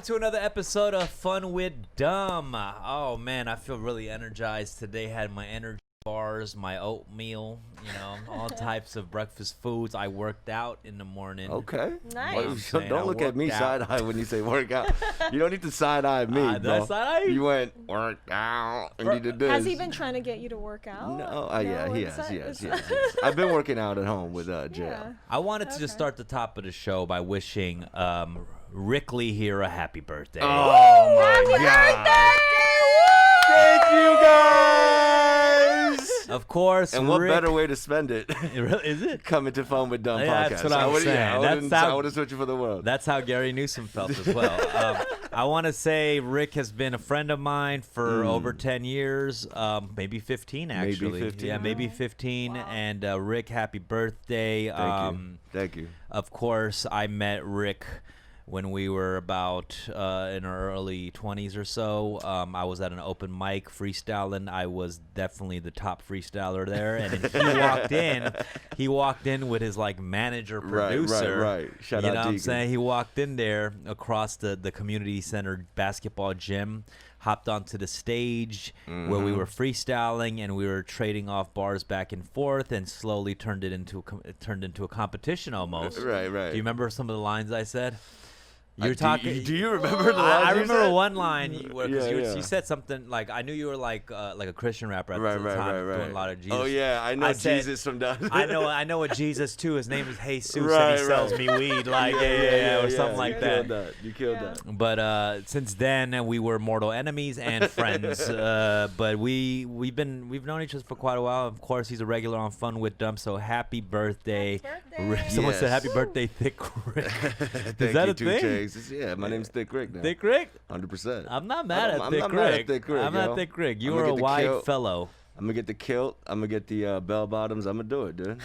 to another episode of Fun with Dumb. Oh man, I feel really energized today. Had my energy bars, my oatmeal, all types of breakfast foods. I worked out in the morning. Okay. Nice. Don't look at me side-eye when you say workout. You don't need to side-eye me, bro. Side-eye? You went, work out, and you did this. Has he been trying to get you to work out? No, yeah, he has. I've been working out at home with JL. Yeah. I wanted to just start the top of the show by wishing Rick Lee here a happy birthday. Oh, my Happy God. Thank you, guys. Of course, And what Rick, better way to spend it? Is it? Coming to Fun with Dumb Yeah, podcast. that's what I'm saying. I wouldn't switch it for the world. That's how Gary Newsom felt as well. I want to say Rick has been a friend of mine for over 10 years, maybe 15 actually. Maybe 15. Yeah, maybe 15. Wow. And Rick, happy birthday. Thank you. Of course, I met Rick when we were about in our early 20s or so. I was at an open mic freestyling. I was definitely the top freestyler there. And then he walked in with his like producer. Right. Shout you out know what I'm Deacon. saying? He walked in there across the community center basketball gym, hopped onto the stage where we were freestyling and we were trading off bars back and forth, and slowly turned into a competition almost. Right. Do you remember some of the lines I said? You're talking. Do you remember the lines I you remember said? one line where Yeah. you said something like, I knew you were like a Christian rapper at the Right. time, doing a lot of Jesus. Oh yeah, I know said, Jesus from down. I know a Jesus too. His name is Jesus, and Right, he sells me weed, like or something like that. You killed Yeah. that. But since then, we were mortal enemies and friends. But we've known each other for quite a while. Of course, he's a regular on Fun with Dumb. So happy birthday! Happy birthday. Someone said Yes. happy birthday, Thick Rick. Thank Is that you, a Two thing? Chains. Yeah, my name's Thick Rick now. Thick Rick? 100%. I'm not mad at I'm Thick not Rick. mad at Thick Rick, I'm not yo. Thick Rick. You I'ma are get a the wide kill. fellow. I'm gonna get the kilt. I'm gonna get the bell bottoms. I'm gonna do it, dude.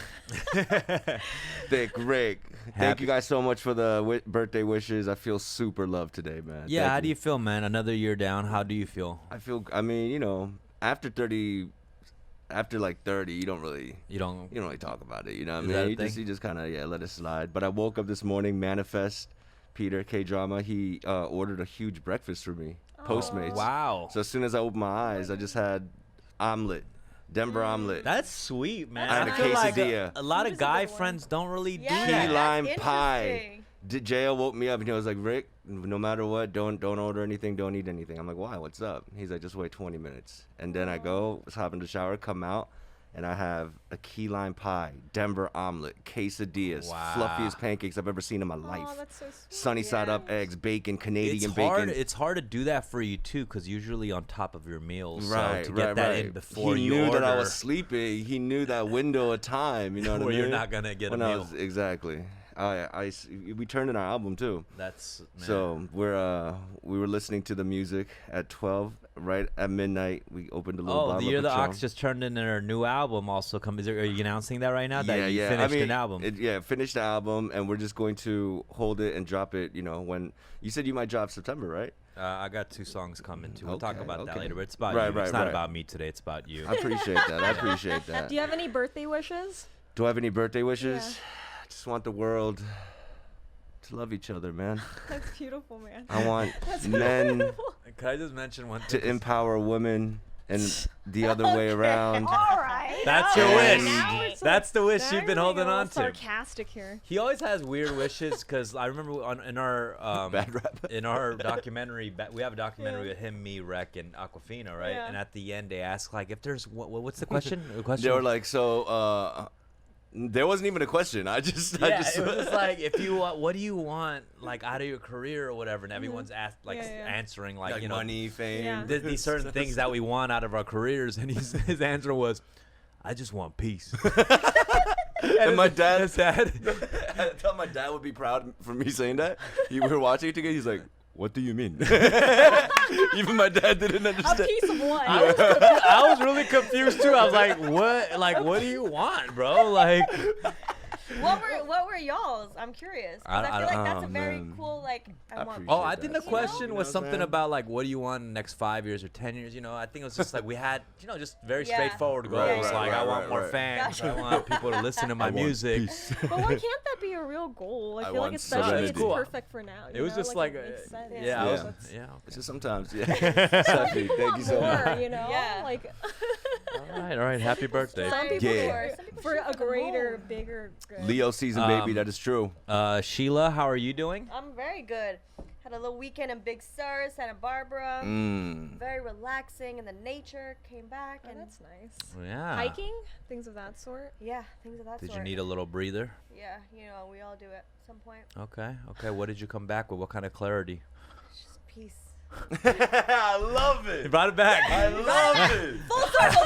Thick Rick. Thank Happy- you guys so much for the birthday wishes. I feel super loved today, man. Yeah, Thank how do you feel, man? Another year down. How do you feel? I mean, after 30, like 30, you don't really talk about it. You know what I Is mean? that a You thing? just kind of let it slide. But I woke up this morning, Manifest, Peter K Drama. He ordered a huge breakfast for me, Postmates. Wow. So as soon as I opened my eyes, I just had omelet, Denver omelet. That's sweet, man. I had a feel like quesadilla. a lot Food of is a guy good one. friends don't really do Yeah, Key that. that's lime pie. interesting. JL woke me up and he was like, Rick, no matter what, don't order anything, don't eat anything. I'm like, why? What's up? He's like, just wait 20 minutes. And then I go, hop in the shower, come out, and I have a key lime pie, Denver omelet, quesadillas, Wow. fluffiest pancakes I've ever seen in my life. Oh, that's so sweet. Sunny side up eggs, bacon, Canadian It's hard. bacon. It's hard to do that for you too, because usually on top of your meals. Right, so to get that in before he you knew order, that I was sleeping. He knew that window of time. You know what I where mean? you're not gonna get When a I meal. was- exactly. We turned in our album too. That's man. So we were listening to the music at 12, right at midnight. We opened a little Oh, bottle the Year of the Patron. Ox just turned in their new album. Also, are you announcing that right now? That you yeah. finished I mean, an album. Finished the album, and we're just going to hold it and drop it. When you said you might drop September, right? I got 2 songs coming too. We'll talk Okay, about that okay. later. But it's about Right, you. It's right, not right. about me today. It's about you. I appreciate that. I appreciate that. Do you have any birthday wishes? Do I have any birthday wishes? Yeah. I just want the world to love each other, man. That's beautiful, man. I want That's men beautiful. Can I just mention one to thing? empower women and the other way around. All right. That's all your right. wish. Now we're so- That's the wish now you've been you're holding getting a on little to. Sarcastic here. He always has weird wishes because I remember in our Bad rap. in our documentary, we have a documentary Yeah. with him, me, Rec, and Aquafina, right? Yeah. And at the end, they ask like, if there's what's the question? The question. They were like, so there wasn't even a question. I just it was just like, if you what do you want like out of your career or whatever, and everyone's asked like Yeah, yeah. answering like, money, fame. Yeah. these certain things that we want out of our careers, and his answer was, I just want peace. And my dad That's sad. I thought my dad would be proud for me saying that. We were watching it together. He's like, "What do you mean?" Even my dad didn't A understand. piece of what? I was really confused too. I was like, what? Like, what do you want, bro? Like, What were y'all's? I'm curious. 'Cause I feel like that's a very man. cool like. I appreciate Oh, I think the that. question You know was what I'm something saying? about like, what do you want in the next 5 years or 10 years? You know, I think it was just like we had, just very Yeah. straightforward goals. Right, right, like I right, want right, more right. fans. Gotcha. I want people to listen to my I want music. peace. But why can't that be a real goal? I I feel like want especially it's serenity. perfect for now. It you was know? just like, it makes sense. yeah, I was, Yeah. yeah. It's just sometimes, yeah. Steffie, People thank want you so more, much. you know? Yeah. Like All right. Happy birthday. some people Yeah. for, Some people for shoot a for the greater, moon. bigger good. Leo season, baby. That is true. Sheila, how are you doing? I'm very good. Had a little weekend in Big Sur, Santa Barbara. Very relaxing in the nature. Came back Oh, and that's nice. Yeah. Hiking, things of that sort. yeah, things of that Did sort. you need a little breather? Yeah, we all do it at some point. Okay. What did you come back with? What kind of clarity? It's just peace. I love You it. brought it back. I love it. Full circle,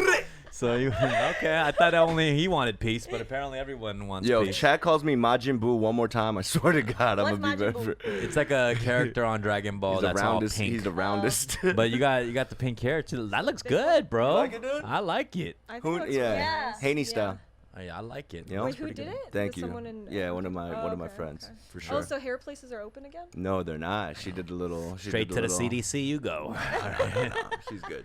baby. So you okay? I thought only he wanted peace, but apparently everyone wants Yo, peace. chat calls me Majin Buu one more time. I swear to God, I'm What's gonna be Majin better. Buu? It's like a character on Dragon Ball He's the that's all roundest. pink. He's the roundest. But you got the pink hair too. That looks good, bro. like it, dude? I like it. I think Who? it looks Yeah. really Yeah. nice. Haney Yeah. style. Oh, yeah, I like it. You know? Wait, It's who pretty did good. it? Thank Is it you. someone in- Yeah, one of my Oh, my okay, friends okay. for sure. Oh, so hair places are open again? No, they're not. She did a little. She Straight did to a the little- CDC you go. No, she's good.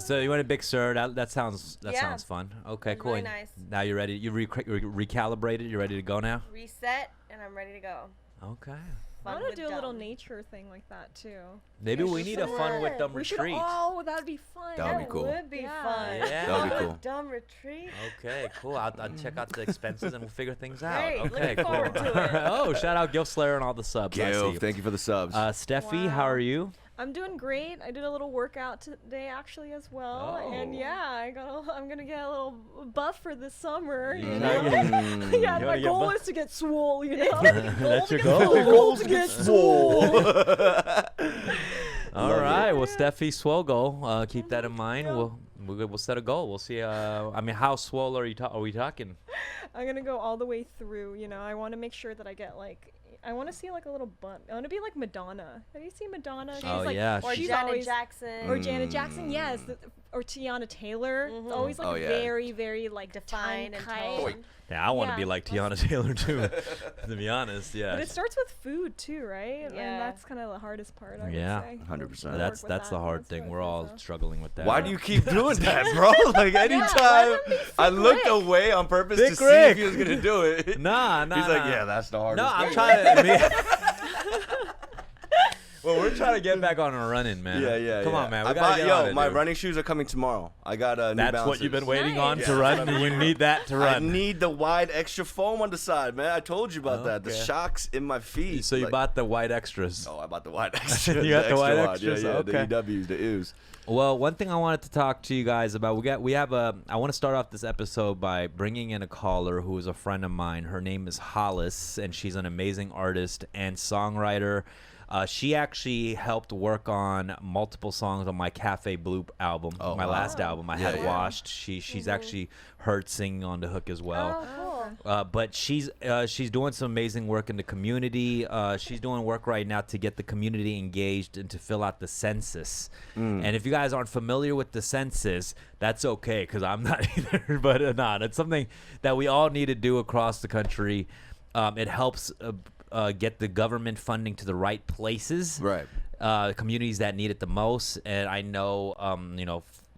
So you went to Big Sur. That sounds Yeah. sounds fun. Okay, It was cool. really And nice. Now you're ready. You recalibrated. You're ready to go now. Reset, and I'm ready to go. Okay. I Fun want with to do a little dumb. nature thing like that too. Maybe Yeah, we we need a should. fun with them We should. retreat. Oh, that'd be fun. That would be That cool. would be Yeah. fun. Yeah. That would be Fun cool. with dumb retreat. Okay, cool. I'll check out the expenses and we'll figure things out. Great, Okay, looking cool. forward to it. Oh, shout out Gil Slayer and all the subs. I Gil, see. thank you for the subs. Steffi, how Wow. are you? I'm doing great. I did a little workout today actually as well, and Oh. yeah, I'm gonna get a little buff for this summer. You Mm. know? Mm. Yeah, You my wanna get goal buff? is to get swole. You know, That's your goal? Goal to get swole. All Love right. it. Well, Steffi, swole goal. Keep that in mind. Yeah. We'll set a goal. We'll see. I mean, how swole are we talking? I'm gonna go all the way through. You know, I want to make sure that I get like. I want to see like a little bump. I want to be like Madonna. Have you seen Madonna? She's Oh, like, yeah, Or she's Janet always, Jackson. or Janet Jackson, yes, or Tiana Taylor. Mhm. Always like Oh, yeah. very, very like Defined and tight. toned. Yeah, I want to be Yeah. like Tiana Taylor too. To be honest, yeah. But it starts with food too, right? Yeah. And that's kind of the hardest part. I Yeah. would say. 100%. Work That's with the that. hard That's thing. what We're it all is, though. struggling with that. Why do you keep doing that, bro? Like let anytime him be I Thick looked Rick. away on purpose Thick to see Rick. if he was gonna do it. Nah. He's like, yeah, that's the hardest. No, I'm thing." trying to. Well, we're trying to get back on a running, man. Yeah. Come on, man. We I gotta bought, get on yo, it, my dude. running shoes are coming tomorrow. I got New That's Balances. what you've been waiting on Nice. to Yeah. run. You need that to I run. need the wide extra foam on the side, man. I told you about that. The Okay. shocks in my feet. So you like- bought the white extras. Oh, I bought the wide extra. You got the extra wide wide. extras? Yeah, Okay. the EWs, the U's. Well, one thing I wanted to talk to you guys about, I want to start off this episode by bringing in a caller who is a friend of mine. Her name is Hollis, and she's an amazing artist and songwriter. She actually helped work on multiple songs on my Cafe Blue album, Oh, my wow. last album. I Yeah, had yeah. washed. She's actually heard singing on the hook as well. Oh, cool. But she's doing some amazing work in the community. She's doing work right now to get the community engaged and to fill out the census. And if you guys aren't familiar with the census, that's okay because I'm not either. But that's something that we all need to do across the country. It helps get the government funding to the right places. Right. Communities that need it the most. And I know,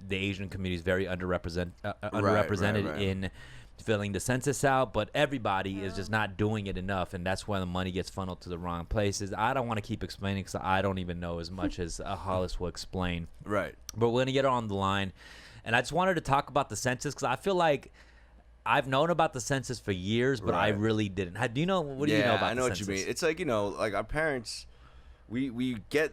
the Asian community is very underrepresented right. in filling the census out, but everybody is just not doing it enough, and that's why the money gets funneled to the wrong places. I don't want to keep explaining because I don't even know as much as Hollis will explain. Right. But we're gonna get her on the line, and I just wanted to talk about the census because I feel like I've known about the census for years, but I Right. really didn't. Do you know? What do you know about I know the what census? you mean. It's like, like our parents, we get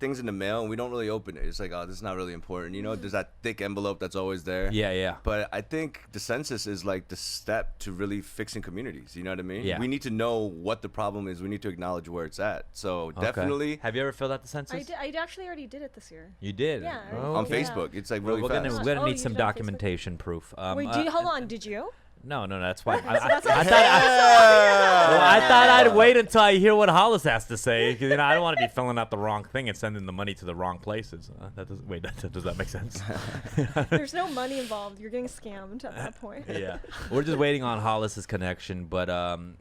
things in the mail and we don't really open it. It's like, oh, this is not really important. There's that thick envelope that's always there. Yeah. But I think the census is like the step to really fixing communities. You know what I mean? Yeah. We need to know what the problem is. We need to acknowledge where it's at. So Okay. definitely Have you ever filled out the census? I actually already did it this year. You did. Yeah, Oh, on okay. Yeah. Facebook. It's like Well, really we're fast. gonna Oh, need you some did it on Facebook? documentation proof. Wait, hold on. Did you? No, that's why. I That's thought. Yeah. Well, I thought I'd wait until I hear what Hollis has to say, because I don't want to be filling out the wrong thing and sending the money to the wrong places. Does that make sense? There's no money involved. You're getting scammed at that point. Yeah, we're just waiting on Hollis's connection, but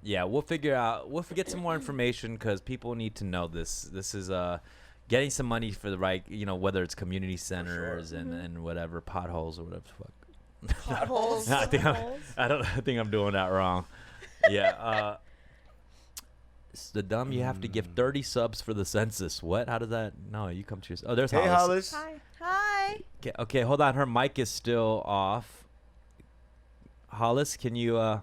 yeah, we'll get some more information, because people need to know this. This is getting some money for the right, whether it's community centers and whatever, potholes or whatever the fuck. Potholes. No, I think I'm doing that wrong. Yeah. It's the dumb. You have to give 30 subs for the census. What? How does that? No, you come to your. Oh, there's Hey, Hollis. Hollis. Hi. Okay, hold on. Her mic is still off. Hollis, can you?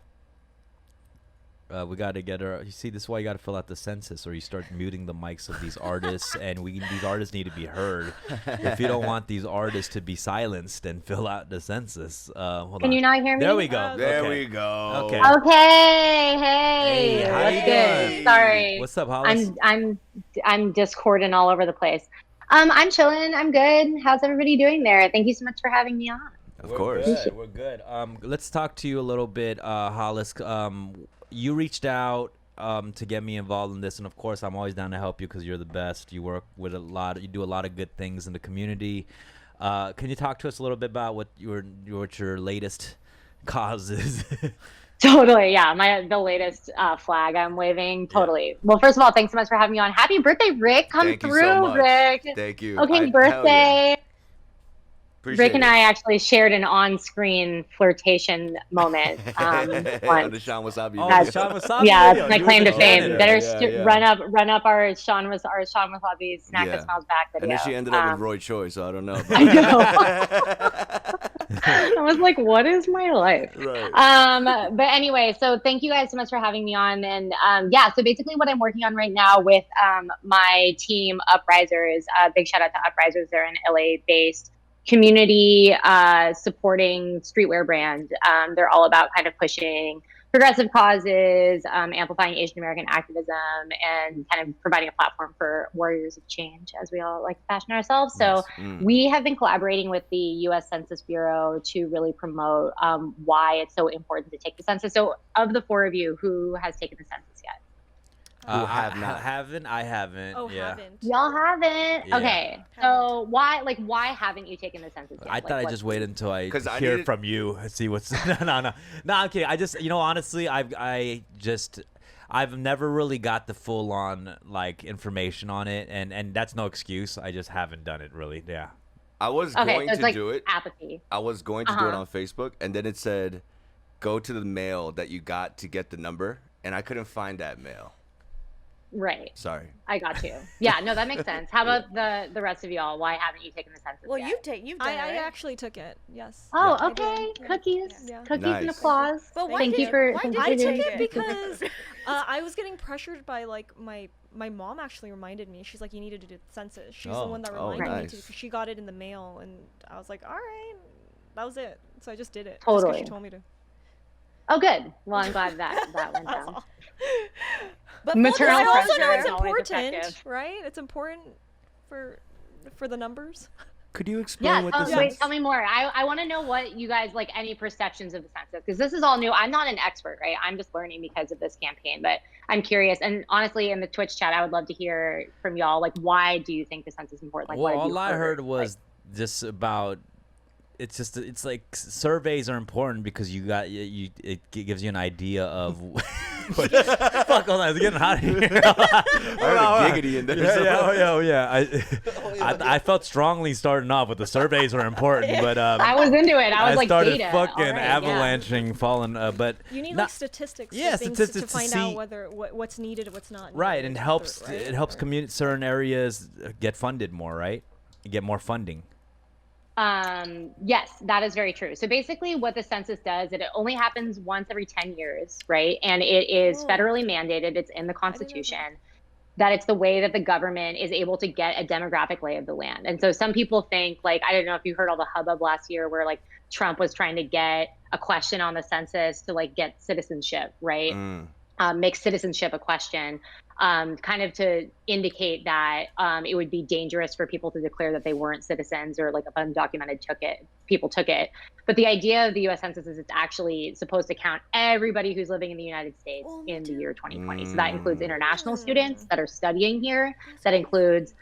We got to get her. You see, this is why you got to fill out the census, or you start muting the mics of these artists, and these artists need to be heard. If you don't want these artists to be silenced, then fill out the census. Hold Can on. you not hear me? There we go. There Okay. we go. Okay. Okay, Hey, how what's you good? doing? Sorry, What's up, Hollis? I'm discording all over the place. I'm chilling. I'm good. How's everybody doing there? Thank you so much for having me on. Of course. We're good. Let's talk to you a little bit, Hollis. You reached out to get me involved in this, and of course, I'm always down to help you because you're the best. You work with you do a lot of good things in the community. Can you talk to us a little bit about what your latest cause is? Totally, yeah. The latest flag I'm waving. Totally. Yeah. Well, first of all, thanks so much for having me on. Happy birthday, Rick! Come Thank through, you so much. Rick. Thank you. Okay, Hell birthday. yeah. Rick and I actually shared an on-screen flirtation moment On once. the Sean Wasabi. The Sean Wasabi Yeah, video. that's my claim to fame. Better yeah. run up our Sean Wasabi Snack That Smiles Back video. And then she ended up with Roy Choi, so I don't know. I know. I was like, what is my life? Right. But anyway, so thank you guys so much for having me on. And yeah, so basically what I'm working on right now with my team, Uprisers, big shout out to Uprisers. They're an LA based community supporting streetwear brand. They're all about kind of pushing progressive causes, amplifying Asian American activism, and kind of providing a platform for warriors of change, as we all like to fashion ourselves. So we have been collaborating with the U.S. Census Bureau to really promote why it's so important to take the census. So of the four of you, who has taken the census yet? Who have not? I haven't. Oh, yeah. haven't. Y'all haven't? Yeah. Okay. So why haven't you taken the census yet? I thought I'd just wait until I 'Cause I hear needed- from you and see what's no, I'm kidding. I just honestly I've never really got the full on like information on it, and that's no excuse. I just haven't done it really. Yeah. I was Okay, going so it's to like do it. apathy. I was going to do it on Facebook, and then it said, go to the mail that you got to get the number, and I couldn't find that mail. Right. Sorry. I got you. Yeah, no, that makes sense. How about the rest of y'all? Why haven't you taken the census Well, yet? you've done it, I right? actually took it. Yes. Oh, I okay. did. Yeah. Cookies. Yeah. Cookies and Nice. applause. But why Thank did you for why thank did you I for took doing it because I was getting pressured by like my mom actually reminded me. She's like, you needed to do the census. She's the one that reminded me nice. to because she got it in the mail, and I was like, all right, that was it. So I just did it. Totally. Just 'cause she told me to. Oh, good. Well, I'm glad that went down. But Maternal I full also know pressure it's is always important, effective. right? It's important for the numbers. Could you explain Yeah, what this wait, is? tell me more. I want to know what you guys like, any perceptions of the census, because this is all new. I'm not an expert, right? I'm just learning because of this campaign, but I'm curious. And honestly, in the Twitch chat, I would love to hear from y'all. Like, why do you think the census is important? Like, Well, what have you all I heard like- was just about. It's like surveys are important because it gives you an idea of. Fuck, hold on, it's getting hot in here. I heard a giggity in there. Yeah. I felt strongly starting off with the surveys are important, but I was into it. I was like, started data. fucking All right, yeah. avalanching, falling. But You need not- like statistics. Yeah, for things statistics to to find out see- whether what's needed, what's not. right, needed, and helps right? it helps certain areas get funded more, right? Get more funding. Yes, that is very true. So basically what the census does, it only happens once every 10 years, right? And it is federally mandated. It's in the Constitution that it's the way that the government is able to get a demographic lay of the land. And so some people think, like, I don't know if you heard all the hubbub last year where like Trump was trying to get a question on the census to like get citizenship, right? make citizenship a question, kind of to indicate that it would be dangerous for people to declare that they weren't citizens, or like if undocumented people took it. But the idea of the U.S. Census is it's actually supposed to count everybody who's living in the United States in the year 2020. So that includes international students that are studying here. That includes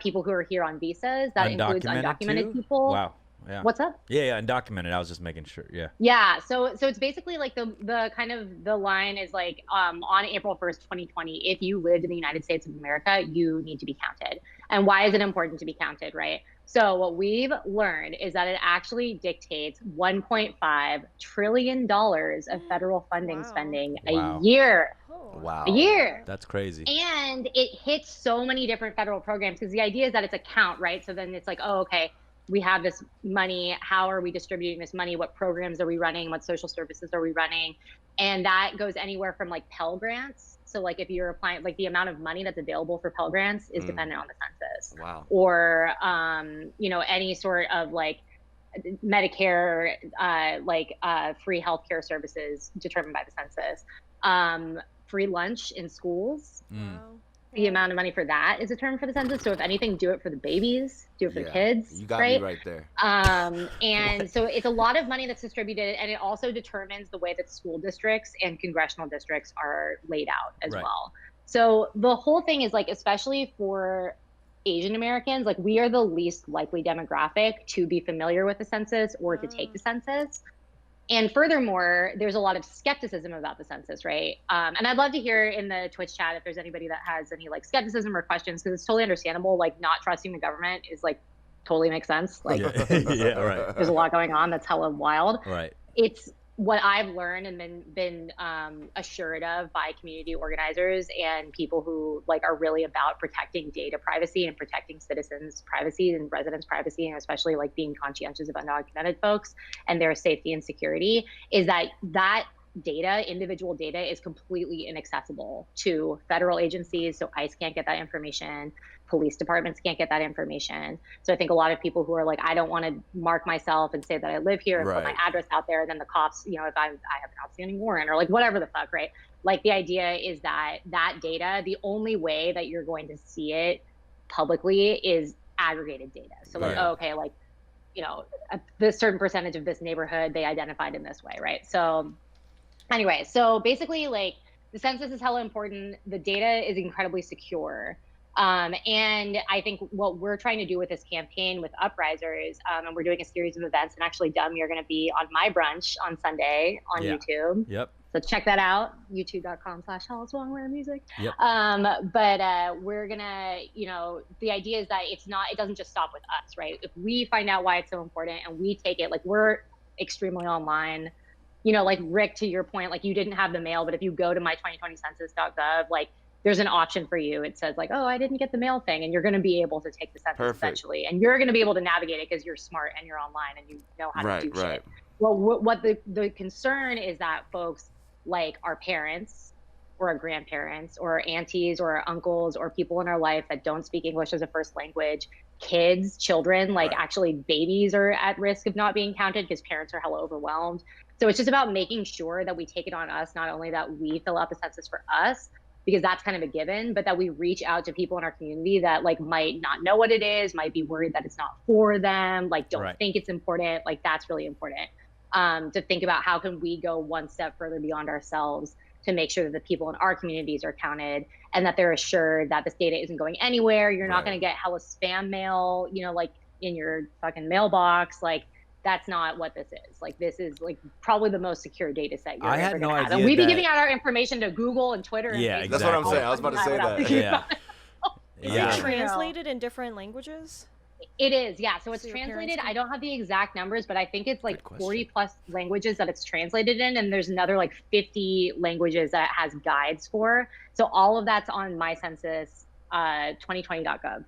people who are here on visas. That includes undocumented people. Wow. Yeah. What's up? Yeah, undocumented. I was just making sure. Yeah. Yeah. So it's basically like the kind of the line is like on April 1st, 2020, if you lived in the United States of America, you need to be counted. And why is it important to be counted, right? So what we've learned is that it actually dictates $1.5 trillion of federal funding spending a year. Wow. A year. That's crazy. And it hits so many different federal programs, because the idea is that it's a count, right? So then it's like, oh, okay, we have this money. How are we distributing this money? What programs are we running? What social services are we running? And that goes anywhere from like Pell Grants. So like if you're applying, like the amount of money that's available for Pell Grants is dependent on the census. Wow. Or, you know, any sort of like Medicare, free healthcare services determined by the census. Free lunch in schools. Wow. The amount of money for that is determined for the census. So if anything, do it for the babies, do it for the kids. You got me right there. And so it's a lot of money that's distributed, and it also determines the way that school districts and congressional districts are laid out as well. So the whole thing is like, especially for Asian Americans, like we are the least likely demographic to be familiar with the census or to take the census. And furthermore, there's a lot of skepticism about the census, right? And I'd love to hear in the Twitch chat if there's anybody that has any like skepticism or questions, because it's totally understandable. Like not trusting the government is like totally makes sense. Like yeah, right. There's a lot going on that's hella wild. Right. It's what I've learned and been assured of by community organizers and people who like are really about protecting data privacy and protecting citizens' privacy and residents' privacy, and especially like being conscientious of undocumented folks and their safety and security, is that data, individual data, is completely inaccessible to federal agencies. So ICE can't get that information. Police departments can't get that information. So I think a lot of people who are like, I don't want to mark myself and say that I live here and put my address out there, and then the cops, you know, if I have an outstanding warrant or like whatever the fuck, right? Like the idea is that data, the only way that you're going to see it publicly is aggregated data. So like, oh, okay, like, you know, this certain percentage of this neighborhood, they identified in this way, right? So anyway, so basically like the census is hella important. The data is incredibly secure. And I think what we're trying to do with this campaign with Uprisers, and we're doing a series of events, and actually, Dumb, you're going to be on my brunch on Sunday on YouTube. Yep. So check that out, youtube.com/HollisWongWearMusic. Yep. But we're gonna, you know, the idea is that it doesn't just stop with us, right? If we find out why it's so important and we take it, like we're extremely online, you know, like Rick, to your point, like you didn't have the mail, but if you go to my2020census.gov, like there's an option for you. It says like, oh, I didn't get the mail thing, and you're going to be able to take the census eventually, and you're going to be able to navigate it because you're smart and you're online and you know how to do shit. Well, what the concern is that folks like our parents or our grandparents or our aunties or our uncles or people in our life that don't speak English as a first language, kids, children, like actually babies are at risk of not being counted because parents are hella overwhelmed. So it's just about making sure that we take it on us, not only that we fill out the census for us, because that's kind of a given, but that we reach out to people in our community that like might not know what it is, might be worried that it's not for them, like don't think it's important. Like that's really important, to think about how can we go one step further beyond ourselves to make sure that the people in our communities are counted and that they're assured that this data isn't going anywhere. You're not going to get hella spam mail, you know, like in your fucking mailbox. Like that's not what this is. Like this is like probably the most secure data set you're ever going to have. And we'd be giving out our information to Google and Twitter. And Facebook. That's what I'm saying. I was about to say that. Is it translated in different languages? It is, yeah. So it's translated. I don't have the exact numbers, but I think it's like 40 plus languages that it's translated in. And there's another like 50 languages that it has guides for. So all of that's on mycensus, 2020.gov.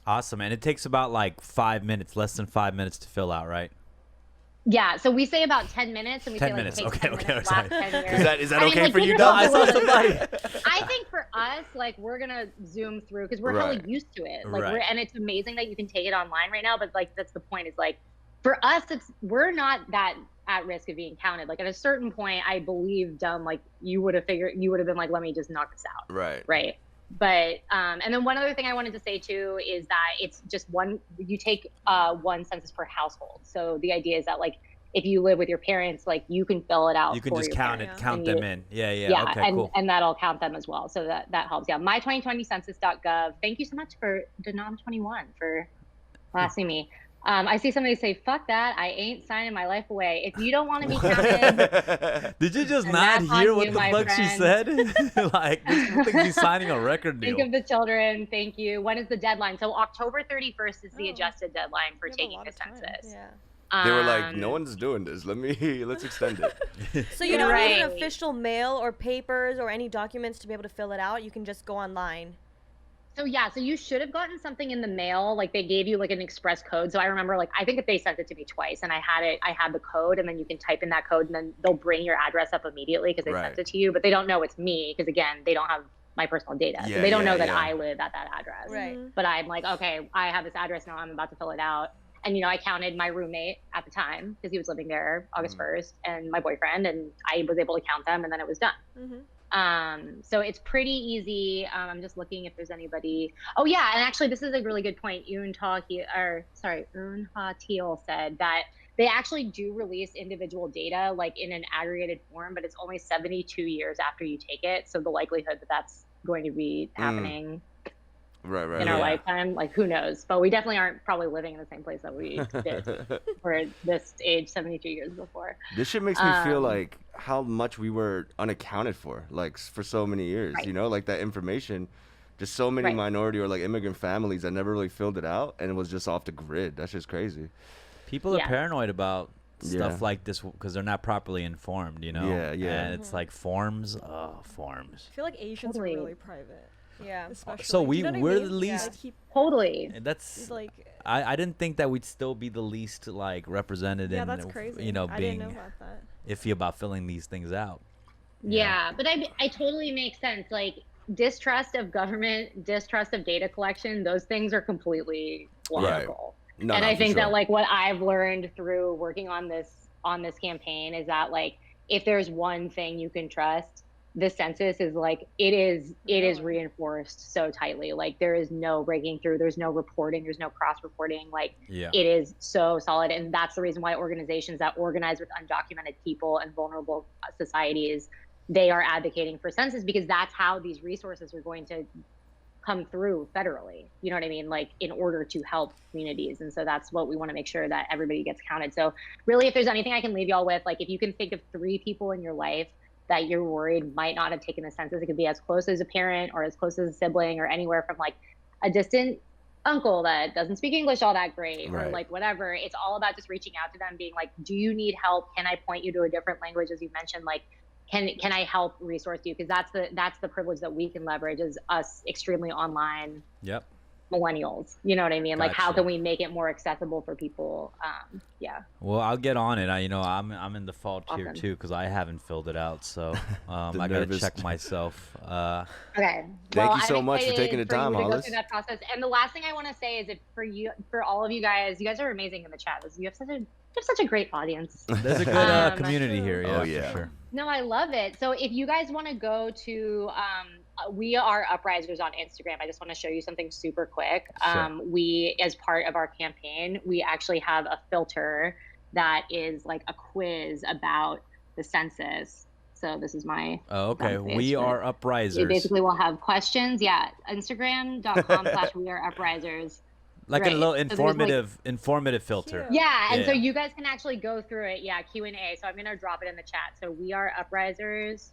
Awesome. And it takes about like 5 minutes, less than 5 minutes to fill out, right? Yeah, so we say about 10 minutes, and we 10 say like minutes. It takes Okay, 10 okay. minutes last 10 years. Is that I mean, okay like, for you, think Doug? about I saw the- somebody. I think for us, like we're gonna zoom through because we're hella used to it. Like and it's amazing that you can take it online right now. But like that's the point. Is like for us, we're not that at risk of being counted. Like at a certain point, I believe dumb, like you would have been like, let me just knock this out. Right. Right. But and then one other thing I wanted to say too is that it's just you take one census per household. So the idea is that like if you live with your parents, like you can fill it out. You can for just your count parents, count them in. Yeah. Okay, and, cool. and that'll count them as well. So that helps. Yeah. My2020census.gov. Thank you so much for Denom21 for blasting me. I see somebody say, fuck that. I ain't signing my life away. If you don't want to be counted. Did you just And not that's on hear what you, the my fuck she friend. said? Like, this thinks he's signing a record deal. Think of the children. Thank you. When is the deadline? So October 31st is the Oh. adjusted deadline for You have a taking lot the of time. census. Yeah. They were like, no one's doing this. Let's extend it. So you don't need an Right. official mail or papers or any documents to be able to fill it out. You can just go online. So yeah, so you should have gotten something in the mail. Like they gave you like an express code. So I remember like, I think that they sent it to me twice and I had the code and then you can type in that code and then they'll bring your address up immediately because they Right. sent it to you, but they don't know it's me because again, they don't have my personal data. Yeah, so they don't yeah, know that yeah. I live at that address. Right. But I'm like, okay, I have this address now. I'm about to fill it out. And, I counted my roommate at the time because he was living there August 1st and my boyfriend, and I was able to count them and then it was done. So it's pretty easy. I'm just looking if there's anybody. Oh yeah. And actually this is a really good point. Unha Teal said that they actually do release individual data like in an aggregated form, but it's only 72 years after you take it. So the likelihood that that's going to be happening Right. in our lifetime, like who knows, but we definitely aren't probably living in the same place that we did for this age 72 years before. This shit makes me feel like how much we were unaccounted for, like for so many years, Right. like that information, just so many Right. minority or like immigrant families that never really filled it out and it was just off the grid. That's just crazy. People are Yeah. paranoid about stuff Yeah. like this because they're not properly informed, Yeah. And it's like forms. I feel like Asians Totally. are really private. Yeah. Especially. So you know what I we're mean? the least- Like, he- Totally. That's like, I didn't think that we'd still be the least like represented yeah, in that's crazy. being I didn't know about that. iffy about filling these things out. Yeah, but I totally make sense. Like distrust of government, distrust of data collection, those things are completely logical. No, and no, I for think sure. that like what I've learned through working on this campaign is that like if there's one thing you can trust, the census is like it is reinforced so tightly. Like there is no breaking through, there's no reporting, there's no cross reporting. Like Yeah. it is so solid, and that's the reason why organizations that organize with undocumented people and vulnerable societies, they are advocating for census because that's how these resources are going to come through federally. You know what I mean? Like in order to help communities. And so that's what we want to make sure that everybody gets counted. So really, if there's anything I can leave y'all with, like if you can think of 3 people in your life that you're worried might not have taken the census, it could be as close as a parent or as close as a sibling or anywhere from like a distant uncle that doesn't speak English all that great or Right. like whatever. It's all about just reaching out to them, being like, do you need help? Can I point you to a different language? As you mentioned, like, can I help resource you? Because that's the privilege that we can leverage as us extremely online Yep. millennials. You know what I mean? Like, how Gotcha. can we make it more accessible for people? Yeah. Well, I'll get on it. I'm in the fault here Awesome. too because I haven't filled it out. So The I gotta nervous- check myself. Okay. Thank you I'm so much for excited taking the time, you to go Hollis. through that process. And the last thing I want to say is, for all of you guys are amazing in the chat. You have such a great audience. There's a good community here. Yeah, Oh, yeah. for sure. No, I love it. So if you guys want to go to, we are Uprisers on Instagram. I just want to show you something super quick. Sure. We, as part of our campaign, we actually have a filter that is like a quiz about the census. So this is my Oh, okay. Dumb face, We but are we uprisers. basically will have questions. Yeah. Instagram.com/weareuprisers. Like Right. a little So there's, like- informative filter. Cute. Yeah, and so Yeah. you guys can actually go through it. Yeah, Q&A. So I'm gonna drop it in the chat. So we are uprisers.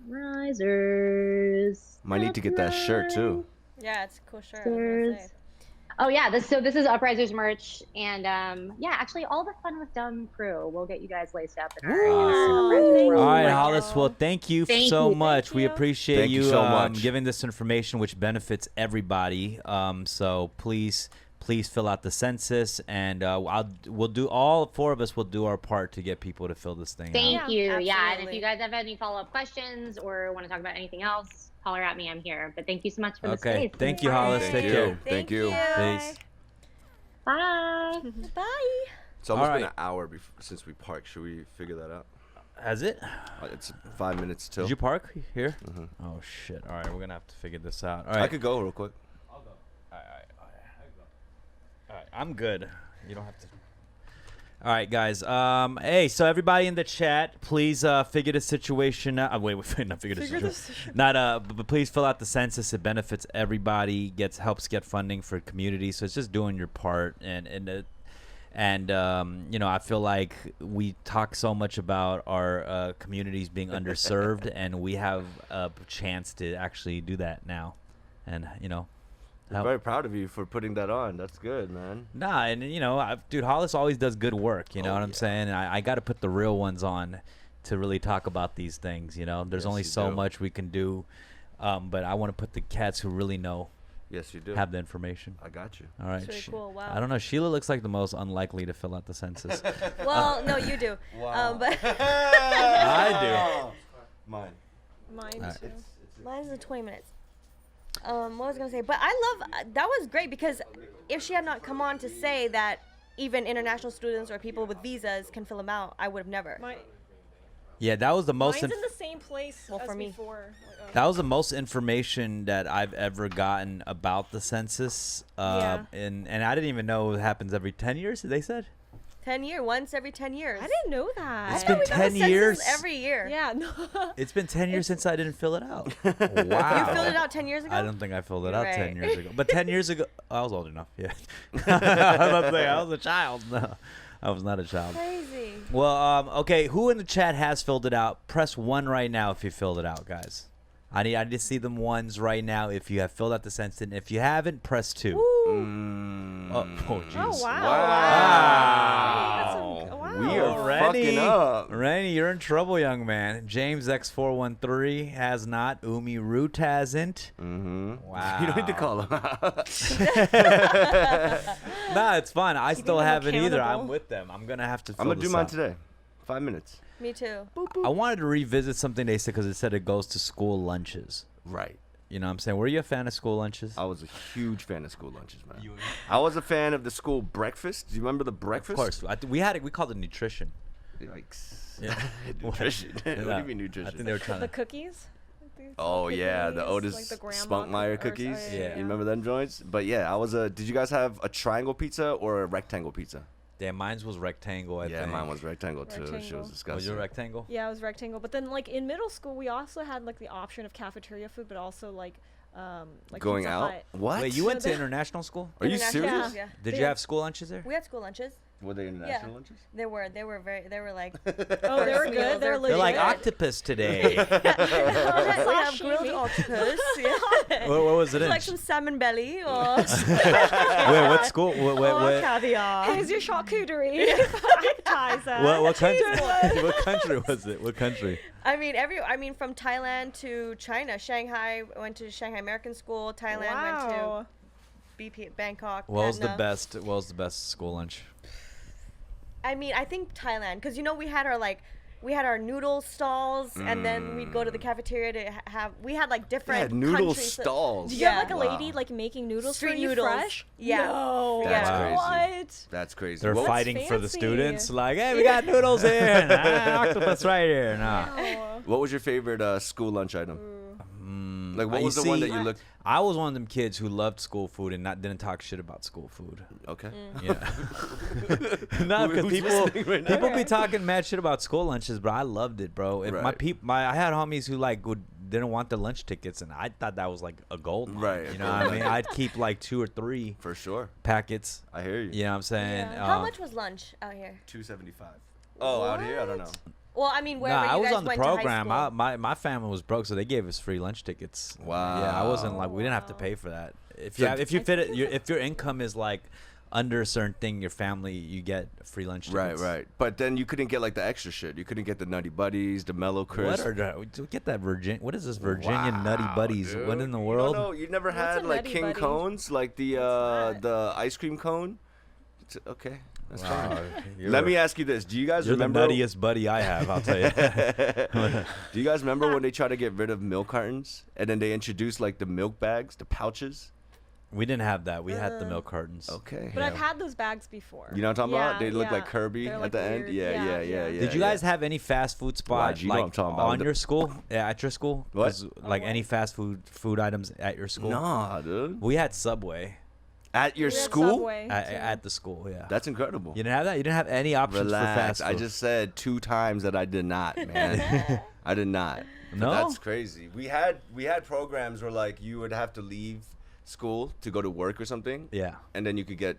Risers. Might need to get that shirt too. Yeah, it's a cool shirt. I was gonna Uprisers. say. Oh yeah, this is Uprisers merch, and yeah, actually all the fun with Dumb Crew. We'll get you guys laced up in our Awesome. Uprisers Thank world. All right, you. Hollis. Well, thank you Thank so you. much. Thank We you. appreciate Thank you so much. giving this information, which benefits everybody. So please fill out the census, and we'll do all 4 of us will do our part to get people to fill this thing Thank out. you. Yeah, and if absolutely. you guys have any follow-up questions or want to talk about anything else, holler at me. I'm here. But thank you so much for the Okay. space. Thank you, Bye. Hollis. Thank Take you. care. Thank you. Peace. Bye. Bye. It's almost All been right. an hour since we parked. Should we figure that out? Has it? It's 5 minutes till. Did you park here? Mhm. Oh shit! All right, we're gonna have to figure this out. All right. I could go real quick. I'll go. All right, I'm good. You don't have to. All right, guys. Hey, so everybody in the chat, please figure the situation out. Wait, not figure the situation. Not but please fill out the census. It benefits everybody. Helps get funding for community. So it's just doing your part, and you know, I feel like we talk so much about our communities being underserved, and we have a chance to actually do that now, and you know. I'm very proud of you for putting that on. That's good, man. Nah, and you know, dude, Hollis always does good work. You know what I'm yeah. saying? And I got to put the real ones on to really talk about these things. You know, there's Yes, only you so do. much we can do, but I want to put the cats who really know Yes, you do. have the information. I got you. All right. That's really cool. Wow. I don't know. Sheila looks like the most unlikely to fill out the census. Well, no, you do. But I Mine. Mine Alright. too. mine's in 20 minutes. What was I gonna say? But I love that was great because if she had not come on to say that even international students or people with visas can fill them out, I would have never. Yeah, that was the most. Mine's in the same place Well, as for me. before. That was the most information that I've ever gotten about the census. Yeah. And I didn't even know it happens every 10 years. They said 10 years, once every 10 years. I didn't know that. It's been We got a 10 census years. every year. Yeah, no. It's been 10 years since I didn't fill it out. Wow. You filled it out 10 years ago. I don't think I filled it You're out right. 10 years ago. But 10 years ago, I was old enough. Yeah. I was about to say, I was a child. No, I was not a child. Crazy. Well, okay. Who in the chat has filled it out? Press 1 right now if you filled it out, guys. I need to see them ones right now if you have filled out the census. And if you haven't, press 2. Oh, jeez. Oh, wow. Wow. Wow. We are Rennie, fucking up. Rennie, you're in trouble, young man. James X413 has not. Umi Root hasn't. Mm-hmm. Wow. You don't need to call him out. Nah, it's fine. I still them haven't either. accountable. I'm with them. I'm gonna have to. I'm going to fill do this mine out. today. 5 minutes. Me too. I wanted to revisit something they said because it said it goes to school lunches. Right. You know what I'm saying? Were you a fan of school lunches? I was a huge fan of school lunches, man. I was a fan of the school breakfast. Do you remember the breakfast? Of course. We had it. We called it nutrition. Yikes. Yeah. Nutrition. What do Yeah. you mean nutrition? I think they were trying The to. cookies? Like Oh yeah, the cookies, Otis like the grandma Spunkmeyer cookie- or- cookies. oh, Yeah. You remember them joints? But yeah, I was a. Did you guys have a triangle pizza or a rectangle pizza? Damn, mine was rectangle. I Yeah, think. mine was rectangle too. She Rectangle. was Was disgusting. your rectangle? Yeah, it was rectangle. But then, like in middle school, we also had like the option of cafeteria food, but also like Going Pizza out? Hut. What? Wait, you went to international school? Are you International- serious? Yeah. Did They you had- have school lunches there? We had school lunches. Were they international lunches? They were like. Oh, they were good. They're They're legit. like octopus today. we have Sashimi. grilled octopus. Yeah. what was it in? Like some salmon belly or, Wait, what school? or caviar. Here's your charcuterie appetizer. What country? What country was it? What country? I mean, from Thailand to China, Shanghai. I went to Shanghai American School. Thailand went Wow. to BP Bangkok. What was the Patna. best? What was the best school lunch? I mean, I think Thailand, because we had our noodle stalls, and then we'd go to the cafeteria to have. We had like different Yeah, noodle countries. stalls. Did you have like a Wow. lady like making noodles Street for you noodles. fresh? Yeah. No. That's Wow. crazy. What? That's crazy. They're What- fighting for the fancy. students. Like, hey, we got noodles here. Octopus right here. Nah. Oh. What was your favorite school lunch item? Like, what You was the one see, that you looked? I was one of them kids who loved school food and didn't talk shit about school food. Okay. Yeah. No, because Who's people listening right now? people be talking mad shit about school lunches, but I loved it, bro. If Right. I had homies who like didn't want their lunch tickets, and I thought that was like a gold mine, Right, You know what I mean? I'd keep like 2 or 3 For sure. packets. I hear you. You know what I'm saying? Yeah. How much was lunch out here? $2.75. Oh, out here? I don't know. Well, I mean, wherever Nah, I you was guys on the went to high program. school. My family was broke, so they gave us free lunch tickets. Wow. Yeah, I wasn't like we didn't have to Wow. pay for that. If So you fit it, if your income is like under a certain thing, your family you get free lunch Right, tickets. right. But then you couldn't get like the extra shit. You couldn't get the Nutty Buddies, the Mellow What Crisp. are get that What is this Virginia Wow, Nutty Buddies? dude. What in the You world? don't know, you never What's had a like Nutty King Buddy? Cones, like the that? the ice cream cone. Okay, that's Wow, fine. you're- Let me ask you this: do you guys You're remember? the nuttiest buddy I have. I'll tell you. Do you guys remember when they tried to get rid of milk cartons and then they introduced like the milk bags, the pouches? We didn't have that. We had the milk cartons. Okay. But I've had those bags before. You know what I'm talking about? They look like yeah. Kirby They're, at like, the end. weird. Yeah. Did you guys have any fast food spot YG, you know what I'm like talking about. on your school? Yeah, at your school? What? 'Cause, like any fast food items at your school? Nah, dude. We had Subway At your We had school? Subway, too. at the school. Yeah. That's incredible. You didn't have that. You didn't have any options for Relax. fast food. I just said 2 times that I did not, man. I did not. But No? that's crazy. We had programs where like you would have to leave school to go to work or something. Yeah. And then you could get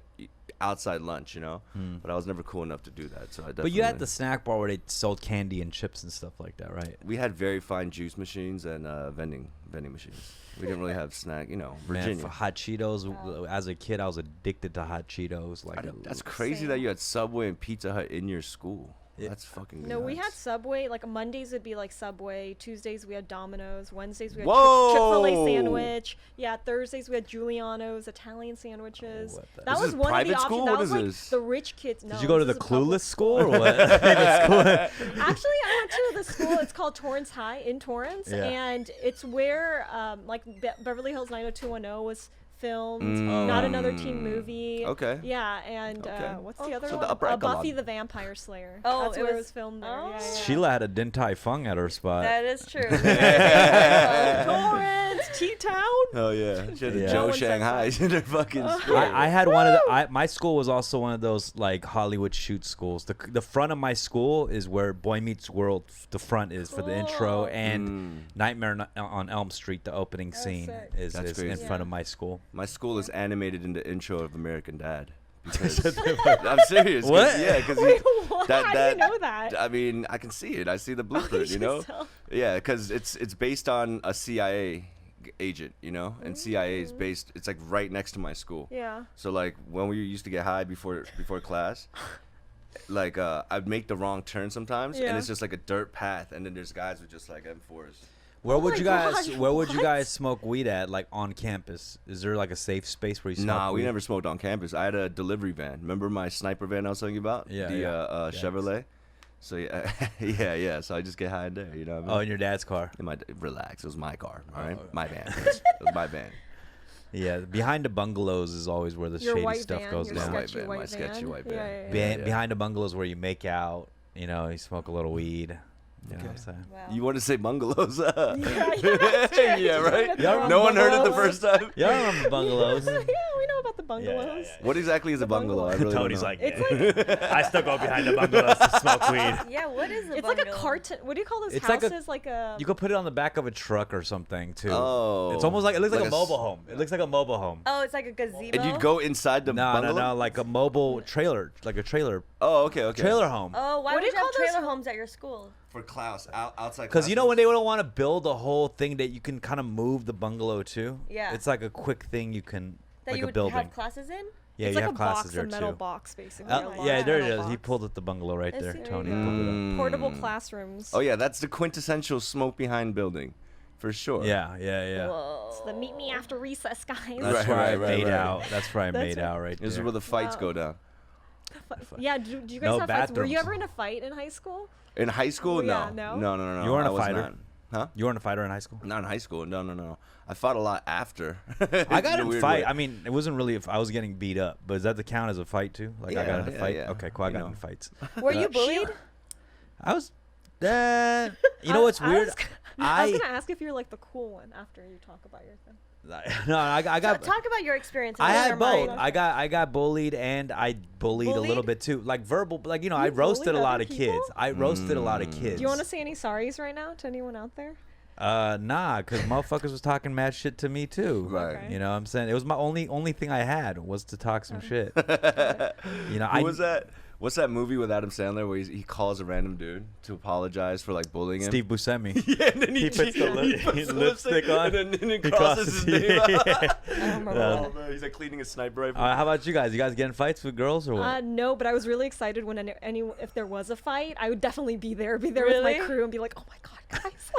outside lunch, you know. But I was never cool enough to do that, so I definitely. But you had the snack bar where they sold candy and chips and stuff like that, right? We had very fine juice machines and vending machines. We didn't really have snack, you know, Man, Virginia. for hot Cheetos, as a kid, I was addicted to hot Cheetos. Like That's crazy Same. that you had Subway and Pizza Hut in your school. Yeah. That's fucking No, we had nuts. Subway. Like Mondays would be like Subway. Tuesdays we had Domino's. Wednesdays we had Whoa! Chick-fil-A sandwich. Yeah, Thursdays we had Giuliano's Italian sandwiches. What the- That This was is one of private the options. school? That What was is like this? the rich kids. No, Did you go to this the is a public Clueless school or what? Actually, I went to the school. It's called Torrance High in Torrance, Yeah. and it's where like Beverly Hills 90210 was filmed. Mm. Not Another Teen Movie. Okay. Yeah, and Okay. what's the other So one? the upper echelon. Buffy the Vampire Slayer. Oh, that's it where it was- was filmed there. oh. Yeah, yeah. Sheila had a Din Tai Fung at her spot. That is true. Torrance, T-Town. Hell yeah. She had the Yeah. Joe No one said Shanghai in their fucking school. I had one of the. My school was also one of those like Hollywood shoot schools. The front of my school is where Boy Meets World. The front is for the intro, Cool. and Nightmare on Elm Street. The opening scene sick. is That's in crazy. front of my school. My school is animated in the intro of American Dad. Because I'm serious. 'cause- What? Yeah, because Wait, what? that- How that- do you know that? I mean, I can see it. I see the blueprint, you know? So- Yeah, because it's based on a CIA agent, you know? And CIA is based, it's like right next to my school. Yeah. So like when we used to get high before class, like I'd make the wrong turn sometimes, and Yeah. it's just like a dirt path, and then there's guys with just like M4s. Where Oh would my you guys? gosh, Where would you what? guys smoke weed at? Like on campus? Is there like a safe space where you smoke? Nah, we weed? never smoked on campus. I had a delivery van. Remember my sniper van I was telling you about? Yeah, The yeah. Chevrolet. So yeah, yeah. So I just get high in there. You know what I mean? Oh, in your dad's car. Relax. It was my car. All right, Oh. my van. It was my van. Yeah, behind the bungalows is always where the Your shady white stuff van, goes your My down. white sketchy van, white my sketchy van. white Yeah, van. yeah, yeah. Yeah. Behind the bungalows where you make out. You know, you smoke a little weed. You know what I'm saying? Wow. You want to say bungalows? Yeah, that's true. Yeah, right. Yeah, No one heard it the bungalows. first time. Yeah, I remember bungalows. Yeah, we know about the bungalows. What exactly is a bungalow? I really Tony's don't know. like, It's like I still go behind the bungalows to smoke weed. Yeah, what is a it's like a bungalow? carton. What do you call those It's like a- houses? Like a. You could put it on the back of a truck or something too. Oh. It's almost like it looks like, Like a a mobile home. It looks like a mobile home. Oh, it's like a gazebo. And you'd go inside the No, bungalow? like a mobile trailer, like a trailer Oh, okay. trailer home. Oh, why What would do you you have call those? trailer homes at your school? For Klaus, outside. Because you know when they don't want to build a whole thing that you can kind of move the bungalow to. Yeah. It's like a quick thing you can That like you a would building. have classes in? Yeah, it's you like have a classes box, there a metal too. box, basically. Yeah, there it Metal is. He box. pulled up the bungalow right Let's there. see. Tony There you pulled it up. Mm. Portable classrooms. Oh yeah, that's the quintessential smoke behind building, for sure. Yeah, yeah, yeah. Whoa. It's the meet me after recess, guys. That's Right, where I right, right, made right. out. That's where I That's made right. out right This is there. where the fights Wow. go down. Yeah, do you guys No have fights? Were you bathrooms. ever in a fight in high school? In high school, Oh, no. yeah, no? No. You weren't I a was fighter? not. Huh? You weren't a fighter in high school? Not in high school. No. I fought a lot after. I got In a in a weird fight. way. I mean, it wasn't really. I was getting beat up, but does that the count as a fight too? Like I got in a Yeah, fight. yeah. Okay, cool. I You got know. in fights. Were you bullied? I was. You know what's weird? I was gonna ask if you're like the cool one after you talk about your thing. No, I got. Talk about your experience. I in had your both. mind. I got bullied and I bullied a little Bullied? bit too. Like verbal, like I You roasted a bullied lot other of kids. people? I roasted a lot of kids. Do you want to say any sorries right now to anyone out there? Nah, cause motherfuckers was talking mad shit to me too. Right. Okay. You know what I'm saying? It was my only thing I had was to talk some shit. You know, Who was that? What's that movie with Adam Sandler where he calls a random dude to apologize for like bullying him? Steve Buscemi. Yeah, and then He puts the lipstick on. and then he He crosses his name out. I don't remember Yeah. that. Oh man, he's like cleaning a sniper rifle. How about you guys? You guys get in fights with girls or what? No, but I was really excited when if there was a fight, I would definitely be there with Really? my crew and be like, oh my god, guys,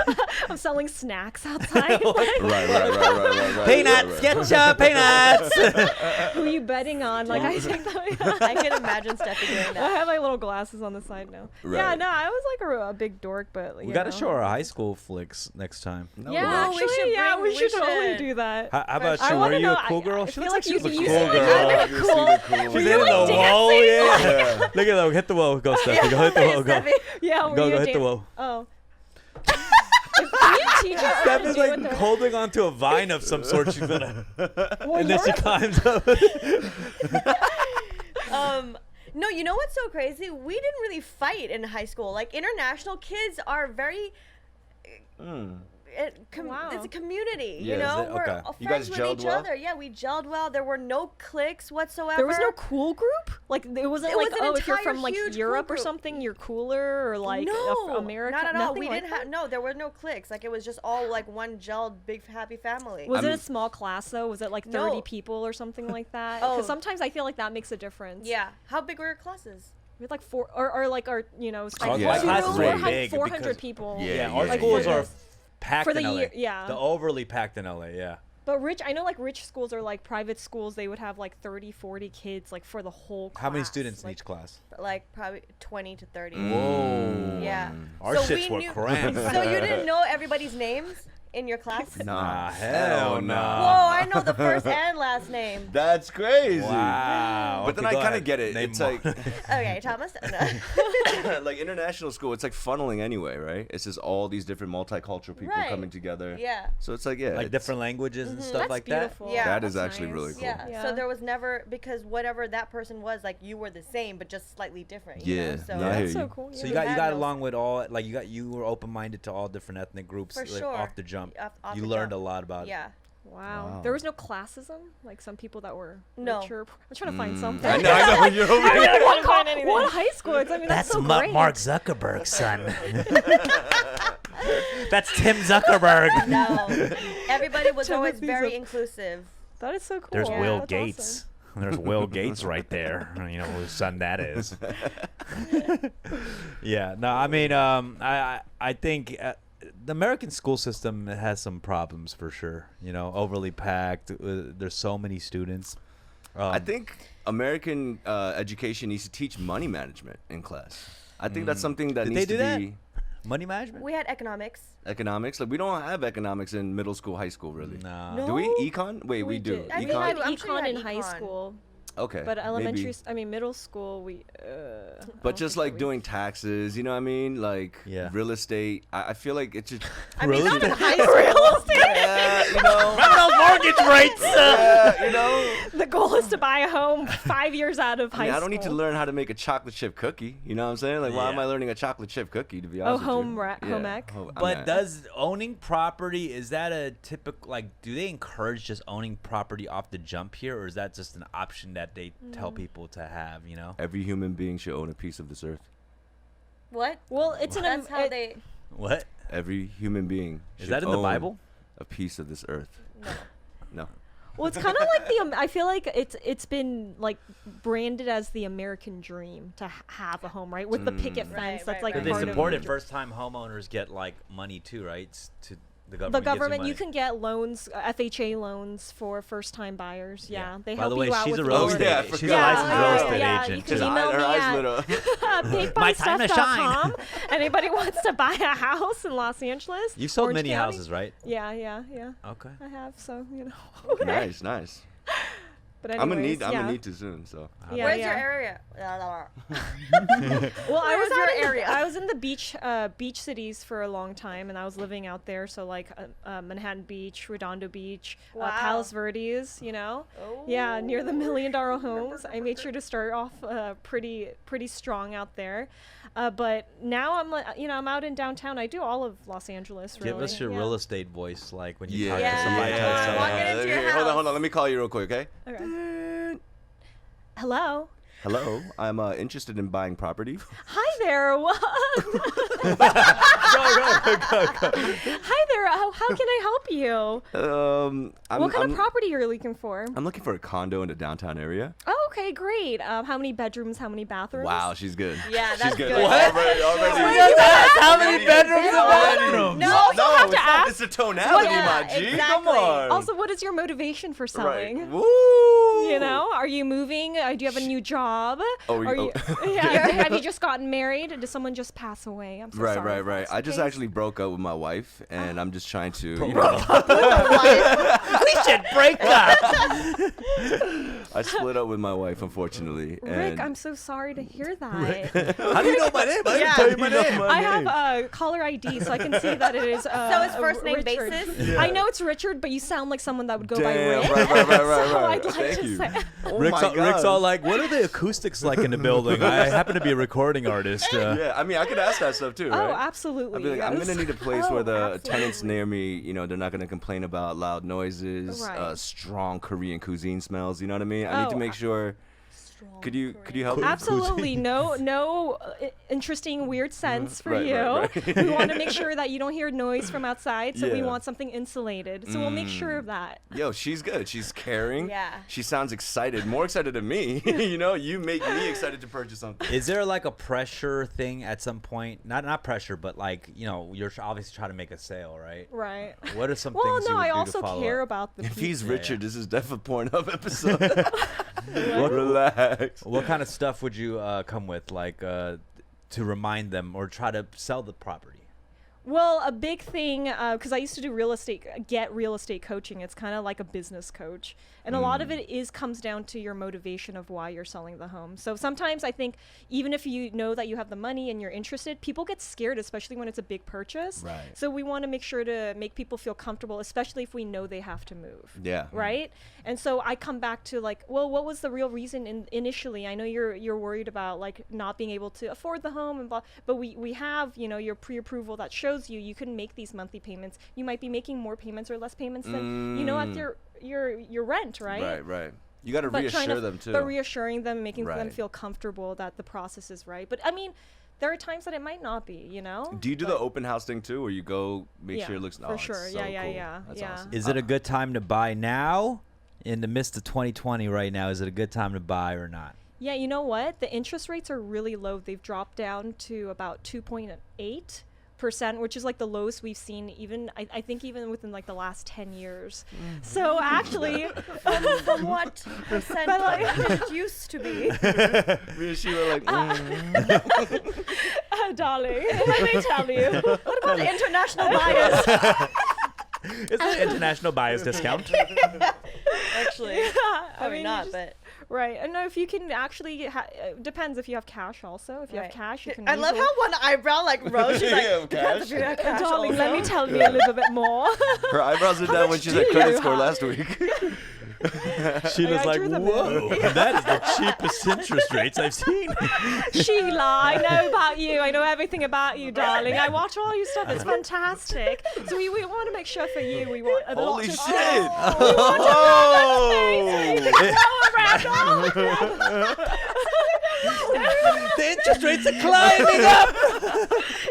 like, I'm selling snacks outside. like, right. Peanuts, ketchup, peanuts. who you betting on? Like I think that. I can imagine Steffie doing I that. have my little glasses on the side now. Yeah, Right. no, I was like a big dork, but We got to show our high school flicks next time. No, Yeah, we don't. we actually, should yeah, bring- we we should totally should. do that. How about I you? Were wanna you know, a cool I girl? She feel looks like like she was a you cool seem like girl. you're Obviously cool. the cool. She's Were in you, the like, whoa, dancing? yeah. Look at that. Hit the whoa. Go, Steffi. Go hit the whoa. Go. Steffi. Yeah, were Go, you go, hit the dan- whoa. Oh. Can you teach us how to Steph is do like it, though? holding onto a vine of some sort. She's gonna, Well, and then she you're- climbs up. No, you know what's so crazy? We didn't really fight in high school. Like international kids are very. Wow. It's a community, Yeah, you know. is it? We're Okay. all You guys friends with gelled each well? other. Yeah, we gelled well. There were no cliques whatsoever. There was no cool group? Like, it wasn't It like, was an oh, if you're entire from, like, huge cool Europe or group. something, you're cooler, or, like, no, America? not at all. Nothing We like didn't that? have no. There were no cliques. Like it was just all like one gelled, big happy family. Was I it mean- a small class, though? Was it, like, 30 No. people or something like that? Oh. Because sometimes I feel like that makes a difference. Yeah. How big were your classes? We had, like, four, or like, our, you know, Oh, yeah. My classes were 400 big 400 because- people. Yeah, our yeah, schools yeah. are packed For the in LA. year, yeah. The overly packed in LA. Yeah. But I know, like, rich schools are, like, private schools. They would have, like, 30, 40 kids, like, for the whole class. How many students in like, each class? Like probably 20 to 30. Whoa. Yeah. Our So shits we were knew- cramped. So you didn't know everybody's names in your class? Nah, hell no. Whoa, I know the first and last name. That's crazy. Wow. But then Okay, I go kind of ahead. get it. Name It's more. like Okay, Thomas. No. like international school. It's like funneling anyway, right? It's just all these different multicultural people Right. coming together. Yeah. So it's like yeah, like it's- different languages and stuff That's like beautiful. Yeah. That is That's actually nice. really cool. Yeah. Yeah. So there was never because whatever that person was, like you were the same but just slightly different. You Yeah. Know? So No, I hear That's so you. cool. that. So yeah. you got had no- along with all like you were open minded to all different ethnic groups For like, sure. off the jump. Off You the learned jump. a lot about it. Yeah. Wow. Wow. There was no classism? Like some people that were No. richer? I'm trying to find something. I know you're over I here. mean, what, find anything. what high school? I mean, that's so great. Zuckerberg's son. That's Tim Zuckerberg. No. Everybody was always Timothy's very a- inclusive. That is so cool. There's Yeah, Will that's Gates. awesome. There's Will Gates right there. You know whose son that is. Yeah. No, I mean, I think the American school system has some problems for sure. You know, overly packed. There's so many students. I think American education needs to teach money management in class. I think that's something that Did needs they do to that? be Money management. We had economics. economics. Like we don't have economics in middle school, high school, really. No. No. Do we econ? Wait, we do. did. I We mean, had I'm sure you econ had in high econ. school, Okay. but elementary, maybe. I mean, middle school, we. I But don't just think like we- doing taxes, you know what I mean? Like Yeah. real estate. I feel like it's just I mean, not in Really? high school. yeah, you know. Those mortgage rates. Yeah, you know. The goal is to buy a home 5 years out of I high mean, school. I don't need to learn how to make a chocolate chip cookie. You know what I'm saying? Like, why am Yeah. I learning a chocolate chip cookie? To be Oh, honest home with you. home ec? I But mean, does owning property, is that a typical, like, do they encourage just owning property off the jump here, or is that just an option that they tell people to have, you know? every human being should own a piece of this earth. What? Well, it's an. That's how they. What? Every human being Is should that in the own Bible? a piece of this earth. No. No. Well, it's kind of like the. I feel like it's been like branded as the American dream to have a home, right? With the picket fence, Right, that's right, like right. But part they of supported the first-time homeowners get, like, money, too, right? To the government. The gives government, you money. can get loans, FHA loans for first-time buyers. Yeah, they By help the way, you out she's with a real Oh, estate. yeah, I She's a forgot. licensed Yeah, real yeah, estate yeah, agent. you can Just email her me eyes at- lit up. My time to shine. paidbystuff.com. Anybody wants to buy a house in Los Angeles? You've sold Orange many County? houses, right? Yeah. Okay. I have, so you know. Nice, nice. But I'm gonna anyways, need. yeah. I'm gonna need to soon. So. Yeah, Where's yeah. your area? Well, I was Where's your out in area? I was in the beach cities for a long time, and I was living out there. So like Manhattan Beach, Redondo Beach, Wow. Palos Verdes. You know, yeah, near the $1 million homes. I made sure to start off pretty strong out there. But now I'm out in downtown. I do all of Los Angeles. Really. Give us your yeah. real estate voice, like when you Yeah. talk Yeah. to somebody. Yeah. tell Walk someone. it into your Hold on. house. Let me call you real quick, okay? Okay. Hello. Hello. I'm interested in buying property. Hi there. What? Go. Hi there. How can I help you? What kind of property you're looking for? I'm looking for a condo in the downtown area. Oh, okay, great. How many bedrooms? How many bathrooms? Wow, she's good. Yeah, she's that's good. good. Like, What? already. How many bedrooms in the bedroom? No, also have to it's not. It's the tonality, Yeah, my G. Come exactly. on. Also, what is your motivation for selling? right. Woo. You know, are you moving? Do you have a new job? Have you just gotten married? Did someone just pass away? I'm so sorry. Right. I just actually broke up with my wife, and I'm just trying to, We should break up. I split up with my wife, unfortunately. Rick, I'm so sorry to hear that. How do you know my name? I didn't tell you my name. I have caller ID, so I can see that it is. So it's first name Richard. basis? Yeah. I know it's Richard, but you sound like someone that would go by Rick. Right. So I'd like Thank to you. say. Oh Rick's my all, God. Rick's all like, what are the acoustics like in the building? I happen to be a recording artist. Yeah, I mean, I could ask that stuff too, right? Oh, absolutely. I'd be like, I'm yes. gonna need a place where the absolutely. tenants near me, you know, they're not gonna complain about loud noises, Right. strong Korean cuisine smells. You know what I mean? I need to make sure. Could you help me? Absolutely, no interesting weird scents for Right, you. right. We want to make sure that you don't hear noise from outside, so we Yeah. want something insulated. So we'll make sure of that. Yo, she's good. She's caring. Yeah. She sounds excited, more excited than me. You know, you make me excited to purchase something. Is there like a pressure thing at some point? Not pressure, but like, you know, you're obviously trying to make a sale, right? Right. What are some Well, things you no, would I do also to follow care up? about the If he's people. Richard, this is definitely a Pornhub episode. Relax. What kind of stuff would you come with, like, to remind them or try to sell the property? Well, a big thing, because I used to do real estate coaching. It's kind of like a business coach. And a lot of it comes down to your motivation of why you're selling the home. So sometimes I think even if you know that you have the money and you're interested, people get scared, especially when it's a big purchase. Right. So we want to make sure to make people feel comfortable, especially if we know they have to move. Yeah. Right? And so I come back to like, well, what was the real reason initially? I know you're worried about like not being able to afford the home and blah, but we have, you know, your pre-approval that shows you can make these monthly payments. You might be making more payments or less payments than, you know, at your rent, right? Right. You got to But reassure them too. But reassuring them, making them Right. feel comfortable that the process is right. But I mean, there are times that it might not be, you know? Do you do the open house thing too, where you go make Yeah, sure it looks for it's sure. so Yeah. cool. That's awesome. Is it a good time to buy now? In the midst of 2020 right now, is it a good time to buy or not? Yeah, you know what? The interest rates are really low. They've dropped down to about 2.8%, which is like the lowest we've seen even I think even within like the last 10 years. So actually From what percent it used to be? Me and Sheila like, darling, let me tell you. What about the international buyers? Is there an international buyers discount? Actually, I probably mean, not, you just- but Right. And no, if you can actually, depends if you have cash also. If you have right. cash, you can I love easily- how one eyebrow like rose. She's like, Yeah, depends if you have cash Darling, let me also." tell you a little bit more. her eyebrows are down when she's do at credit you score have? last week. Sheila's I like, drew them whoa, that is the cheapest interest rates I've seen. Sheila, I know about you. I know everything about you, darling. I watch all your stuff. It's fantastic. So we want to make sure for you. We want a lot Holy of shit! The interest rates are climbing up.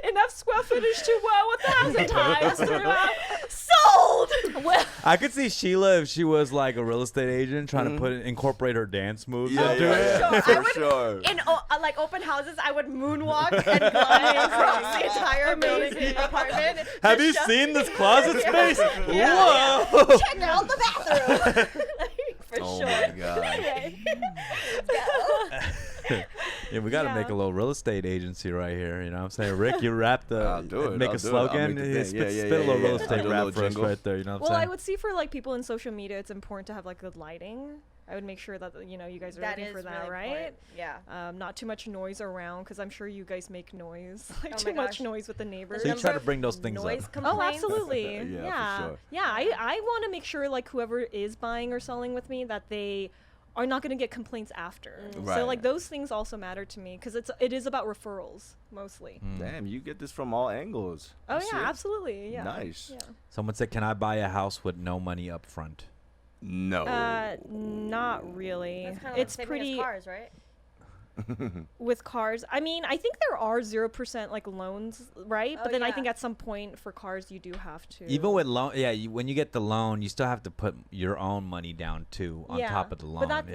Enough square footage to wow 1,000 times throughout. Sold. Well, I could see Sheila if she was like a real estate agent trying to incorporate her dance moves Yeah, into it. I for would- sure. In like open houses, I would moonwalk and glide across the entire building apartment. Have to you show- seen this closet space? Yeah, Whoa! Check out the bathroom. For Oh sure. my god. Yeah, we got to Yeah. make a little real estate agency right here. You know what I'm saying? Rick, you rap the, I'll do it, make I'll a do it, I'll slogan. make the thing. Spit, Yeah, spit a little yeah. real I'll estate do a rap little for us jingle. right there. You know what well, I'm I saying? would see for like people in social media, it's important to have like good lighting. I would make sure that you know you guys are That looking is for that, really right? important. Yeah. Not too much noise around because I'm sure you guys make noise, like Oh too my much gosh. noise with the neighbors. So you Number try to of bring those things noise up. Oh, complaints. absolutely. Yeah, for yeah. sure. Yeah. I want to make sure like whoever is buying or selling with me that they are not going to get complaints after. Right. So like those things also matter to me because it is about referrals mostly. Damn, you get this from all angles. Oh You yeah, see it? absolutely. Yeah. Nice. Yeah. Someone said, "Can I buy a house with no money up front?" No. Not really. That's kind of It's like pretty cars, right? with cars. I mean, I think there are 0% like loans, right? Oh, But then I yeah. think at some point for cars you do have to. Even with loan, yeah, when you get the loan, you still have to put your own money down too on top of the loan. But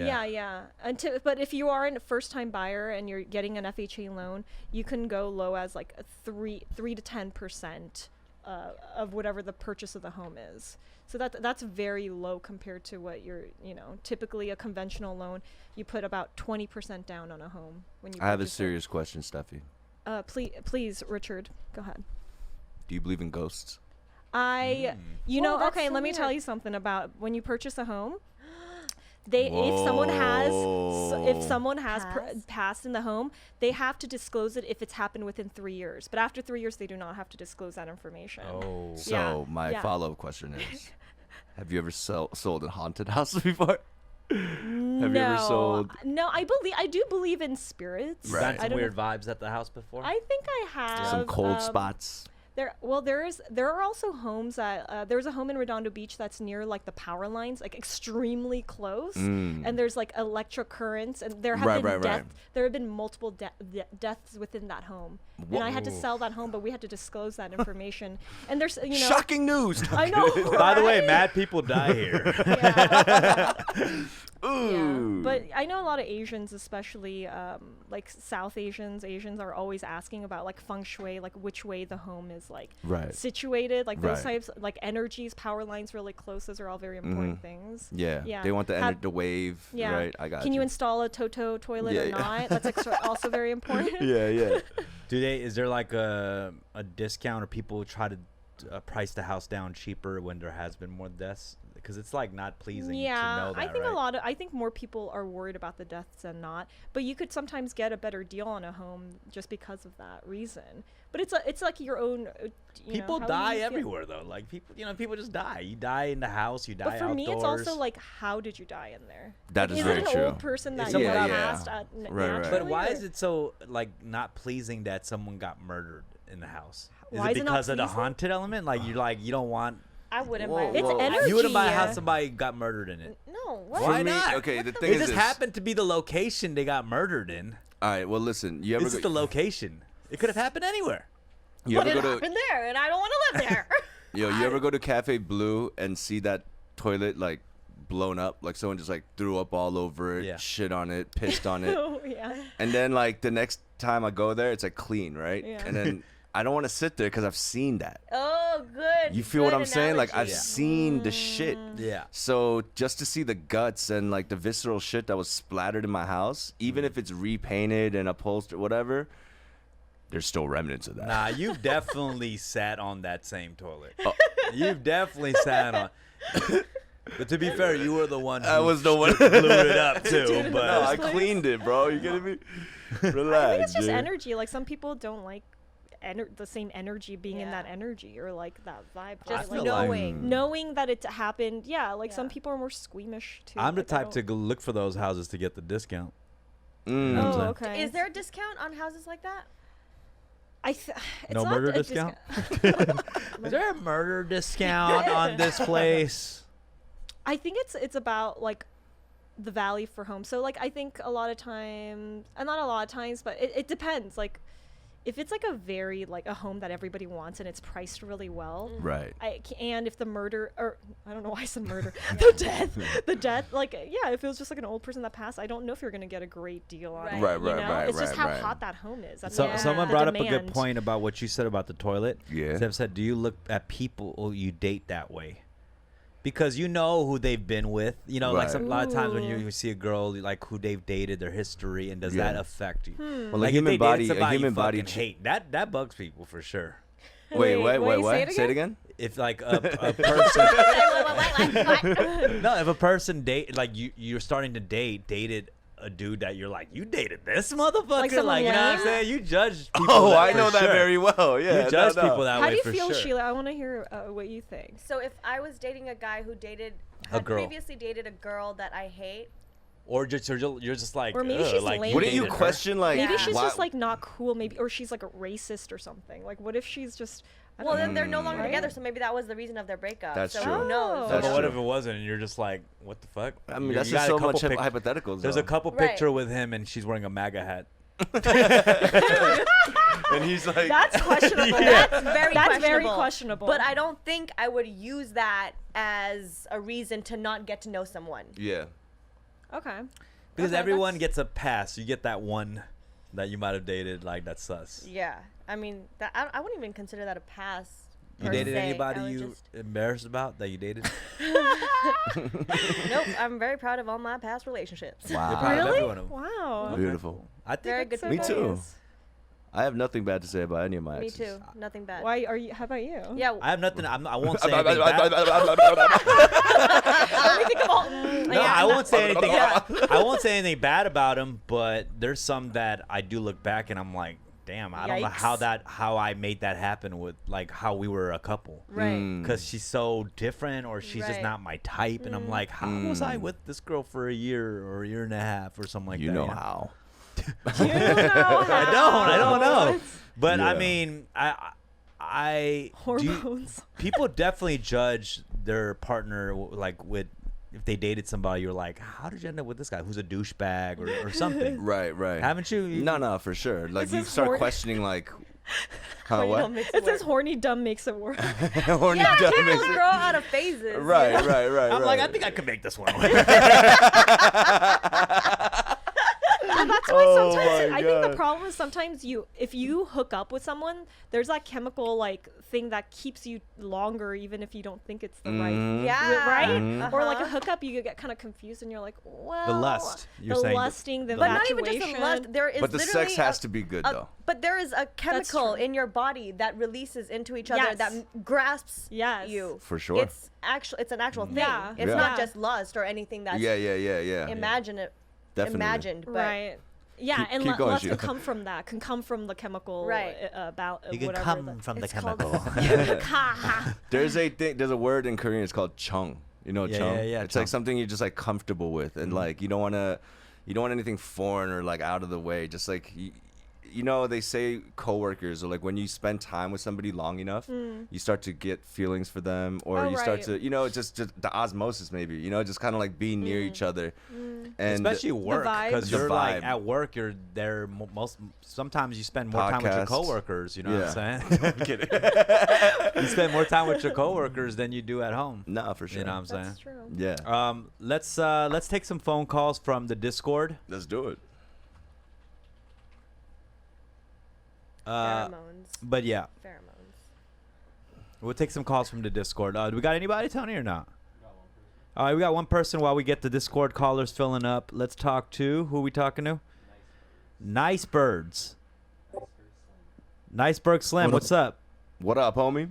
but if you are a first-time buyer and you're getting an FHA loan, you can go low as like a 3 to 10% of whatever the purchase of the home is. So that's very low compared to what you're, typically a conventional loan, you put about 20% down on a home when you. I have a purchase it. serious question, Steffi. Please, Richard, go ahead. Do you believe in ghosts? Okay, Whoa, that's okay, so let me tell weird. you something about when you purchase a home. If someone has passed in the home, they have to disclose it if it's happened within 3 years. But after 3 years, they do not have to disclose that information. Oh. So my yeah. follow-up question is, have you ever sold a haunted house before? Have you ever sold? No, I do believe in spirits. Right. Gotten I some don't weird know, vibes at the house before? I think I have Some cold spots? There are also homes that there's a home in Redondo Beach that's near like the power lines, like extremely close, and there's like electric currents, and there have been there have been multiple deaths within that home, and I had to sell that home, but we had to disclose that information. And there's Shocking news. I know. By the way, right? mad people die here. Ooh. But I know a lot of Asians, especially like South Asians are always asking about like feng shui, like which way the home is like situated, like those types, like energies, power lines really close. Those are all very important things. Yeah. They want the wave. Yeah. Right. I got Can you install a Toto toilet or not? That's also very important. Yeah. Is there like a discount, or people try to price the house down cheaper when there has been more deaths? Because it's like not pleasing to know that, I think right? I think more people are worried about the deaths than not. But you could sometimes get a better deal on a home just because of that reason. But it's like your own. People die everywhere though. Like people just die. You die in the house. You die But for me, it's outdoors. also like, how did you die in there? That like, is is very it an true. old person that Someone got passed Right. naturally? But why or- is it so like not pleasing that someone got murdered in the house? Is Why it is it not because of the pleasing? haunted element? Like you don't want. I wouldn't Whoa, buy. It's whoa. energy. You wouldn't buy a house yeah. somebody got murdered in it. No. What? Why For me, not? okay, the thing It is just this. happened to be the location they got murdered in. All right. Well, listen. You ever This is the location. It could have happened anywhere. you But ever it go to happened there, and I don't want to live there. you ever go to Cafe Blue and see that toilet like blown up, like someone just like threw up all over it, Yeah. shit on it, pissed on it, Oh, yeah. and then like the next time I go there, it's like clean, right? Yeah. And then I don't want to sit there because I've seen that. Oh, good. You feel what good I'm saying? Like I've analogy. seen the shit. Yeah. So just to see the guts and like the visceral shit that was splattered in my house, even if it's repainted and upholstered, whatever, there's still remnants of that. Nah, you've definitely sat on that same toilet. Oh. You've definitely sat on. But to be fair, you were the one who I was the one blew it up too. But No, I cleaned it, bro. You kidding me? Relax. I think it's just dude. energy. Like some people don't like the same energy being in that energy or like that vibe. Just like, knowing. knowing that it happened. Yeah, like some Yeah. people are more squeamish too. I'm the like, I type to don't- look for those houses to get the discount. Mm. know what I'm Oh, saying? okay. Is there a discount on houses like that? It's No not murder a discount? Is there a murder discount on this place? I think it's about like the value for home. So like I think a lot of times, not a lot of times, but it depends. Like if it's like a very like a home that everybody wants and it's priced really well, Right. and if the murder, or I don't know why I said murder, the death, like yeah, if it was just like an old person that passed, I don't know if you're gonna get a great deal on it. Right, you right, know? right, It's just right, how right. hot that home is. That's So the- someone the brought up a demand. good point about what you said about the toilet. Yeah. Steph said, "Do you look at people you date that way?" Because you know who they've been with. You know, like Right. a lot of times when Ooh. you see a girl, like who they've dated, their history, and does Yeah. that affect you? Well, Like a if they human dated body, somebody a human you body. fucking hate, that bugs people for sure. Wait, Wait, what? say it again? If like a person, What? no, if a person like you're starting to dated a dude that you're like, you dated this motherfucker, like, someone you know what I'm lame? saying? You judge people. Oh, that I for know that sure. very well. Yeah, You judge no. people that How way do you for feel, sure. Sheila? I want to hear what you think. So if I was dating a guy who A had girl. previously dated a girl that I hate, Or you're just like, Or maybe ugh, she's like lame. Wouldn't you dated her. question like? Maybe Yeah. she's why- just like not cool, maybe, or she's like a racist or something. Like, what if she's just? I don't well, know. then they're no longer Right? together, so maybe that was the reason of their breakup. That's so true. who knows? That's But what true. if it wasn't? And you're just like, what the fuck? I mean, You that's got just a so couple much pic- hypotheticals. There's though. a couple Right. picture with him, and she's wearing a MAGA hat. and he's like, That's questionable. That's very That's questionable. very questionable. But I don't think I would use that as a reason to not get to know someone. yeah. Okay. Because Okay, everyone that's- gets a pass. You get that one that you might have dated, like that's sus. Yeah, I mean, I wouldn't even consider that a pass. You per dated se. anybody I would you just- embarrassed about that you dated? Nope. I'm very proud of all my past relationships. You're proud Wow. of Really? every one of them. Wow. Beautiful. I think Very that's good so Me nice. too. I have nothing bad to say about any of my Me exes. too. Nothing bad. Why are you? How about you? Yeah. I have nothing. I won't say anything bad. Let me think of all. No, I won't say anything. I won't say anything bad about him. But there's some that I do look back and I'm like, damn, I don't know Yikes. how I made that happen with like how we were a couple. Right. Because she's so different, or she's just Right. not my type, and I'm like, how was I with this girl for a year or a year and a half or something like You that? know how. You know I don't know. But I Yeah. mean, I do Hormones. people definitely judge their partner like with if they dated somebody. You're like, how did you end up with this guy who's a douchebag or something? Right, right. Haven't you? No, for sure. Like This you is start hor- questioning like, how You what? don't mix It says work. horny dumb makes it work. Horny Yeah, dumb people is- grow out of phases. Right, you know? right. I'm like, I think I could make this one. That's why Oh sometimes my I think the God. problem is sometimes if you hook up with someone, there's that chemical like thing that keeps you longer even if you don't think it's the right. Mhm. Yeah. Right? Or like a Uh-huh. hookup, you get kind of confused and you're like, well, The lust. You're the saying lusting, the But not even infatuation. just the lust. There is But the literally sex has a- to be good a- though. But there is a chemical true. in your body that releases into each other Yes. that grasps Yes. you. For sure. It's an actual thing. Yeah. It's Yeah. not Yeah. just lust or anything that's Yeah. imagined. Definitely. Imagined, but Right. Yeah, Keep- and keep going, lust can Sheila. come from that. Can come from the chemical. Right. About You can whatever. come from the it's called. chemical. There's a word in Korean. It's called chung. You know Yeah, chung. yeah, It's chung. like something you're just like comfortable with, and like you don't want anything foreign or like out of the way. Just like you know, they say coworkers or like when you spend time with somebody long enough, you start to get feelings for them, or Oh, you start right. to, you know, just the osmosis maybe, you know, just kind of like being near each other, and Especially work, vibe. because The you're like vibe. at work. You're there sometimes you spend more time with your Podcasts. coworkers. You know what Yeah. I'm saying? I'm kidding. You spend more time with your coworkers than you do at home. nah, for sure. You know what I'm saying? That's true. Yeah, Let's take some phone calls from the Discord. let's do it. pheromones. But yeah, Pheromones. we'll take some calls from the Discord. Do we got anybody, Tony, or not? All right, we got one person while we get the Discord callers filling up. Let's talk to who we talking to? Nice Birds. Niceberg Slim, what's up? What up, homie?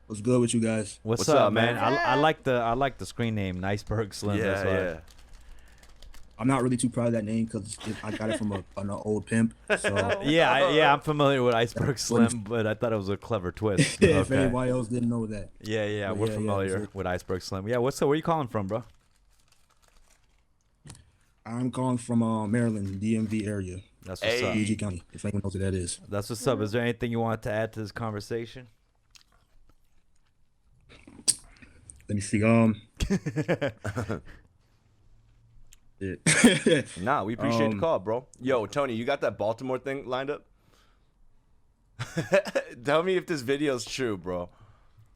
What's good with you guys? What's What's up, up, man? man? I like the screen name, Niceberg Slim. that's why. I'm not really too proud of that name because I got it from an old pimp. So Yeah, I'm familiar with Iceberg Slim, but I thought it was a clever twist. if Okay. anybody else didn't know that, Yeah, But we're yeah, familiar so- with Iceberg Slim. Yeah, what's up? Where you calling from, bro? I'm calling from Maryland, DMV area, That's what's Hey. up. PG County. If anyone knows what that is. That's what's up. Is there anything you want to add to this conversation? Let me see. Yeah. Nah, we appreciate the Um, call, bro. Yo, Tony, you got that Baltimore thing lined up? Tell me if this video's true, bro.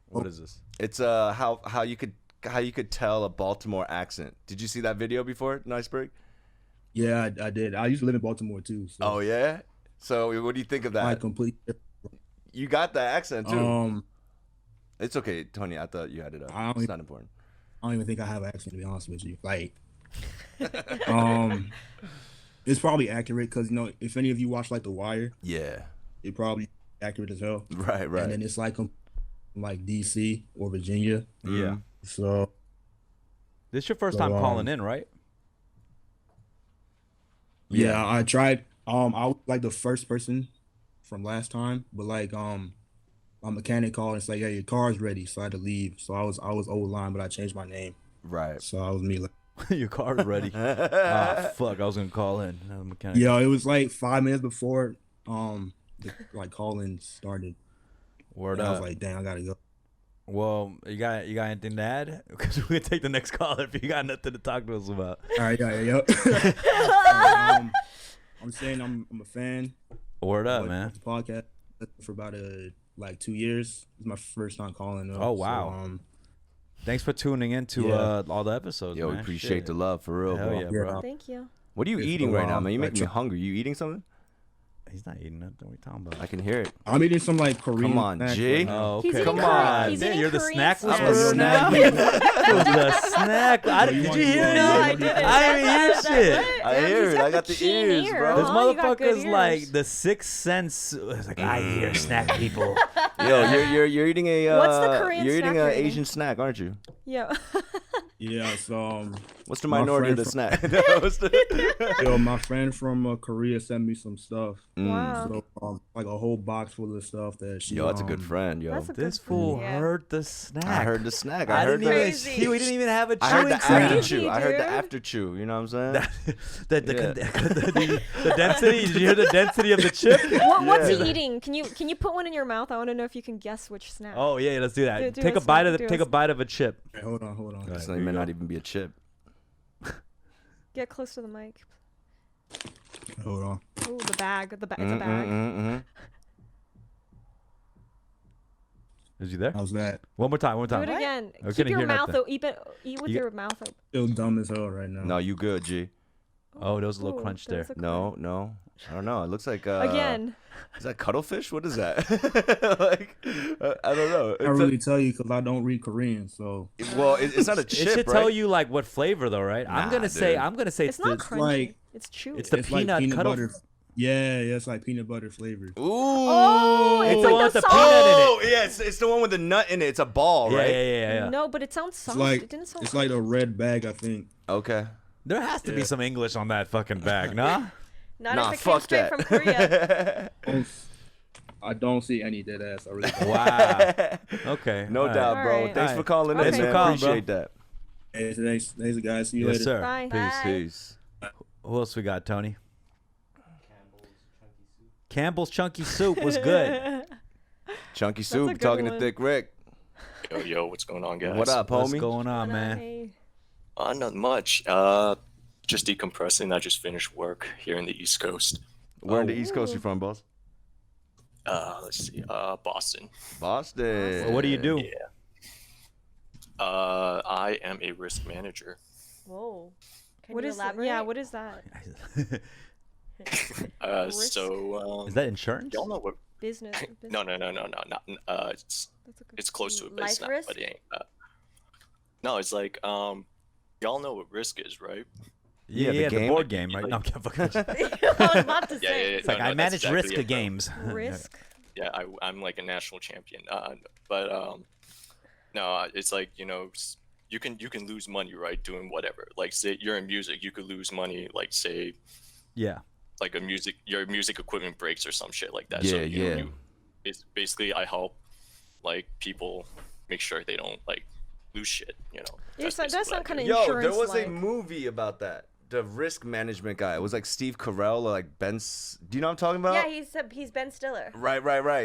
What is this? It's how you could tell a Baltimore accent. Did you see that video before, Niceberg? Yeah, I did. I used to live in Baltimore too. So Oh yeah. So what do you think of I that? complete. You got that accent too. I It's okay, Tony. I thought you had it up. I don't It's even- not important. don't even think I have an accent to be honest with you. Like, it's probably accurate because if any of you watch like The Wire, Yeah. it probably accurate as hell. Right. And Right. then it's like DC or Virginia. Yeah. So This is your first time So, calling in, right? yeah, I tried. I was like the first person from last time, but like my mechanic called and said, "Yeah, your car's ready." So I had to leave. So I was old line, but I changed my name. Right. So I was me. Like, Your car's ready. Ah, fuck! I was gonna call in. Mechanic. yeah, it was like 5 minutes before the calling started. Word And I up. was like, "Dang, I gotta go." Well, you got anything to add? Because we can take the next call if you got nothing to talk to us about. All right, yeah. I'm saying I'm a fan. Word up, of man. This podcast for about 2 years. It's my first time calling. Oh, wow. Thanks for tuning in to Yeah. all the episodes, Yo, man. we appreciate Shit. the love for real, Hell bro. yeah, bro. Yeah. Thank you. What are you It's eating so, right now, man? You make like, me hungry. You eating something? He's not eating nothing. What are you talking about? I can hear it. I'm eating some like Korean. Come on, snacks G. right now. Oh, He's okay. eating Come on. He's Man, eating you're the Korean snack snacks. whisperer now. The snack. Did you hear No, me? I didn't. I didn't hear shit. I Damn, hear he's it. got I got the keen ears, ear. bro. This Oh, you got good motherfucker's like ears. the sixth sense. It's like I hear snack people. Yo, you're eating a What's the Korean you're eating snack an you're eating? Asian snack, aren't you? Yeah. Yeah, so What's the My minority of the friend snack? What's the- yo, my friend from Korea sent me some stuff. Wow. So like a whole box full of stuff that she. Yo, that's a good friend, yo. That's a This good fool friend. Yeah. heard the snack. I heard the snack. I I heard didn't even. the. Crazy. We didn't even have a I heard chewing the after segment. chew. I heard the dude. after chew. You know what I'm saying? The density. Did you hear the density of the chip? What's Yeah. he eating? Can you put one in your mouth? I want to know if you can guess which snack. Oh yeah, let's do that. Do Take a a bite snack, of do a take a bite of a chip. Hey, hold on. This Here may you not go. even be a chip. Get close to the mic. Hold on. Ooh, the bag. It's a bag. Is you there? How's that? One more time. One Do more it time. again. I Keep couldn't your hear mouth nothing. open. Eat with You- your mouth open. Still dumb as hell right now. No, you good, G. Oh, there was a little Ooh, crunch there there. was a No. I don't know. It looks like Again. Is that cuttlefish? What is that? Like, I don't know. I can't really tell you because I don't read Korean. So Well, it's not a chip, It should right? tell you like what flavor though, right? I'm Nah, gonna say dude. It's not the, crunchy. like- it's chewy. it's the it's peanut like peanut cuddle. butter. Yeah, it's like peanut butter flavored. Ooh. Oh, it's It's the like one with the the sauce. peanut in it. Oh, yeah, it's the one with the nut in it. It's a ball, Yeah, right? yeah. No, but it sounds soft. It's like it didn't sound it's like a red bag, I think. Okay. There has to be Yeah. some English on that fucking bag, nah? Not Nah, if it came fuck straight that. from Korea. I don't see any dead ass. I really don't. Wow. Okay. No all right. doubt, bro. Alright. Thanks for Alright. calling Thanks in, for man. calling, bro. Appreciate that. Hey, thanks, guys. See you Yes, later. sir. Bye. Peace, Bye. peace. Who else we got, Tony? Campbell's Chunky Soup was good. Chunky a Soup, good talking one. to Thick Rick. Yo, what's going on, guys? What up, What's homie? going on, man? Hey. Not much. Just decompressing. I just finished work here in the East Coast. Where in the East Coast you from, boss? Let's see. Boston. Boston. Well, what do you do? Yeah. I am a risk manager. Whoa. Can What you is elaborate? yeah? What is that? Risk? So Is that insurance? y'all know what? Business. No, not. It's That's a good it's close to it, but Life it's not. risk? But it ain't. No, it's like y'all know what risk is, right? Yeah, the the game? board game, right? No, I'm kidding. I was about to Yeah, say. It's like no, I that's manage exactly risk it, bro. games. Risk. Yeah, I'm like a national champion. But no, it's like you can lose money, right, doing whatever. Like say you're in music, you could lose money. Like say Yeah. like your music equipment breaks or some shit like that. Yeah, so, yeah. It's basically I help like people make sure they don't like lose shit. Yes, That's that's basically not what I kind do. of Yo, there was insurance-like. a movie about that. The risk management guy. It was like Steve Carell or like Ben. Do you know what I'm talking about? Yeah, he's Ben Stiller. Right.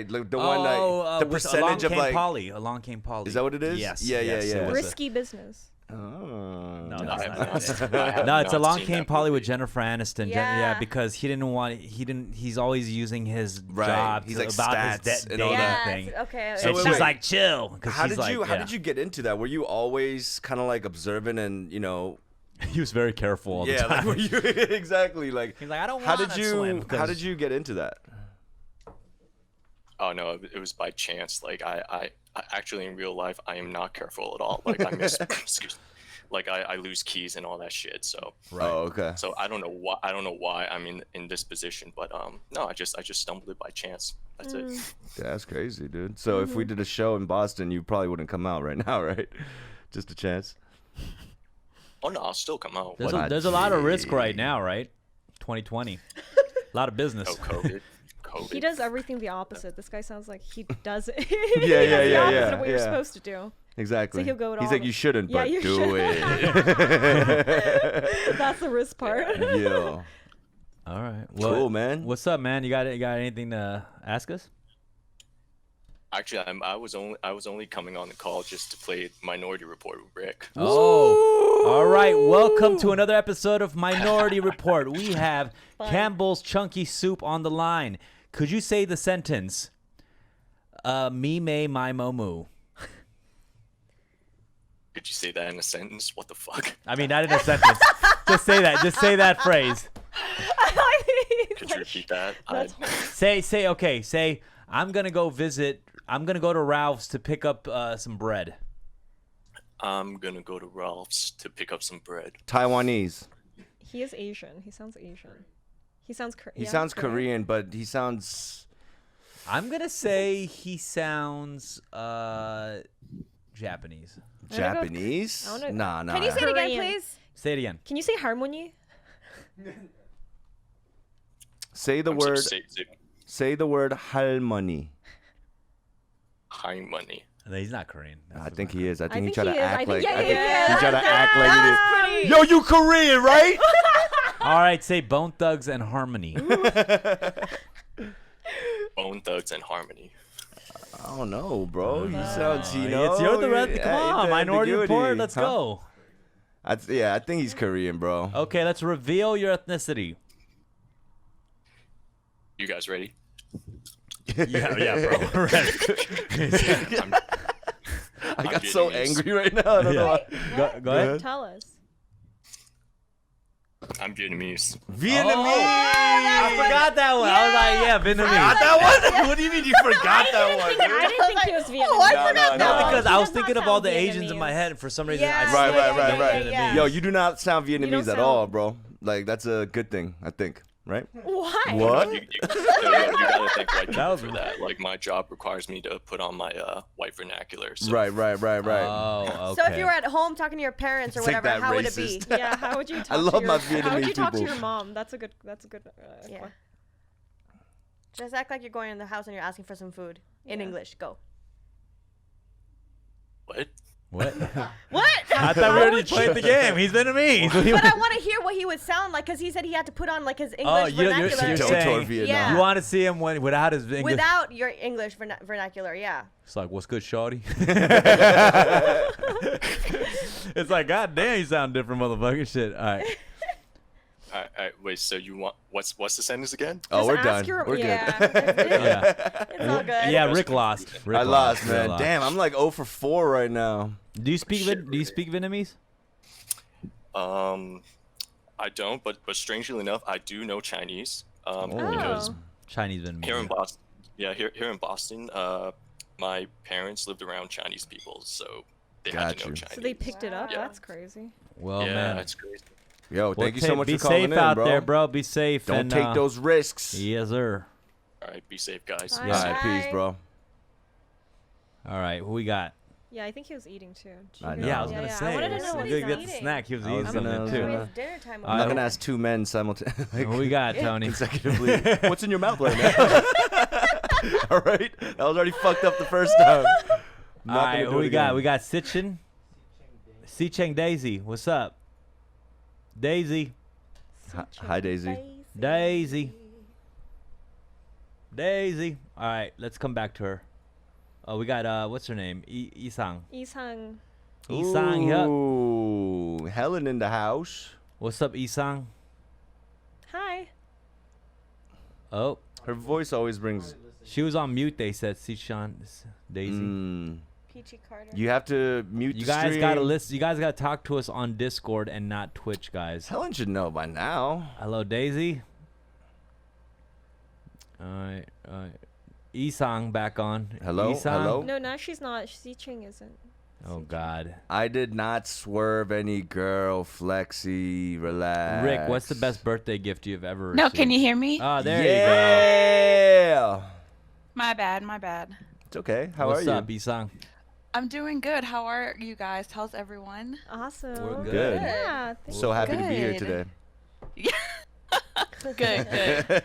Like the one that the with percentage of like. Along Came Polly. Is that what it is? Yes. Yeah, yes, yeah, it yeah. was a- Risky business. Oh. No, I that's have not not- it. I have No, it's not Along seen Came that Polly with movie. Jennifer Aniston. Yeah. Because he's always using his Right. job He's to, like about stats his and all dating that. thing. Okay. So And wait, she's wait. like, chill. 'cause How she's did you like, How yeah. did you get into that? Were you always kind of like observant and He was very careful all the yeah, like time. were you exactly like? He's like, I don't How want did to you swim. How 'cause- did you get into that? Oh no, it was by chance. Like I actually in real life I am not careful at all. Like I miss excuse me. Like I lose keys and all that shit. So Oh, okay. so I don't know why I'm in this position, but no, I just stumbled it by chance. That's it. Yeah, that's crazy, dude. So if we did a show in Boston, you probably wouldn't come out right now, right? Just a chance. Oh no, I'll still come out. There's, What? a, there's a lot of risk Gee. right now, right? 2020. A lot of business. Oh, COVID. He does everything the opposite. This guy sounds like he does it. Yeah, He does the yeah, opposite yeah, of what you're yeah. supposed to do. Exactly. So he'll go it He's all like, you shouldn't, Yeah, but you do should. it. That's the risk part. Yo. All right. Cool, man. What's up, man? You got anything to ask us? Actually, I was only coming on the call just to play Minority Report with Rick. Oh, all right. Welcome to another episode of Minority Report. We have Campbell's Chunky Soup on the line. Could you say the sentence? Me, may, my, mo, moo. Could you say that in a sentence? What the fuck? I mean, not in a sentence. Just say that. Just say that phrase. Could you repeat that? Say, I'm gonna go to Ralph's to pick up some bread. I'm gonna go to Ralph's to pick up some bread. Taiwanese. He is Asian. He sounds Asian. He sounds Korean. He sounds Korean, but he sounds. I'm gonna say he sounds Japanese. Japanese? Nah. Can you say it again, Korean. please? Say it again. Can you say harmony? Say the I'm word. Say the word harmony. High money. No, he's not Korean. I think he is. I think he think tried he to is. I act think- like. yeah, I think yeah, he tried to act like he did. pretty- Yo, you Korean, right? All right, say Bone Thugs and Harmony. Bone Thugs and Harmony. I don't know, bro. He sounds, It's your the come on, Minority Report. Let's go. I think he's Korean, bro. Okay, let's reveal your ethnicity. You guys ready? Yeah, bro. I got I'm so Vietnamese. angry right now. I don't know. Go ahead. Tell us. I'm Vietnamese. Vietnamese. I forgot that one. I was like, yeah, Vietnamese. Forgot that one? What do you mean you forgot that one? I didn't think he was Vietnamese. Oh, I forgot No, that. because he I was does not thinking of sound all the Asians in my Vietnamese. head, and for some reason, Yeah, I yeah, Right. yeah, yeah. Yo, you do not sound don't Vietnamese at sound- all, bro. Like, that's a good thing, I think. Right? Why? What? You gotta think white That people was for that. Like my job requires me to put on my white vernacular. So Right. Oh, okay. So if you were at home talking to your parents or Take whatever, that, how would it be? racist. Yeah, how would you talk I love to your, my How would you Vietnamese talk to people. your mom? That's a good Yeah. point. Just act like you're going in the house and you're asking for some food in English. Go. what? What? What? I thought we already played the game. He's Vietnamese. But I want to hear what he would sound like because he said he had to put on like his English you're vernacular. Don't saying- tour Vietnam. Yeah. You want to see him without his English? Without your English vernacular, yeah. It's like, what's good, shawty? It's like, god damn, you sound different, motherfucker. Shit. All right. All right, wait. So you want what's the sentence again? Oh, we're Just done. ask your- We're yeah. good. Yeah. It's all good. Yeah, Rick lost. Rick I lost, man. Rick Damn, I'm like 0 for 4 right now. Do you speak Vietnamese? I don't, but strangely enough, I do know Chinese. Oh. Because Chinese Vietnamese. here in Boston, here in Boston, my parents lived around Chinese people, so they had Got to know you. Chinese. So they picked it up. Yeah. That's crazy. Well, yeah, man. that's crazy. Yo, Well, thank you so much be for calling safe in, out bro. there, bro. Be safe. Don't and, take those risks. Yes, sir. All right, be safe, guys. Bye. All right, peace, Bye. bro. All right, who we got? Yeah, I think he was eating too. I know. Yeah, I was gonna Yeah, say. I wanted to know it's what good he's to get the eating. snack. He was I was eating gonna- something I was too. gonna- It's dinner time. All I'm right. not gonna ask 2 men simultaneously. Who we got, Tony? consecutively. What's in your mouth right now? All right, that was already fucked up the first time. All Not right, gonna do who it we got? again. We got Sitchin. Si-Cheng Daisy. What's up? Daisy. Hi, Daisy. Daisy. Daisy. All right, let's come back to her. Oh, we got what's her name? Isang. Isang. Isang, yep. Ooh, Helen in the house. What's up, Isang? Hi. Oh, Her voice always brings. she was on mute. They said Si-Chan Daisy. Peachy Carter. You have to mute. You the guys stream. gotta listen. You guys gotta talk to us on Discord and not Twitch, guys. Helen should know by now. Hello, Daisy. All right. Isang back on. Hello? Isang? Hello? No, now she's not. Si-Cheng isn't. Oh God. I did not swerve any girl. Flexi, relax. Rick, what's the best birthday gift you've ever No, received? can you hear me? Oh, there you Yeah. My bad, my bad. It's okay. go. How What's are you? up, Isang? I'm doing good. How are you guys? How's everyone? Awesome. We're Good. Yeah. So happy to be here Good. today. Good, good.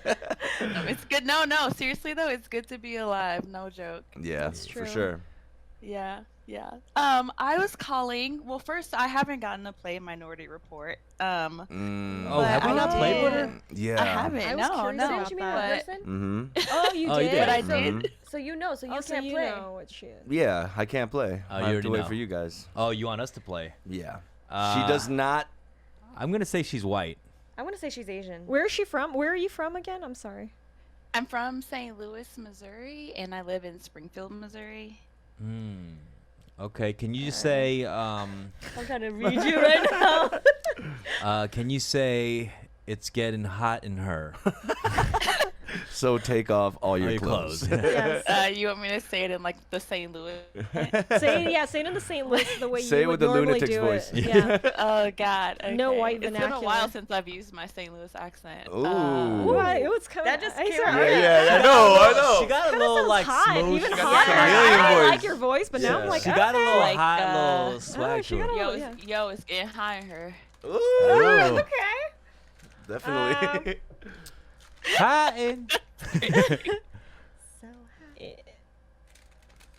No, it's good. No, seriously though, it's good to be alive. No joke. Yeah, That's for true. sure. Yeah. I was calling. Well, first, I haven't gotten to play Minority Report. Oh, But have we I not played with her? did. Yeah. I haven't. I was no, curious no. about Didn't you meet in that. person? Mm-hmm. Oh, you Oh, you did. did? But I Mhm. did. So you know, so you Oh, so can't you play. know what she is. Yeah, I can't play. Oh, I you have already to wait know. for you guys. Oh, you want us to play? Yeah. Uh, she does not. I'm gonna say she's white. I want to say she's Asian. Where is she from? Where are you from again? I'm sorry. I'm from St. Louis, Missouri, and I live in Springfield, Missouri. Hmm. Okay. Can you just say I'm trying to read you right now. Can you say It's getting hot in her. So take off all your clothes. Yes. You want me to say it in like the St. Louis? Say it in the St. Louis the way Say it you with would the normally Lunatics do voice. it. Yeah. Oh God. Okay. No white It's been a vernacular. while since I've used my St. Louis accent. Ooh. Why? It was coming. That just I came said, out. I know. She got a Kinda little sounds like hot, smooth. even She got hotter. that chameleon I voice. like your voice, but now I'm like, She got a little Like, hot, little swag she to got her. a- Yo, yeah. it's getting high in her. Ooh. Oh, okay. Definitely. Hot in.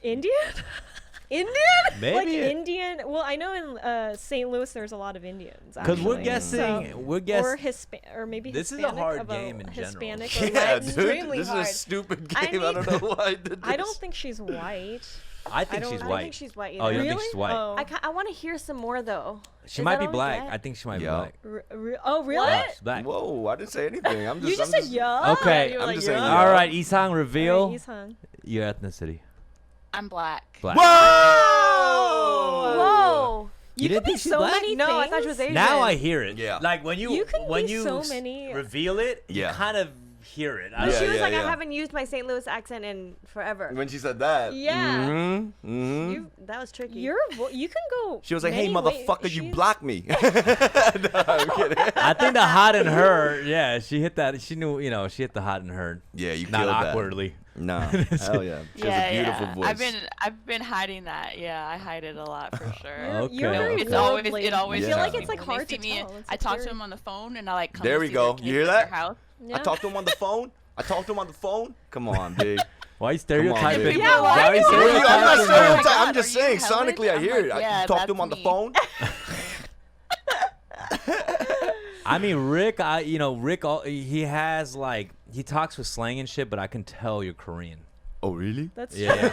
Indian? Indian? Maybe. Like Indian? Well, I know in St. Louis there's a lot of Indians. Because we're actually. guessing. We're Or guessing. or maybe This is a Hispanic, hard of game in general. Hispanic or Yeah, Latin. dude. extremely This is hard. a stupid I game. I don't know why I did this. I don't think she's white. I think she's I don't white. think she's white Oh, either. you don't think Really? she's white? Oh. I want to hear some more though. She Is might that be all we black. get? I think she might be Yeah. black. Oh, really? Yeah, she's black. Whoa, I didn't say anything. I'm just. You just I'm said yeah. Okay. You were I'm like, just saying yeah. yeah. All right, Isang, reveal All right, Isang. your ethnicity. I'm black. Black. Whoa! Whoa. You could didn't be think she's so black? many No, I things. thought she was Asian. Now I hear it. Yeah. Like when You can when be you so many- reveal it, Yeah. you kind of hear it. But she was Yeah, like, yeah. I haven't used my St. Louis accent in forever. When she said that. Yeah. Mm-hmm. That was tricky. You can go. She was like, "Hey, many ways. motherfucker, you She's- blocked me." No, I'm kidding. I think the hot in her, yeah, she hit that. She knew, she hit the hot in her. Yeah, you Not killed that. awkwardly. No, hell yeah. She has a beautiful voice. I've been hiding that. Yeah, I hide it a lot for sure. Okay. You're very It's always worldly. it always. I feel like Yeah. it's like when they hard see to me, tell. It's I like talk to very- him on the phone and I like come. There to we see go. their You hear kids at their that? house. Yeah. I talked to him on the phone. Come on, big. Why are you on, stereotyping? baby. Yeah, why are you do you- I'm not stereotyping? stereotyping. God, I'm just are you saying, Helen? sonically, I I'm hear like, it. yeah, I talked to him that's on the me. phone. I mean, Rick, he has he talks with slang and shit, but I can tell you're Korean. Oh, really? That's Yeah.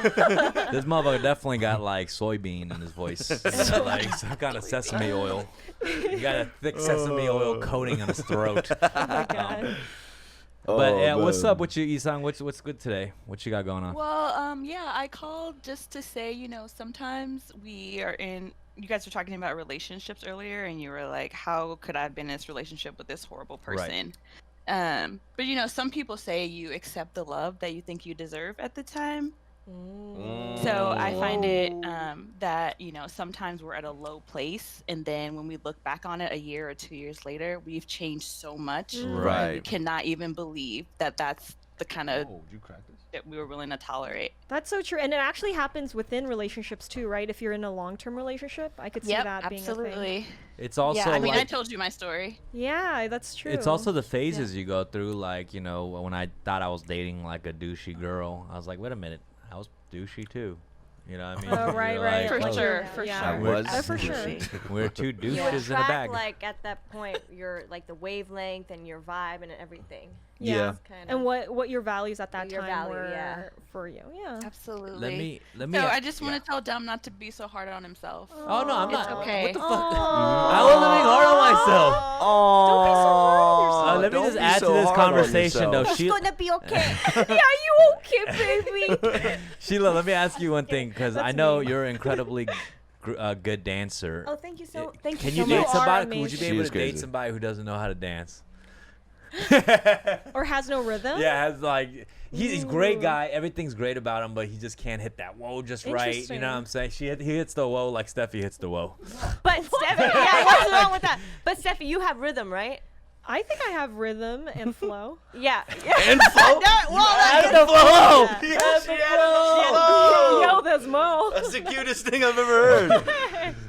This motherfucker definitely got soybean in his voice. Like some kind of sesame oil. He got a thick sesame oil coating on his throat. Oh my god. But yeah, what's man. up with you, Isang? What's good today? What you got going on? Well, yeah, I called just to say, sometimes we are in. You guys were talking about relationships earlier, and you were like, "How could I have been in this relationship with this horrible Right. person?" But some people say you accept the love that you think you deserve at the time. So I find it that sometimes we're at a low place, and then when we look back on it a year or 2 years later, we've changed so much. We Right. cannot even believe that that's the kind of Oh, did you crack this? that we were willing to tolerate. That's so true, and it actually happens within relationships too, right? If you're in a long-term relationship, I could see that being a thing. absolutely. It's also Yeah, I mean, I like told you my story. Yeah, that's true. it's also the phases you go through. Like when I thought I was dating like a douchey girl, I was like, wait a minute, I was douchey too. You know what I mean? Oh, right, You're right. For like, oh, sure, Yeah, for yeah. sure. I was. Oh, for sure. We're two You douches in a attract, bag. like at that point, your like the wavelength and your vibe and everything. Yeah. Kind And what your values at that Your time value, were yeah. for you. Yeah. Absolutely. Let me. So I just want to tell Dom not to be so hard on himself. Oh no, I'm It's not. okay. What the fuck? Aw. I wasn't being hard on myself. Don't be so hard on yourself. Let me Don't just be add so to this hard on conversation though. yourself. It's gonna be okay. Yeah, you okay, baby? Sheila, let me ask you one thing, because I That's know me. you're an incredibly good dancer. Oh, thank you so. Thank Can you you so date much. somebody? amazing. Would you be She able is to date crazy. somebody who doesn't know how to dance? Or has no rhythm? Yeah, has he's a great guy. Everything's great about him, but he just can't hit that whoa just right. You know what I'm saying? He hits the whoa like Steffi hits the whoa. But Steffi, yeah, what's wrong with that? But Steffi, you have rhythm, right? I think I have rhythm and flow. Yeah. And flow. Add the flow. Yo, there's Mo. That's the cutest thing I've ever heard.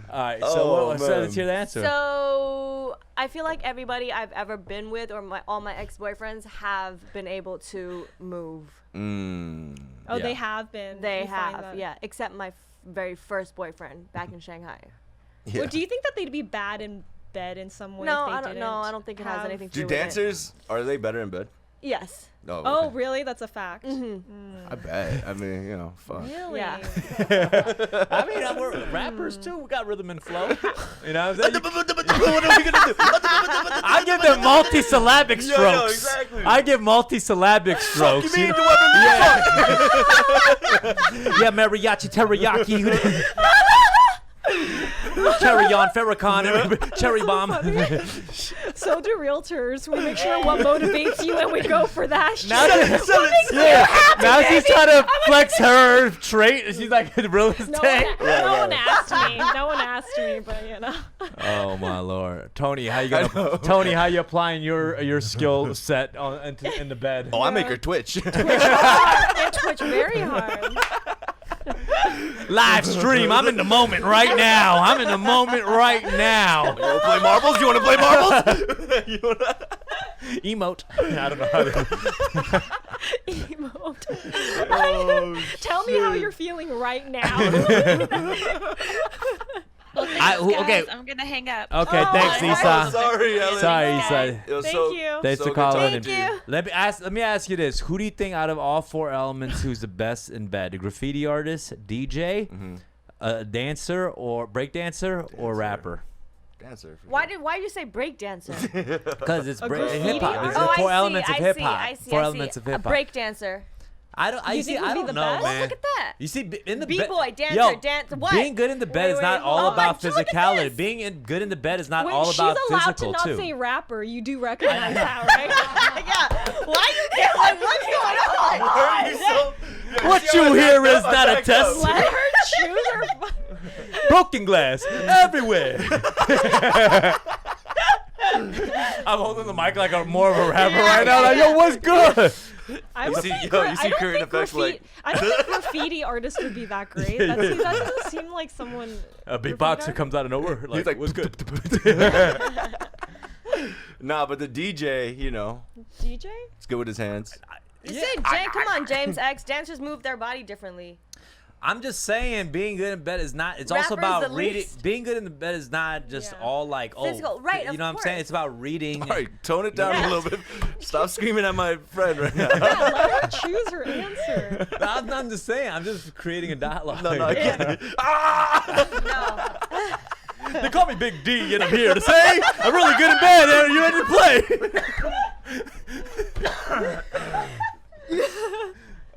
All right, Oh, so man. let's hear the answer. So I feel like everybody I've ever been with, or all my ex-boyfriends, have been able to move. Oh, Yeah. they have been. They You find have, that. yeah. Except my very first boyfriend back in Shanghai. Yeah. Well, do you think that they'd be bad in bed in some way? No, if they I don't. No, didn't I don't think it has have- anything to Do do with it. dancers, are they better in bed? Yes. No. Oh, okay. really? That's a fact. I bet. I mean, fuck. Really? Yeah. I mean, we're rappers too. We got rhythm and flow. You know what I'm saying? What are we gonna do? I give them multi-syllabic strokes. Yo, exactly. I give multi-syllabic strokes. You mean You- do whatever you yeah, mariachi teriyaki. cherry on Farrakhan, cherry bomb. So do realtors. We make sure what motivates you and we go for that shit. Now she's trying to flex her trait. She's like real estate. No one asked me. No one asked me, but you know. Oh my lord, Tony, how you applying your skill set in the bed? Oh, I make her twitch. And Twitch very hard. Live stream. I'm in the moment right now. You want to play marbles? You want to play marbles? Emote. I don't know how to. Emote. Oh, Tell me how you're feeling right now. Well, thanks, guys. Okay. I'm gonna hang up. Okay, thanks, Isa. Sorry, Ellen. Sorry, Guys. Isa. Thank you. Thanks So for good calling. talking to you. Let me ask you this: who do you think out of all four elements who's the best in bed? A graffiti artist, DJ, a dancer, or break dancer, or rapper? Dancer. Why did you say break dancer? Because it's graffiti hip hop. artist? It's Oh, four I elements see, of I hip see, hop. I see, Four I see. elements of hip A hop. break dancer. I don't You think would be the know, best? man. Look at that. You see, in the B-boy, dancer, Yo, dance. What? being good in the bed Wait, is wait, not hold all on. about Look at physicality. this. Being good in the bed is not When all she's about allowed physical to not too. say rapper, you do recognize that, right? Yeah. Why you get like what's going on? Why are you so? What you hear is not a test. Let her choose her. Broken glass everywhere. I'm holding the mic like I'm more of a rapper right now. Like, yo, what's good? I would see- think yo, gra- you see I don't current think effects, like- I don't think graffiti artists would be that great. That doesn't seem like someone. A graffiti beatboxer artist? comes out of nowhere. Like, He's like, what's good? Nah, but the DJ, DJ. it's good with his hands. You say, come on, James X. Dancers move their body differently. I'm just saying, being good in bed is not. It's also Rapper's about the reading. least. Being good in the bed is not just Yeah. all like Physical, right, You of know what I'm saying? course. It's about reading. All right, tone it down a little bit. Stop screaming at my friend right now. Yeah, let her choose her answer. I'm just saying. I'm just creating a dialogue. No, I Yeah. can't. Ah! No. They call me Big D, and I'm here to say I'm really good in bed, and you ready to play.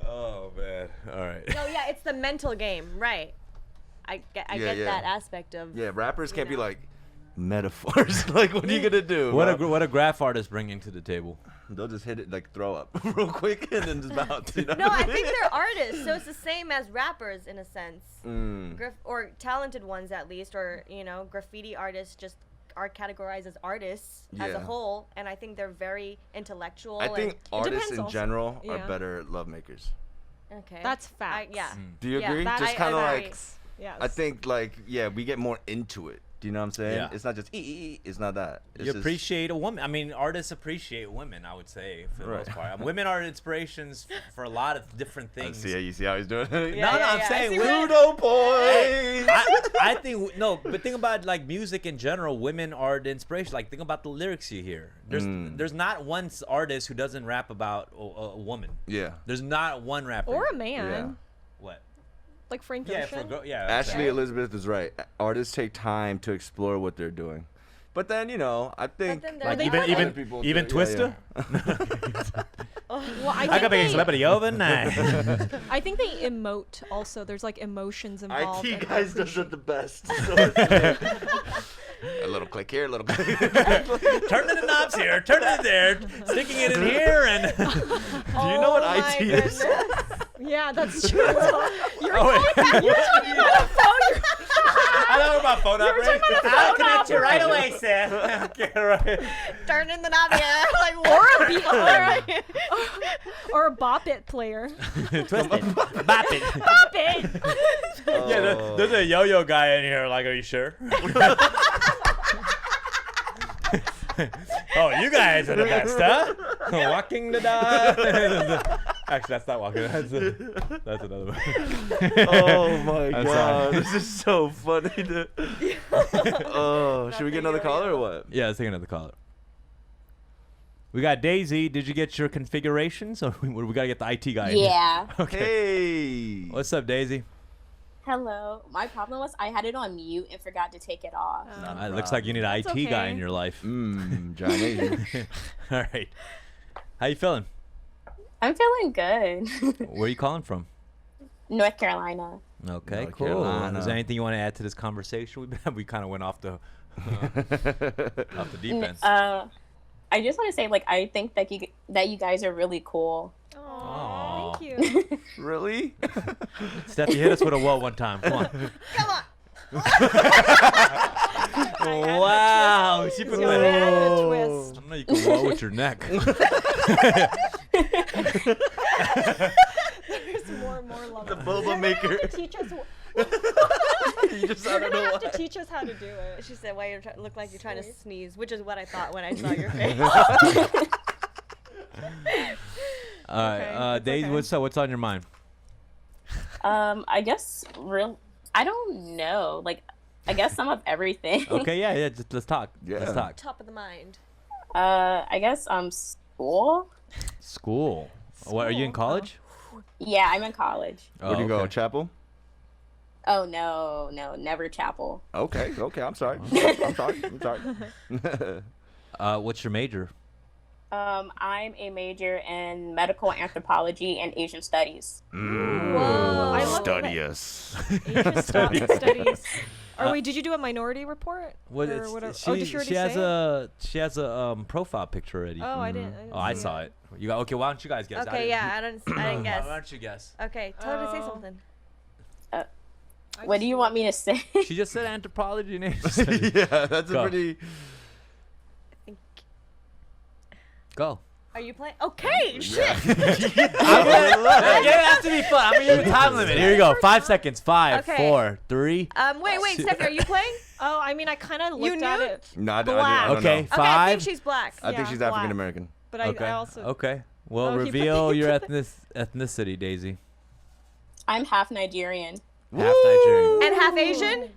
Oh man! All right. No, yeah, it's the mental game, right? I get Yeah. that aspect of. Yeah, rappers can't be know. like metaphors. Like, what are you gonna do? What bro? a graph artist bringing to the table. They'll just hit it like throw up real quick and then just bounce. You know No, what I mean? think they're artists, so it's the same as rappers in a sense. Mm. Or talented ones at least, or graffiti artists just are categorized as artists as a Yeah. whole, and I think they're very intellectual. I think artists depends in also. general are Yeah. better love makers. okay, That's facts. yeah. Do you Yeah, agree? that Just I kind of agree. like, Yes. I think like, yeah, we get more into it. Do you know what I'm saying? Yeah. It's not just it's not that. It's You just, appreciate a woman. I mean, artists appreciate women. I would say for the Right. most part, women are inspirations for a lot of different things. You see how he's doing it? No, Yeah, I'm yeah, I saying see women. Pluto points. I think no, but think about like music in general. Women are the inspiration. Like think about the lyrics you hear. There's not one artist who doesn't rap about a woman. Yeah. There's not one rapper. or a man, Yeah. What? like Frank Yeah, Ocean. Ashley Elizabeth is right. Artists take time to explore what they're doing. But then, I think then they're like like- other Even people even do- yeah, Twister. Well, I I got think making they, celebrity overnight. I think they emote also. There's like emotions involved. IT and guys does it the best. So a little click here, a little click. Turning the knobs here, turning it there, sticking it in here, and Do you know what my IT is? goodness. Yeah, that's true. You're Oh, wait. you're talking about a phone. I know about phone operator. talking about a I'll phone connect you right operator. away, Seth. Okay, right. Turning the knob, yeah. Like Or what? a beat, or a bop it player. Twist it. Bop it. Bop it. Yeah, there's a yo-yo guy in here. Like, are you sure? Oh, you guys are the best, huh? Walking the dog. Actually, that's not walking. That's another one. Oh my I'm god, sorry. this is so funny. Oh, should we get another caller or what? Yeah, let's take another caller. We got Daisy. Did you get your configurations, or we gotta get the IT guy? in here? Yeah. Okay. Hey. What's up, Daisy? Hello. My problem was I had it on mute and forgot to take it off. It looks like you need an IT That's guy okay. in your life. Johnny. All right. How you feeling? I'm feeling good. Where are you calling from? North Carolina. Okay, North cool. Carolina. Is there anything you want to add to this conversation? We kind of went off the off the deep end. I just want to say, like, I think that you guys are really cool. Aw, thank you. Really? Steffi, hit us with a whoa one time. Come on. Come on. Wow, she put Yo, that. add a Whoa. twist. I know you can whoa with your neck. There's more and more love. The boba maker. You have to teach us. You just, I You're don't gonna know have why. to teach us how to do it. She said, "Why you look like you're trying to sneeze," which is what I thought when I saw your face. All right, Dave, okay. what's on your mind? I guess I don't know. Like, I guess some of everything. Okay, yeah, just let's talk. Let's Yeah. talk. Top of the mind. I guess school. School. What, are you in college? Yeah, I'm in college. Where do you go? okay. Chapel? Oh no, never chapel. Okay, I'm sorry. I'm sorry. What's your major? I'm a major in medical anthropology and Asian studies. Whoa, I love Study that. us. Asian studies. Or wait, did you do a minority report? What or is whatever? she? Oh, did she already she has say it? she has a profile picture already. Oh, I didn't. Oh, I see saw it. You got okay. Why don't you guys guess? Okay, yeah, I didn't guess. Why don't you guess? Okay, tell her to say Oh. something. What do you want me to say? She just said anthropology and Asian studies. Yeah, that's Go. a pretty. Go. Are you playing? Okay, shit. It has to be fun. I'm gonna give you a time limit. Here you go. 5 seconds. 5, Okay. 4, 3. Wait, Steffi, are you playing? Oh, I mean, I kind of You looked at knew? it, No, I Black. don't Okay. know. Okay, I think 5. she's black. I think Yeah, she's black. African American. but Okay. I also. Okay. Well, Oh, he put reveal the- your ethnicity, Daisy. I'm half Nigerian. Half Nigerian. And half Asian?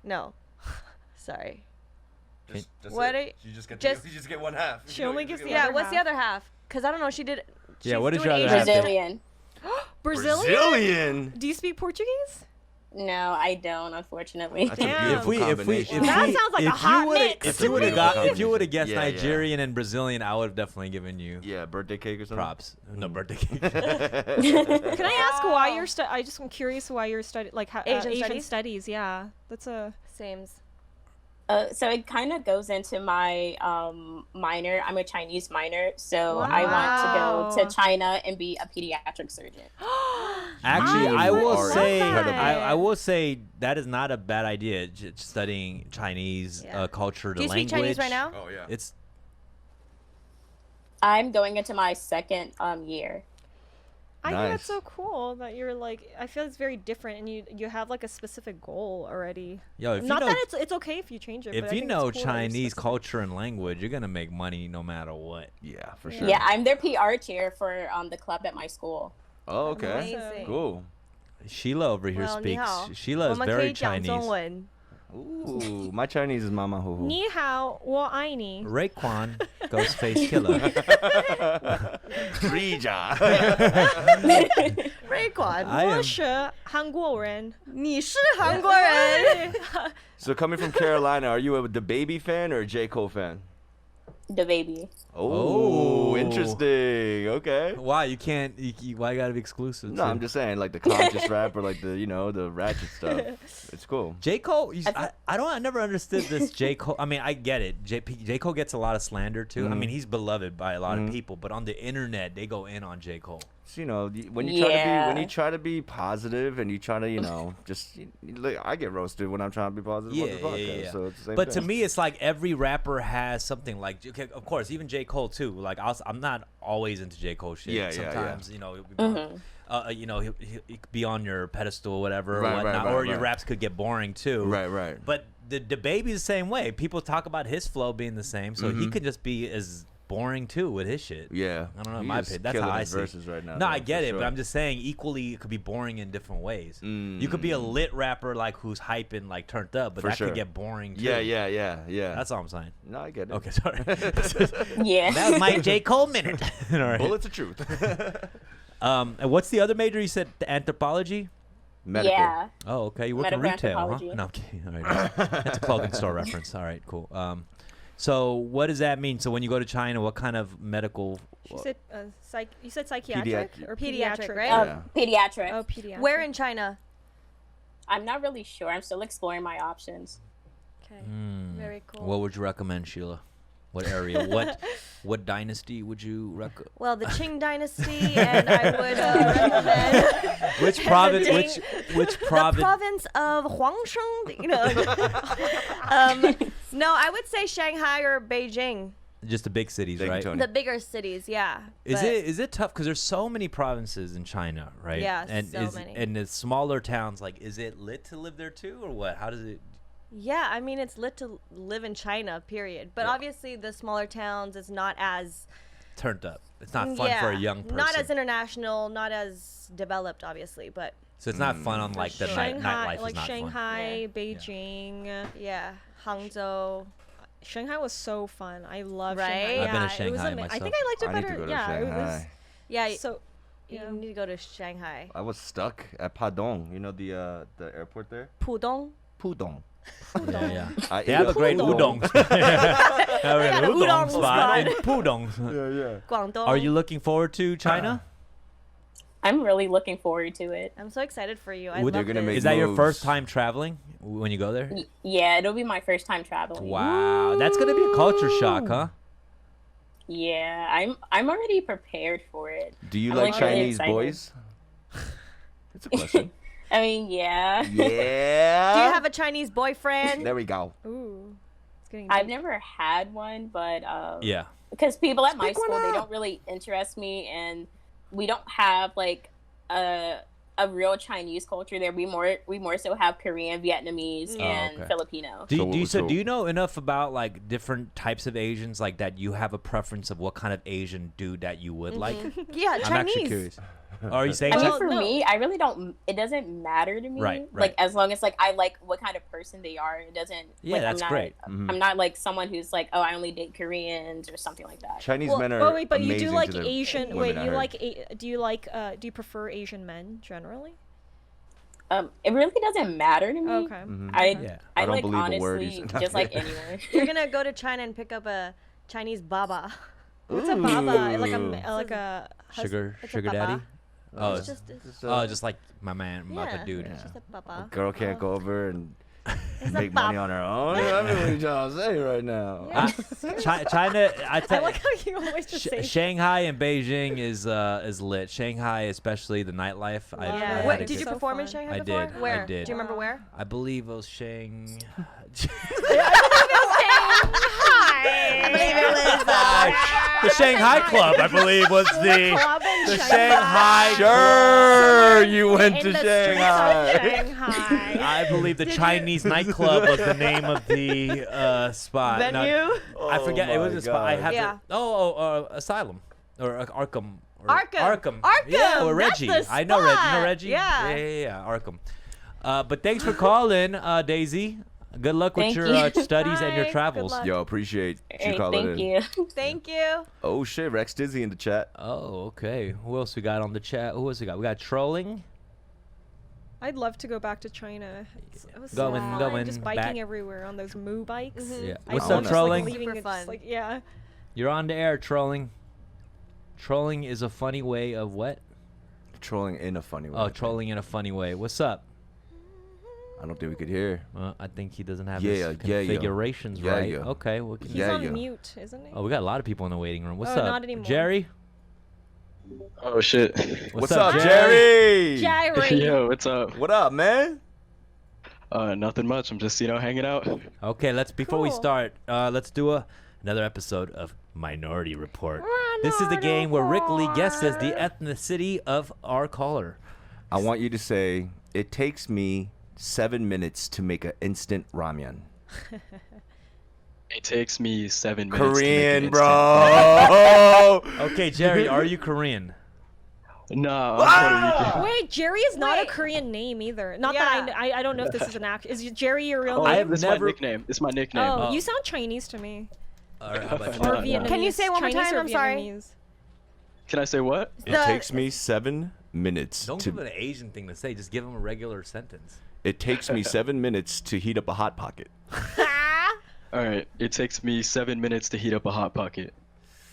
No. Sorry. What are you- You just get just- you just get one half. She only gives the Yeah, other what's the half. other half? Because I don't know. She did. Yeah, she's what is doing your other Asian. half? Brazilian. Brazilian? Brazilian. Do you speak Portuguese? No, I don't, unfortunately. That's a Damn. beautiful If combination. That sounds like a hot mix. If a you would have beautiful got, if you would have guessed combination. Yeah, yeah. Nigerian and Brazilian, I would have definitely given you Yeah, birthday cake or something. props. No birthday cake. Can I ask why you're I just am curious why you're studying like Asian Asian studies? studies. Yeah, that's a. Sames. So it kind of goes into my minor. I'm a Chinese minor, so I want to go to China and be a pediatric surgeon. Actually, I You will are say, incredible. I will say that is not a bad idea. Studying Chinese Yeah. culture, Do you the speak language. Chinese right now? Oh yeah. It's I'm going into my second year. I think that's Nice. so cool that you're like. I feel it's very different, and you have like a specific goal already. yo. If Not you know, that it's okay if you change it. but if I you think know it's cool that you're Chinese specific. culture and language, you're gonna make money no matter what. Yeah, for Yeah. sure. Yeah, I'm their PR chair for the club at my school. Oh, okay. Amazing. Cool. Sheila over here Well, ni speaks. hao. Sheila is 我们可 very 以讲中 Chinese. 文。 Ooh, my Chinese is mama hoo hoo. 你好，我爱你。 Raekwon, Ghostface Killer. Rija. 瑞管， I am 我是韩国人。你是韩国人。 So coming from Carolina, are you the Baby fan or a J Cole fan? The baby. Oh, Oh. interesting. Okay. Why you can't? Why you gotta be exclusive? No, to- I'm just saying, like the conscious rap or like the the ratchet stuff. It's cool. J. Cole, I never understood this J. Cole. I mean, I get it. J. Cole gets a lot of slander too. I mean, he's beloved by a lot of people, but on the internet, they go in on J. Cole. So, when you try to be Yeah. when you try to be positive and you try to just look, I get roasted when I'm trying to be positive on Yeah, the podcast. yeah. So it's the same But to thing. me, it's like every rapper has something. Like, okay, of course, even J. Cole too. Like, I'm not always into J. Cole shit. Yeah, yeah, yeah. Sometimes, he could be on your pedestal or whatever, or Right, whatnot, right, or right, your right. raps could get boring too. Right, right. But the baby's the same way. People talk about his flow being the same, so he could just be as boring too with his shit. Yeah. I don't know. In He's my just opinion, that's killing how I his see it. verses right now. No, though, I get for it, but sure. I'm just saying equally it could be boring in different ways. You could be a lit rapper like who's hyping like turned up, but For that sure. could get boring too. Yeah. That's all I'm saying. No, I get it. Okay, sorry. Yeah. That was my J. Cole minute. All right. Bullets of truth. And what's the other major you said? The anthropology? Medical. Yeah. Oh, okay. You work in Medical retail, huh? anthropology. No, I'm kidding. All right. That's a clothing store reference. All right, cool. So what does that mean? So when you go to China, what kind of medical? She said you said psychiatric or Pediatric, right? Pediatric. Oh, pediatric. Where in China? I'm not really sure. I'm still exploring my options. Okay. Very cool. What would you recommend, Sheila? What area? what dynasty would you recommend? Well, the Qing dynasty, and I would recommend Which province? Which the province? province of Huangshan. No, I would say Shanghai or Beijing. Just the big cities, Thank you, right? Tony. The bigger cities, yeah. Is it tough because there's so many provinces in China, right? Yeah, and so many. And the smaller towns, like, is it lit to live there too, or what? How does it? Yeah, I mean, it's lit to live in China, period. But obviously, the smaller towns is not as Turned up. It's not fun for a young person. Not as international, not as developed, obviously, but So it's not fun on like the Shanghai, nightlife like is not Shanghai, Beijing. yeah, Hangzhou. Shanghai was so fun. I love Right? Shanghai. I've been to it was Shanghai I myself. think I liked it I need to better. go to Yeah, it was. Shanghai. Yeah, So, you yeah. need to go to Shanghai. I was stuck at Padong. You know the airport there? Pudong. Pudong. Yeah. I They ate have a a great udon. udon spot in spot. Pudong. Yeah. Guangdong. Are you looking forward to China? I'm really looking forward to it. I'm so excited for you. I Would- love They're gonna this. make Is that your moves. first time traveling when you go there? Yeah, it'll be my first time traveling. Wow, that's gonna be a culture shock, huh? Yeah, I'm already prepared for it. Do you I'm, like like, really Chinese excited. boys? That's a question. I mean, yeah. Yeah. Do you have a Chinese boyfriend? There we go. Ooh, it's getting I've deep. never had one, but Yeah. because people at my Speak one school they up. don't really interest me, and we don't have like a real Chinese culture there. We more so have Korean, Vietnamese, and okay. Filipino. Do you know enough about like different types of Asians, like that you have a preference of what kind of Asian dude that you would like? Yeah, I'm actually Chinese. curious. Are you saying I mean, Chi- for me, I really don't. It doesn't matter to me. Right, Like right. as long as like I like what kind of person they are. It doesn't. Yeah, like, that's I'm not, great. I'm not like someone who's like, oh, I only date Koreans or something like that. Chinese Well, men are oh wait, but you amazing do like to their Asian. women, Wait, I you heard. like? Do you like? Do you prefer Asian men generally? It really doesn't matter to me. Okay. I Yeah. I I don't like believe a honestly word you said. just like anywhere. You're gonna go to China and pick up a Chinese baba. What's a baba? Ooh. Like a sugar it's a sugar baba. daddy? Oh, It's it's, just just like my man, my yeah, dude. it's just a baba. Girl can't go over and It's a make money baba. on her own. I mean, what are you trying to say right now? China, I I tell like how you always just say. Shanghai and Beijing is lit. Shanghai, especially the nightlife. I Yeah. had What, a did you good- So perform in fun. Shanghai I before? did, I Where? did. Do you remember where? I believe it was Shang. I believe it was. The Shanghai Club, I believe, was the Club in the Shanghai. Shanghai. Sure, you went In to the streets of Shanghai. Shanghai. I believe the Chinese nightclub was the name of the spot. No, Venue? I forget. It was a spot. I have Yeah. to. Asylum or Arkham. Or Arkham. Yeah, or That's Reggie. the I know Reggie. You know spot. Reggie? Yeah. Yeah. Arkham. But thanks for calling, Daisy. Good luck with Thank your you. studies and your Bye. Good travels. luck. Yo, appreciate you Hey, calling thank in. you. Thank you. Oh shit, Rex Dizzy in the chat. Oh, okay. Who else we got on the chat? Who else we got? We got trolling. I'd love to go back to China. It was Going- so fun. going just back. biking everywhere on those moo bikes. Yeah. I What's love up, just, trolling? Like, leaving Super it just, fun. like, yeah. You're on the air, trolling. Trolling is a funny way of what? Trolling in a funny way. Oh, trolling in a funny way. What's up? I don't think we could hear. I think he doesn't have Yeah, his yeah, yo. configurations Yeah, right. yo. Okay. Well, He's Yeah, on yeah. mute, isn't he? oh, we got a lot of people in the waiting room. What's Oh, up, not anymore. Jerry? Oh shit. What's up, Jerry? Jerry. Yo, what's up? What up, man? Nothing much. I'm just, hanging out. Okay, before we Cool. start, let's do another episode of Minority Report. This is the game where Rick Lee guesses the ethnicity of our caller. I want you to say, it takes me 7 minutes to make an instant ramen. It takes me 7 minutes. Korean, to make an bro. Okay, Jerry, are you Korean? instant- No, I'm Puerto Rican. Wait, Jerry is not a Wait. Korean name either. Not Yeah. that I don't know if this is an act. Is Jerry your real Oh, I name? have this never- my nickname. It's my nickname. Oh, Oh. you sound Chinese to me. All right, how about you? Or No, no. Vietnamese. Can you say it one more Chinese time? or I'm sorry. Vietnamese? Can I say what? It The- takes me 7 minutes Don't to. give it an Asian thing to say. Just give him a regular sentence. It takes me 7 minutes to heat up a hot pocket. All right. It takes me 7 minutes to heat up a hot pocket.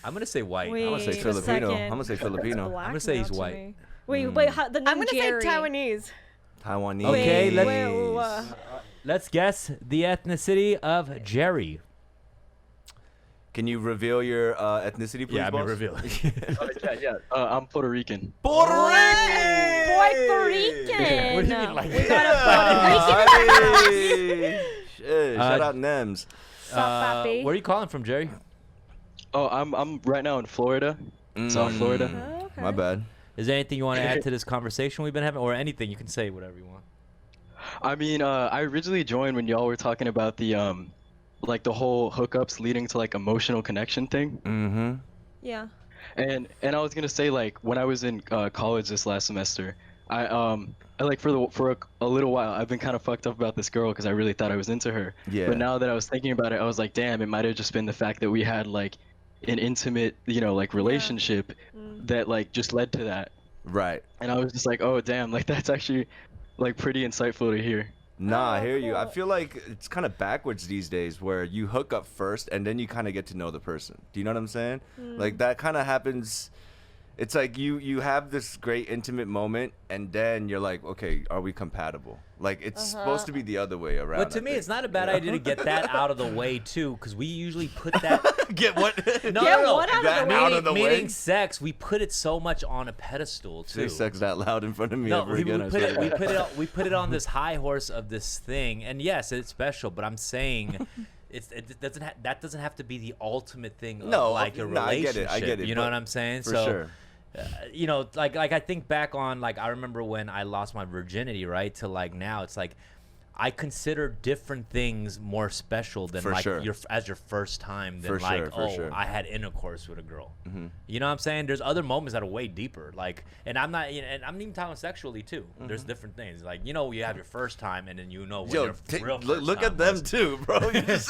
I'm gonna say white. Wait, I'm gonna say a Filipino. second. I'm gonna say That's Filipino. black I'm gonna say now he's to white. me. Wait, how, the name I'm gonna Jerry. say Taiwanese. Taiwanese. Okay, Wait, let's- Let's guess the ethnicity of Jerry. Can you reveal your ethnicity, please? Yeah, boss? reveal. Yeah. I'm Puerto Rican. Puerto Puerto Rican. What do you mean, like? We got a Puerto Rican. Hey. Shit, shout out Nems. papi? Where are you calling from, Jerry? Oh, I'm right now in Florida. South Florida. Oh, okay. My bad. Is there anything you want to add to this conversation we've been having, or anything? You can say whatever you want. I mean, I originally joined when y'all were talking about the like the whole hookups leading to like emotional connection thing. Mm-hmm. Yeah. And I was gonna say, like, when I was in college this last semester, I like for a little while I've been kind of fucked up about this girl because I really thought I was into her. Yeah. But now that I was thinking about it, I was like, damn, it might have just been the fact that we had like an intimate, like relationship that like just led to that. Right. And I was just like, oh damn, like that's actually like pretty insightful to hear. Nah, I hear you. I feel like it's kind of backwards these days where you hook up first and then you kind of get to know the person. Do you know what I'm saying? Like that kind of happens. It's like you have this great intimate moment and then you're like, okay, are we compatible? Like it's supposed to be the other way around. But to I me, think. it's not a bad idea to get that out of the way too, because we usually put that. Get what? No. what out of the way? Out of the way? Meaning sex, we put it so much on a pedestal too. Say sex that loud in front of me No, ever we again. I put swear it. to We God. put it. We put it on this high horse of this thing, and yes, it's special. But I'm saying, that doesn't have to be the ultimate thing. Of No, like a no, I get relationship. it, I get it, You know but what I'm saying? for So, sure. like I think back on like I remember when I lost my virginity, right? To like now, it's like I consider different things more special than For like sure. your first time than For like sure, for sure. I had intercourse with a girl. Mhm. You know what I'm saying? There's other moments that are way deeper. Like, and I'm not, and I'm even talking sexually too. There's different things. Like, you have your first time, and then when Yo, your real first look time at them was. too, bro. You're just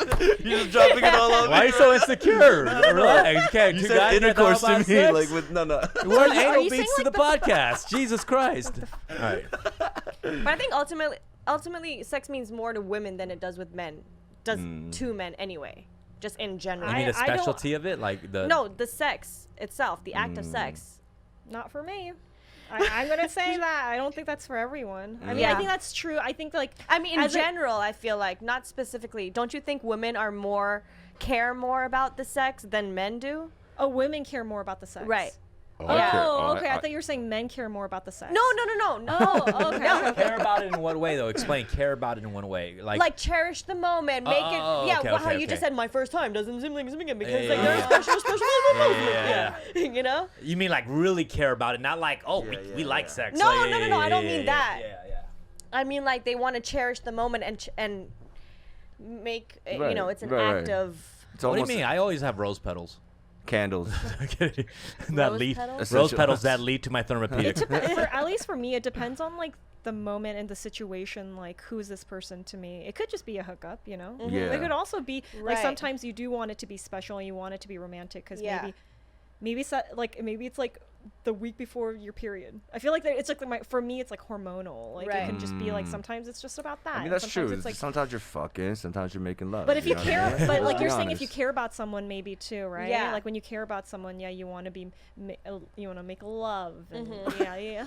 dropping it all over. Why are you so insecure? Relax. Okay, You two said guys that know intercourse to about me, sex? like with no. We're Are anal you beats to saying, the like, podcast. Jesus Christ. All right. But I think ultimately, sex means more to women than it does with men. Does to men anyway, just in general. You mean the I don't- specialty of it, like the No, the sex itself, the act of sex. Not for me. I'm gonna say that I don't think that's for everyone. I mean, Yeah. I think that's true. I think like I mean, in as a- general, I feel like, not specifically. Don't you think women care more about the sex than men do? women care more about the sex. Right. Oh, Yeah. okay. I thought you were saying men care more about the sex. No. Oh, okay. care about it in what way though? Explain. Care about it in what way? Like cherish the moment, make it. oh, Yeah, okay, well, how okay, you just okay. said my first time doesn't seem like because Yeah, like yeah, there's special Yeah. you know. You mean like really care about it, not like we like sex. No, Like, no, I don't mean that. Yeah. I mean, like, they want to cherish the moment and make Right, it's an right, act right. of. It's What do you almost mean? I always have rose petals. candles. that Rose lead petals? rose Essential. petals that lead to my therapeutic. At least for me, it depends on like the moment and the situation. Like, who's this person to me? It could just be a hookup, Yeah. It could also be like Right. sometimes you do want it to be special and you want it to be romantic because Yeah. maybe it's like the week before your period. I feel like it's like for me it's like hormonal. Like Right. it can just be like sometimes it's just about that. I mean, and that's sometimes true. It's like, Sometimes you're fucking, sometimes you're making love. but if you know what I care, mean? but like Let's you're be saying, if you honest. care about someone, maybe too, right? Yeah. Like when you care about someone, yeah, you want to be, you want to make love, and yeah.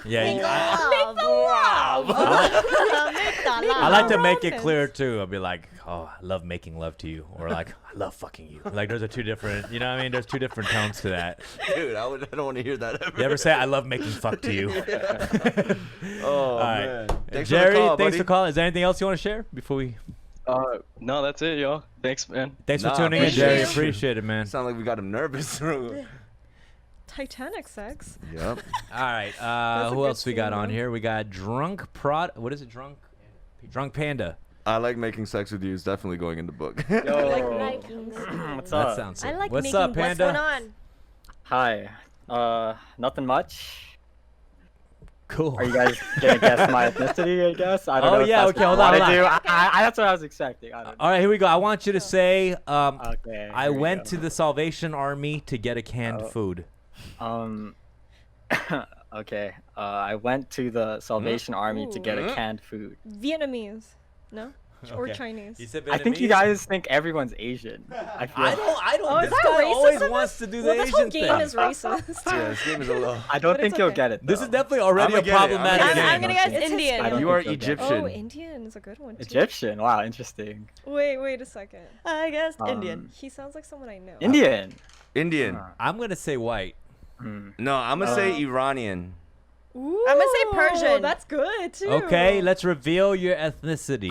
I like to make it clear too. I'll be like, oh, I love making love to you, or like, I love fucking you. Like, those are two different. You know what I mean? There's two different tones to that. Dude, I don't want to hear that ever. You ever say I love making fuck to you? Oh, All right. man. Thanks Jerry, for the call, thanks buddy. for calling. Is there anything else you want to share before we? No, that's it, y'all. Thanks, man. Thanks for Nah, tuning in, appreciate Jerry. it. Appreciate it, man. Sound like we got him nervous. Titanic sex. Yep. All right. a Who good else we got scene, on though. here? We got What is it? Drunk Panda. I like making sex with you. It's definitely going in the book. What's That up? sounds. I like What's making. up, Panda? What's going on? Hi. Nothing much. Cool. Are you guys gonna guess my ethnicity? I guess. I don't know. Oh, if yeah, that's okay, hold what on, I hold do. on. That's what I was expecting. I don't know. All right, here we go. I want you to say, Okay. I here we went go. to the Salvation Army to get a canned Oh. food. Okay. I went to the Salvation Army to get a Ooh. canned food. Vietnamese. No. Or Okay. Chinese. You said I think you Vietnamese? guys think everyone's Asian. I feel. I don't. Oh, is This that guy racist always of wants us? to do the Well, this Asian whole game thing. is racist. Yeah, this game is a little. I don't But think it's you'll okay. get it. This is though. definitely already I'ma a get it, I'ma problematic get it. game. I'm gonna guess It's Indian. I don't You are think you'll get it. Egyptian. Oh, Indian is a good one too. Egyptian. Wow, interesting. Wait a second. I guess Um, Indian. He sounds like someone I know. Indian. Indian. I'm gonna say white. No, I'm gonna say Iranian. Ooh, I'm gonna say Persian. That's good too. Okay, let's reveal your ethnicity.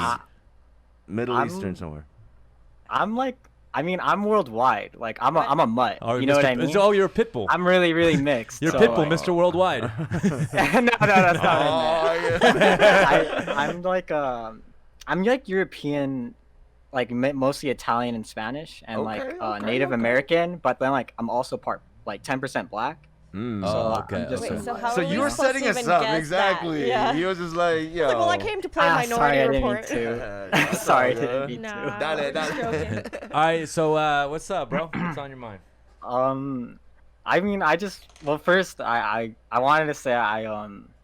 Middle I'm- Eastern somewhere. I'm like. I mean, I'm worldwide. Like, I'm a mutt. Oh, You know what I Mr. mean? Oh, you're a pit bull. I'm really mixed. You're so, Pitbull, like- Mr. Worldwide. no, that's not in there. I'm like European, like mostly Italian and Spanish, and Native American. But then like I'm also part like 10% black. Oh, okay. I'm just Wait, a- so how So are we you were supposed to setting us even up guess exactly. That? Yeah. He was just like, yo. Like, well, I came to play Minority sorry, I Report. didn't mean to. That's Sorry, all I didn't good. mean Nah, to. we're just joking. All right, so what's up, bro? What's on your mind? I mean, well, first, I wanted to say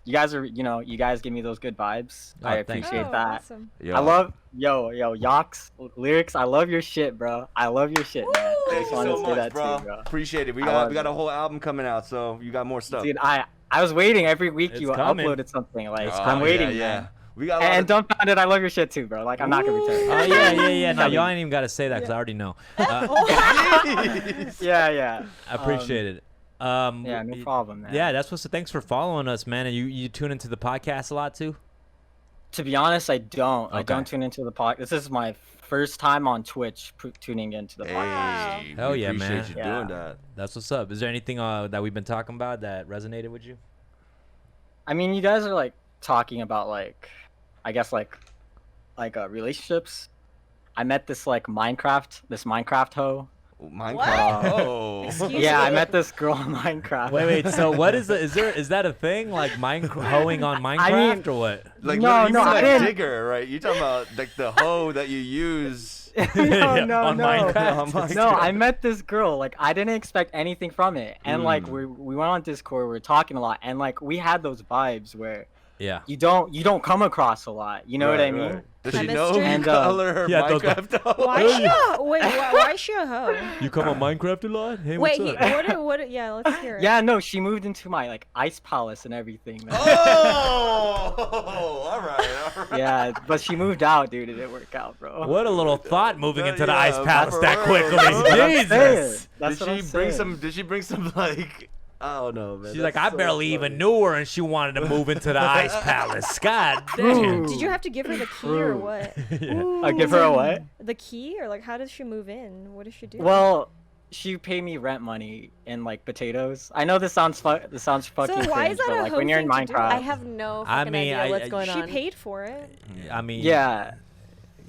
you guys are, you guys give me those good vibes. Oh, I thanks. appreciate Oh, that. awesome. Yo. I love, Yox, Lyrics, I love your shit, bro. I love your shit, man. I Thank just you wanted so to say much, that bro. too, bro. Appreciate it. We I got love a it. whole album coming out, so you got more stuff. Dude, I was waiting every week It's you coming. uploaded something. Like, Oh, I'm waiting, yeah. man. We got a lot And of- Dumbfounded, I love your shit too, bro. Like, I'm not gonna return. Oh yeah. No, Coming. y'all ain't even got to say that because I already know. Yeah. I appreciate it. Yeah, no problem, man. Yeah, that's what's. Thanks for following us, man. And you tune into the podcast a lot too. To be honest, I don't. I Okay. don't tune into the podcast. This is my first time on Twitch tuning into the podcast. Hey, Hell we yeah, appreciate man. you Yeah. doing that. That's what's up. Is there anything that we've been talking about that resonated with you? I mean, you guys are like talking about like, I guess like relationships. I met this Minecraft hoe. Minecraft. Oh. Excuse Yeah, me? I met this girl on Minecraft. Wait. So what is it? Is that a thing? Like hoeing on Minecraft mean- or what? Like No, you no, mean I like didn't- digger, right? You're talking about like the hoe that you use. no, on Minecraft. On Minecraft. No, I met this girl. Like, I didn't expect anything from it, and like we went on Discord. We were talking a lot, and like we had those vibes where Yeah. you don't come across a lot. You know what I mean? Does she know Chemistry. you And, color her yeah, those- Minecraft doll? Why is she a why is she a hoe? You come on Minecraft a lot? Hey, Wait, what's up? what? Yeah, let's hear it. Yeah, no, she moved into my like ice palace and everything. Man. Oh, all right. Yeah, but she moved out, dude. It didn't work out, bro. What a little thought moving into the Yeah, ice palace for that real, quickly. bro. That's what I'm saying. Jesus. That's what I'm saying. Did she bring some like? I don't know, man. She's like, I barely even knew her, and she wanted to move into the ice palace. God damn. Ooh. Did you have to give her the key or what? I'll give her a what? The key, or like, how does she move in? What does she do? Well, she paid me rent money in like potatoes. I know this sounds fucking why is cringe, that but a like hoe when you're in thing to do? Minecraft, I have no I fucking mean, idea what's going she on. paid for it. I mean, yeah.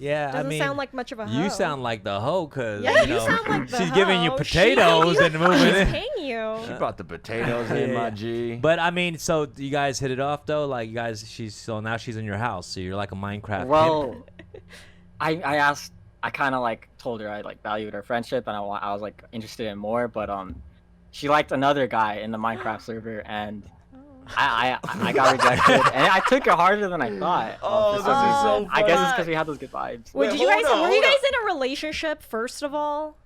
I Doesn't mean, sound like much of a hoe. you sound like the hoe, cause Yeah, you know, sound like the she's giving you hoe. potatoes and moving She's in. paying you. She brought the potatoes in, my G. But I mean, so you guys hit it off though. Like you guys, now she's in your house, so you're like a Minecraft. Well, I asked. I kind of like told her I like valued our friendship and I was like interested in more, but she liked another guy in the Minecraft server and I got rejected and I took it harder than I thought. Oh, for some this is so reason. I guess it's funny. because we had those good vibes. Wait, Wait, did you guys? hold on, Were you hold guys in a relationship first of all?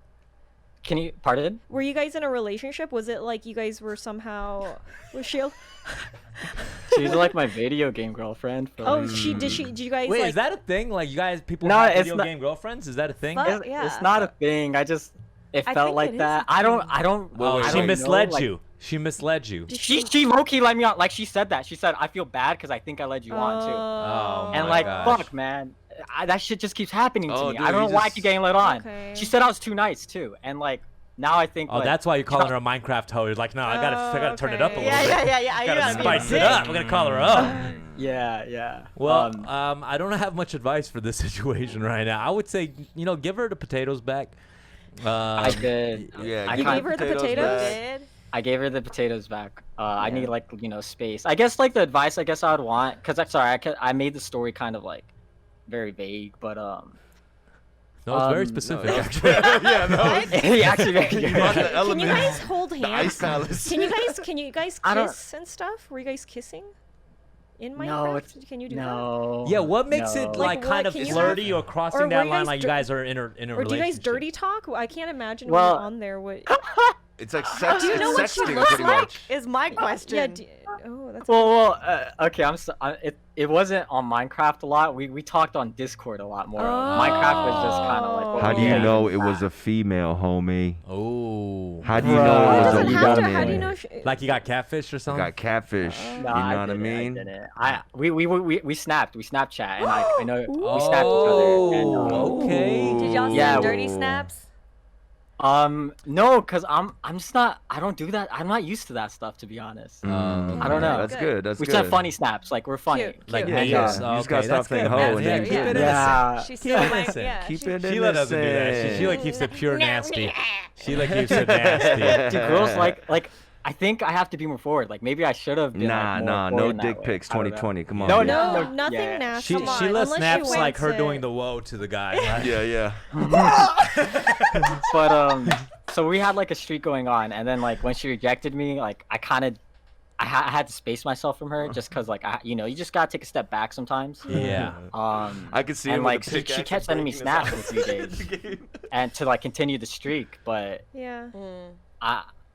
Can you pardon? Were you guys in a relationship? Was it like you guys were somehow? Was she? She's like my video game girlfriend. For Oh, did you guys Wait, like? is that a thing? Like you guys, people No, have it's video not- game girlfriends? Is that a thing? Fuck. It's, yeah. it's not a thing. It I felt think like it is that. a I don't. Oh, I she don't misled know, like- you. She misled you. She low-key let me on. Like she said that. She said I feel bad because I think I led you on too. Oh, And my like, gosh. fuck, man, that shit just keeps happening to Oh, me. dude, I don't you know why I just- keep getting let on. Okay. She said I was too nice too, and like now I think. Oh, like, that's why you're calling her a Minecraft hoe. You're like, no, I gotta turn it up a little okay. bit. Yeah. You Gotta gotta be spice a it up. We're gonna call her up. Yeah. Well, I don't have much advice for this situation right now. I would say, give her the potatoes back. I did. Yeah, I You kinda- gave her the potatoes potatoes. back. I gave her the potatoes back. I need like space. I guess like the advice I guess I would want, cause I'm sorry, I made the story kind of like very vague, but No, it's very Um, specific. No, actually. yeah, no. he actually You brought the Can you elements. guys hold The ice hands? palace. Can you guys I don't- kiss and stuff? Were you guys kissing? in No, Minecraft? Can you do that? Yeah, what makes it No. like Like, kind what, of can you flirty have- or crossing or that were you line guys like you dir- guys are in a Or do you relationship? guys dirty talk? I can't imagine when Well- you're on there. What? It's like sex. Do you know what she sexting looks pretty like? much. Is my question. Oh, that's. Okay, it wasn't on Minecraft a lot. We talked on Discord a lot more. Minecraft was just kind of like. what How we do you did. know it was a female, homie? Oh. How do you know it was a doesn't have to- how do you woman? know Like you got catfish or something? Got catfish. Nah, You know what I didn't, mean? didn't. We snapped. We Snapchat, and I know we snapped each other. And, okay. Did y'all Yeah, send dirty snaps? No, cause I'm just not. I don't do that. I'm not used to that stuff, to be honest. I don't know. That's good. That's we good. send funny snaps, like we're funny. Cute, Like cute. memes. Yeah, Oh, you just gotta okay, stop that's saying good, hoe man. and then Yeah, keep it Yeah. She's still innocent. yeah. Keep she's- it innocent. Sheila doesn't do that. Sheila keeps it pure nasty. Sheila keeps it nasty. Do girls like? I think I have to be more forward. Like maybe I should have been. Nah, like, more nah, forward no in that dick way. pics. I don't know. 2020. Come on. No, dude. No, no, nothing yeah. nasty. Sheila Unless you snaps went like her to- doing the woe to the guy. Right? Yeah. But so we had like a streak going on, and then like when she rejected me, like I had to space myself from her just because like you just gotta take a step back sometimes. Yeah. I could see and him like with she the pickaxe kept sending me breaking snaps his for a few eyes. days, and to like continue the streak, but Yeah.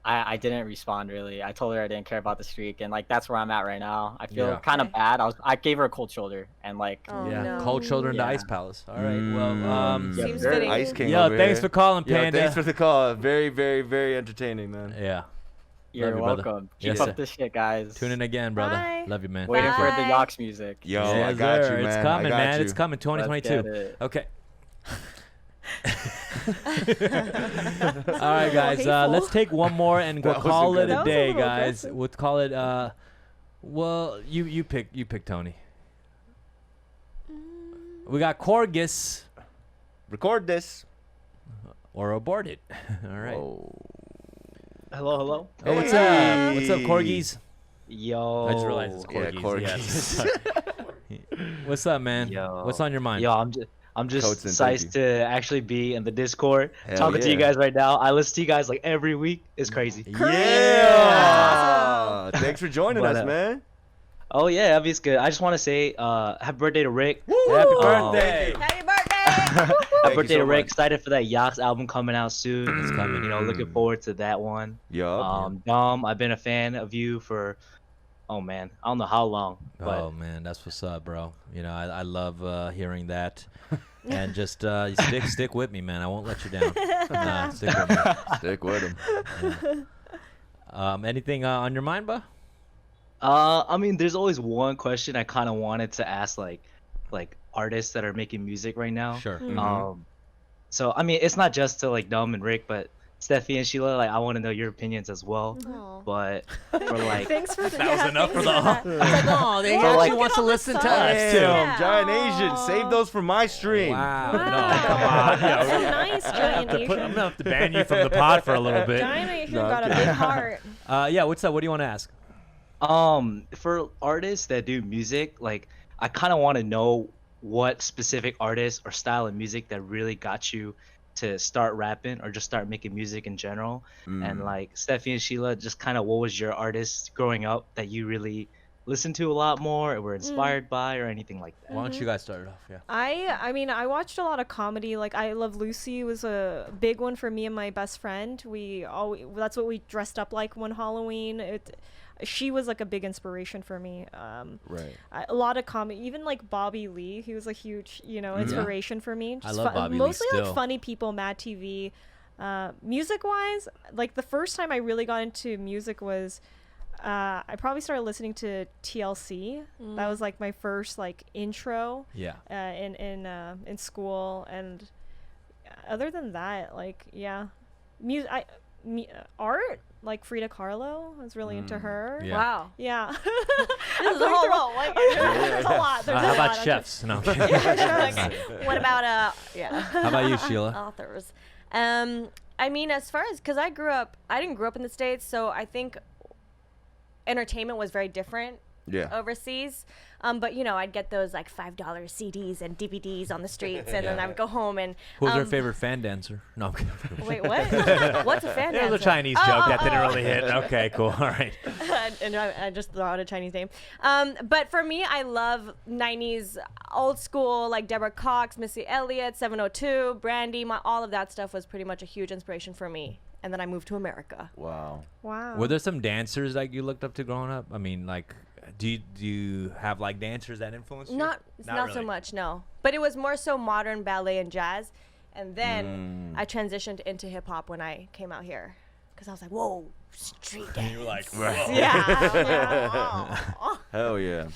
I didn't respond really. I told her I didn't care about the streak, and like that's where I'm at right now. I feel Yeah. kind of bad. I gave her a cold shoulder, and like Oh, Yeah. no. Cold shoulder into Yeah. Ice Palace. All right. Mm. Well, Yeah, Seems very- fitting. Ice King. yo, over thanks here. for calling, Yo, Panda. thanks for the call. Very, very, very entertaining, man. Yeah. you're Love you, brother. welcome. Keep Yes, up sir. this shit, guys. Tune in again, brother. Bye. Love you, man. Waiting for the Bye. Yox music. Yo, Yes, I got sir. you, man. It's I coming, got man. you. It's coming. 2022. Let's get it. Okay. All right, guys. hateful. Let's take one more and we'll That was call a it good a one. That was a day, little guys. aggressive. We'll call it. Well, you pick Tony. We got Corgus Record this. or abort it. All right. Whoa. Hello. Oh, what's up? What's up, Corgis? Yo. I just realized it's Yeah, Corgis. Corgis. What's up, man? Yo. What's on your mind? Yo, I'm just Coates, thank psyched to actually be in the Discord, Hell talking to you yeah. guys right now. I listen to you guys like every week. It's crazy. Yeah. Thanks for joining But, us, man. Oh yeah, it's good. I just want to say happy birthday to Rick. Happy birthday. Happy birthday! Happy you birthday so to Rick. much. Excited for that Yachts album coming out soon. It's coming. You know, looking forward to that one. Yup. Dom, I've been a fan of you for, oh man, I don't know how long, but Oh man, that's what's up, bro. You know, I love hearing that, and just stick with me, man. I won't let you down. Nah, stick with me. Stick with him. Anything on your mind, bro? I mean, there's always one question I kind of wanted to ask, like artists that are making music right now. Sure. So I mean, it's not just to like Dom and Rick, but Steffi and Sheila. Like, I want to know your opinions as well. Aw. But for like, Thanks for That was enough for the. thanks It's like, oh, they For, actually like- wants to listen to us Damn, too. Giant Asian. Save those for my stream. Wow. Wow. No, come on. That's Yo, so nice, Giant I'm Asian. gonna have to ban you from the pod for a little bit. Giant Asian No, I'm got a kidding. big heart. Yeah. What's up? What do you want to ask? for artists that do music, like I kind of want to know what specific artist or style of music that really got you to start rapping or just start making music in general. And like Steffi and Sheila, just kind of what was your artist growing up that you really listened to a lot more or were inspired by or anything like that? Why don't you guys start it off? Yeah. I mean, I watched a lot of comedy. Like, I Love Lucy was a big one for me and my best friend. That's what we dressed up like one Halloween. She was like a big inspiration for me. Right. A lot of comedy, even like Bobby Lee, he was a huge, inspiration for me. I love Bobby Lee mostly still. like funny people, Mad TV. Music wise, like the first time I really got into music was I probably started listening to TLC. That was like my first like intro. Yeah. In school, and other than that, like art, like Frida Kahlo. I was really into her. Yeah. Wow. Yeah. This is a whole lot. There's a lot. There's How a about lot. chefs? No. What about How about you, Sheila? authors? I mean, as far as because I didn't grow up in the States, so I think entertainment was very different Yeah. overseas. But I'd get those like $5 CDs and DVDs on the streets, and then I would go home and. Who's your favorite fan dancer? No, I'm kidding. Wait, what? What's a fan It was dancer? a Chinese joke that didn't really hit. Okay, cool. All right. And I just throw out a Chinese name. But for me, I love 90s old school, like Deborah Cox, Missy Elliott, 702, Brandy. All of that stuff was pretty much a huge inspiration for me. And then I moved to America. Wow. Were there some dancers that you looked up to growing up? I mean, like, do you have like dancers that influenced you? Not really. so much, no. But it was more so modern ballet and jazz. And then I transitioned into hip hop when I came out here. Because I was like, whoa, street dance. You were like, Right. Yeah. Hell yeah.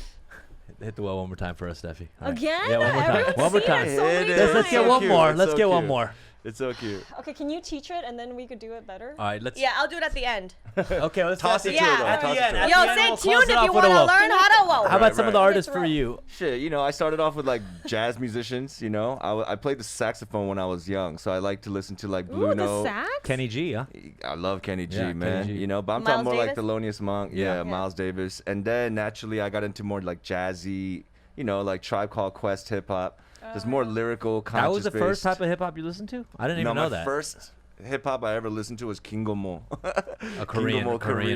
Hit the well one more time for us, Steffi. All right. Again? Yeah, one more time. Everyone's One more seen time. it so many Let's get times. one more. It's Let's so get one cute. more. It's so cute. Okay, can you teach it and then we could do it better? All right, let's. Yeah, I'll do it at the end. Okay, let's Toss it to Yeah. her, though. At Toss it to her. Yo, stay tuned if you want to learn how to whoa. How about some of the artists for Right. you? Shit, you know, I started off with like jazz musicians, you know. I played the saxophone when I was young, so I like to listen to like Blue Ooh, the Note. sax? Kenny G, huh? I love Kenny G, Yeah, man. Kenny G. You know, but I'm Miles talking more like Davis? Thelonious Monk. Yeah. Yeah, Miles Davis. And then naturally I got into more like jazzy, you know, like Tribe Called Quest hip hop. There's more lyrical, conscious. That was the first type of hip hop you listened to? I didn't even know my that. first hip hop I ever listened to was Kingo Mo. A Korean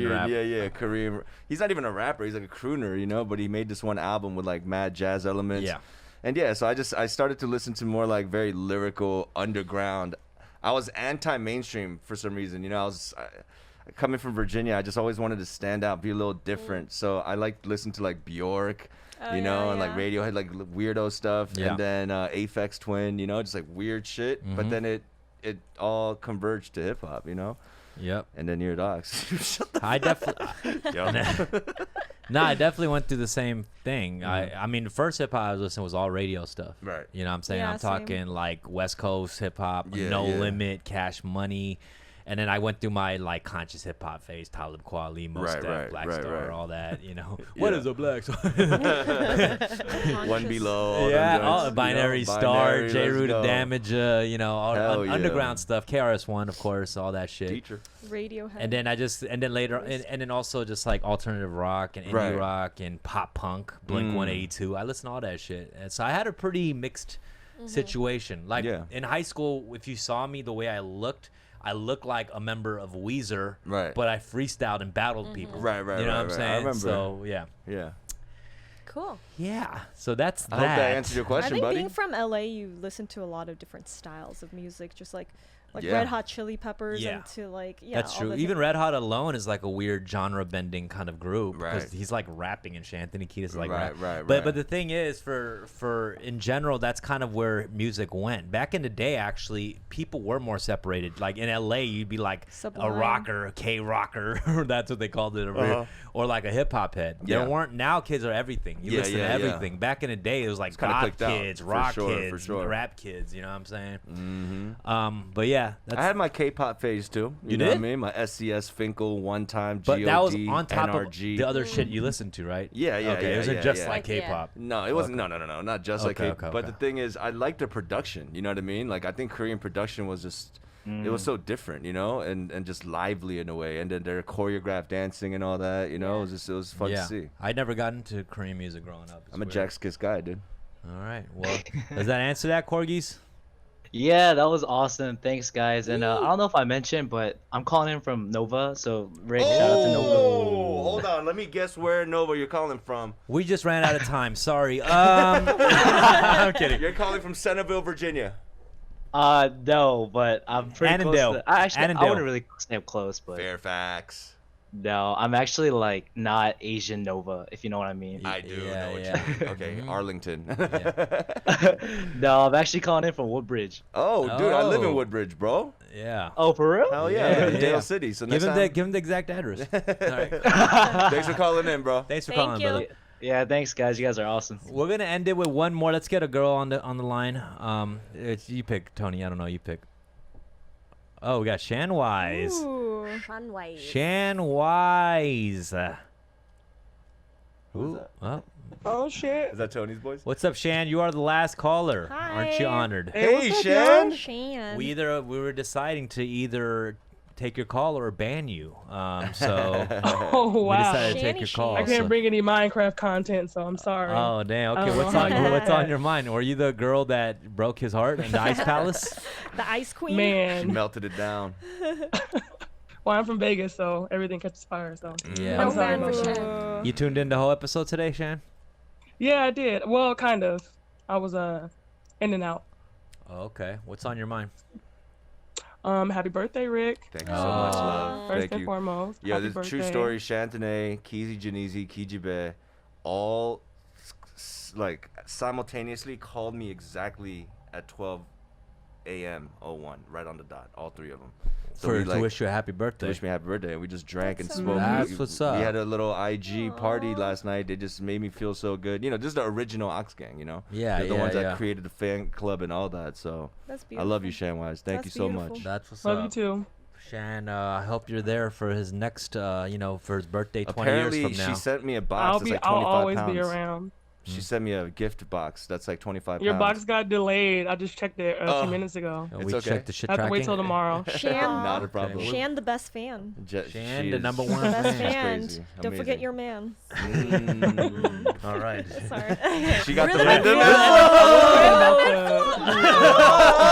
rap. Yeah, Korean. He's not even a rapper. He's like a crooner, you know. But he made this one album with like mad jazz elements. Yeah. And yeah, so I started to listen to more like very lyrical underground. I was anti-mainstream for some reason, you know. Coming from Virginia, I just always wanted to stand out, be a little different. So I like to listen to like Bjork. You know, and like Radiohead, like weirdo stuff, Yeah. and then Aphex Twin, you know, just like weird shit. But then it all converged to hip hop, you know. Yep. And then your dogs. Shut the I definitely. No, I definitely went through the same thing. I mean, the first hip hop I was listening was all radio stuff. Right. You know what I'm saying? Yeah, I'm same. talking like West Coast hip hop, Yeah, No yeah. Limit, Cash Money. And then I went through my like conscious hip hop phase, Talib Kweli, Mos Right, Def, right, Black right, Star, right. all that, you know. What Yeah. is a black star? One below. all them Yeah, joints, all you know, Binary Star, Binary, J. let's Rude go. Damage, you know, all Hell yeah. underground stuff, KRS-One, of course, all that shit. Teacher. Radiohead. And then later, and then also just like alternative rock and indie Right. rock and pop punk, Blink 182. I listened to all that shit, and so I had a pretty mixed situation. Like Yeah. in high school, if you saw me the way I looked like a member of Weezer, Right. but I freestyled and battled people. Right, right, You know right, what I'm right. I saying? remember. So yeah, Yeah. Cool. yeah. So that's I hope that answered your I question, think buddy. being from LA, you listen to a lot of different styles of music, just like Yeah. Red Hot Chili Peppers Yeah. and to like That's all true. the Even different- Red Hot alone is like a weird genre bending kind of group because Right. he's like rapping and shit. Anthony Kiedis is like Right, rap. right, But right. the thing is, for in general, that's kind of where music went. Back in the day, actually, people were more separated. Like in LA, you'd be like a Sublime. rocker, a K rocker, that's what they called it, or like a hip hop head. Yeah. There weren't. Now kids are everything. You Yeah, listen yeah, to yeah. everything. Back in the day, it was like kinda goth clicked out, kids, for rock sure, for kids, sure. rap kids. You know what I'm saying? Mm-hmm. But yeah, that's I had my K-pop phase too. You know what I did? mean? My SCS, Finkel, One Time, But G.O.D., that was on top NRG. of the other shit you listened to, right? Yeah, yeah, Okay, yeah, it wasn't yeah, just yeah. like Like, yeah. K-pop. No, it wasn't. No, not just like Okay, K. okay, But okay. the thing is, I like the production. You know what I mean? Like I think Korean production was just, it was so different, you know, and just lively in a way. And then their choreographed dancing and all that, you know, it was fun to see. I never got into Korean music growing up. It's I'm a weird. Jack's Kiss guy, dude. All right. Well, does that answer that, Corgis? Yeah, that was awesome. Thanks, guys. And I don't know if I mentioned, but I'm calling in from Nova. So, Rick, shout out to Nova. Oh, hold on. Let me guess where Nova you're calling from. We just ran out of time. Sorry. I'm kidding. You're calling from Centerville, Virginia. No, but I'm pretty Annandale. close. I Annandale. wouldn't really say I'm close, but Fairfax. no, I'm actually like not Asian Nova, if you know what I mean. I do Yeah, know what yeah. you mean. Okay, Mhm. Arlington. No, I'm actually calling in from Woodbridge. Oh, dude, I live in Oh. Woodbridge, bro. Yeah. Oh, for real? Hell yeah, I live in Yeah. Dale City. So Give next him time, the exact address. All right. thanks for calling in, bro. Thanks for Thank calling, you. brother. Yeah, thanks, guys. You guys are awesome. We're gonna end it with one more. Let's get a girl on the line. You pick, Tony. I don't know. You pick. Oh, we got Shan Wise. Ooh. Shanwei. Shan Wise. Who's Ooh, that? well, Oh shit. Is that Tony's voice? what's up, Shan? You are the last caller. Aren't you Hi. honored? Hey, Shan. Shan. We were deciding to either take your call or ban you. So Oh we wow. decided to take your Shanny call. I can't so- bring any Minecraft content, so I'm sorry. Oh damn. Okay, Oh, what's my on God. what's on your mind? Were you the girl that broke his heart in the Ice Palace? The Ice Queen. She Man, melted it down. Well, I'm from Vegas, so everything catches fire. So Yeah. I'm sorry man about for that. Shan. You tuned in the whole episode today, Shan? Yeah, I did. Well, kind of. I was in and out. Oh, okay. What's on your mind? Happy birthday, Rick. Thank you so much, love. First Thank and you. foremost. Yeah, happy this is birthday. true story. Shantane, Kizi Janizi, Kijibe, all like simultaneously called me exactly at 12 a.m. 01, right on the dot. All three of them. So For we, to like, wish you a happy birthday. wish me a happy birthday. We just drank That's and so smoked. nice. That's what's up. We had a little IG party last night. They just made me feel so good. You know, this is the original Ox Gang, you know? Yeah, They're the yeah, ones yeah. that created the fan club and all that. So That's I love you, beautiful. Shanwise. Thank That's you so beautiful. much. That's what's Love up. you too. Shan, I hope you're there for his next, for his birthday 20 Apparently, years from now. she sent me a box that's like 25 I'll always pounds. be around. She sent me a gift box that's like 25 Your pounds. box got delayed. I just checked it a Oh. few minutes ago. Oh, It's we okay. checked the shit I have to tracking. wait till tomorrow. Shan, Not a problem. Shan, the best fan. Shan, She the is- number one The best fan. fan. crazy. Don't forget Amazing. your man. Mm. All right. Sorry. She got Really? the random.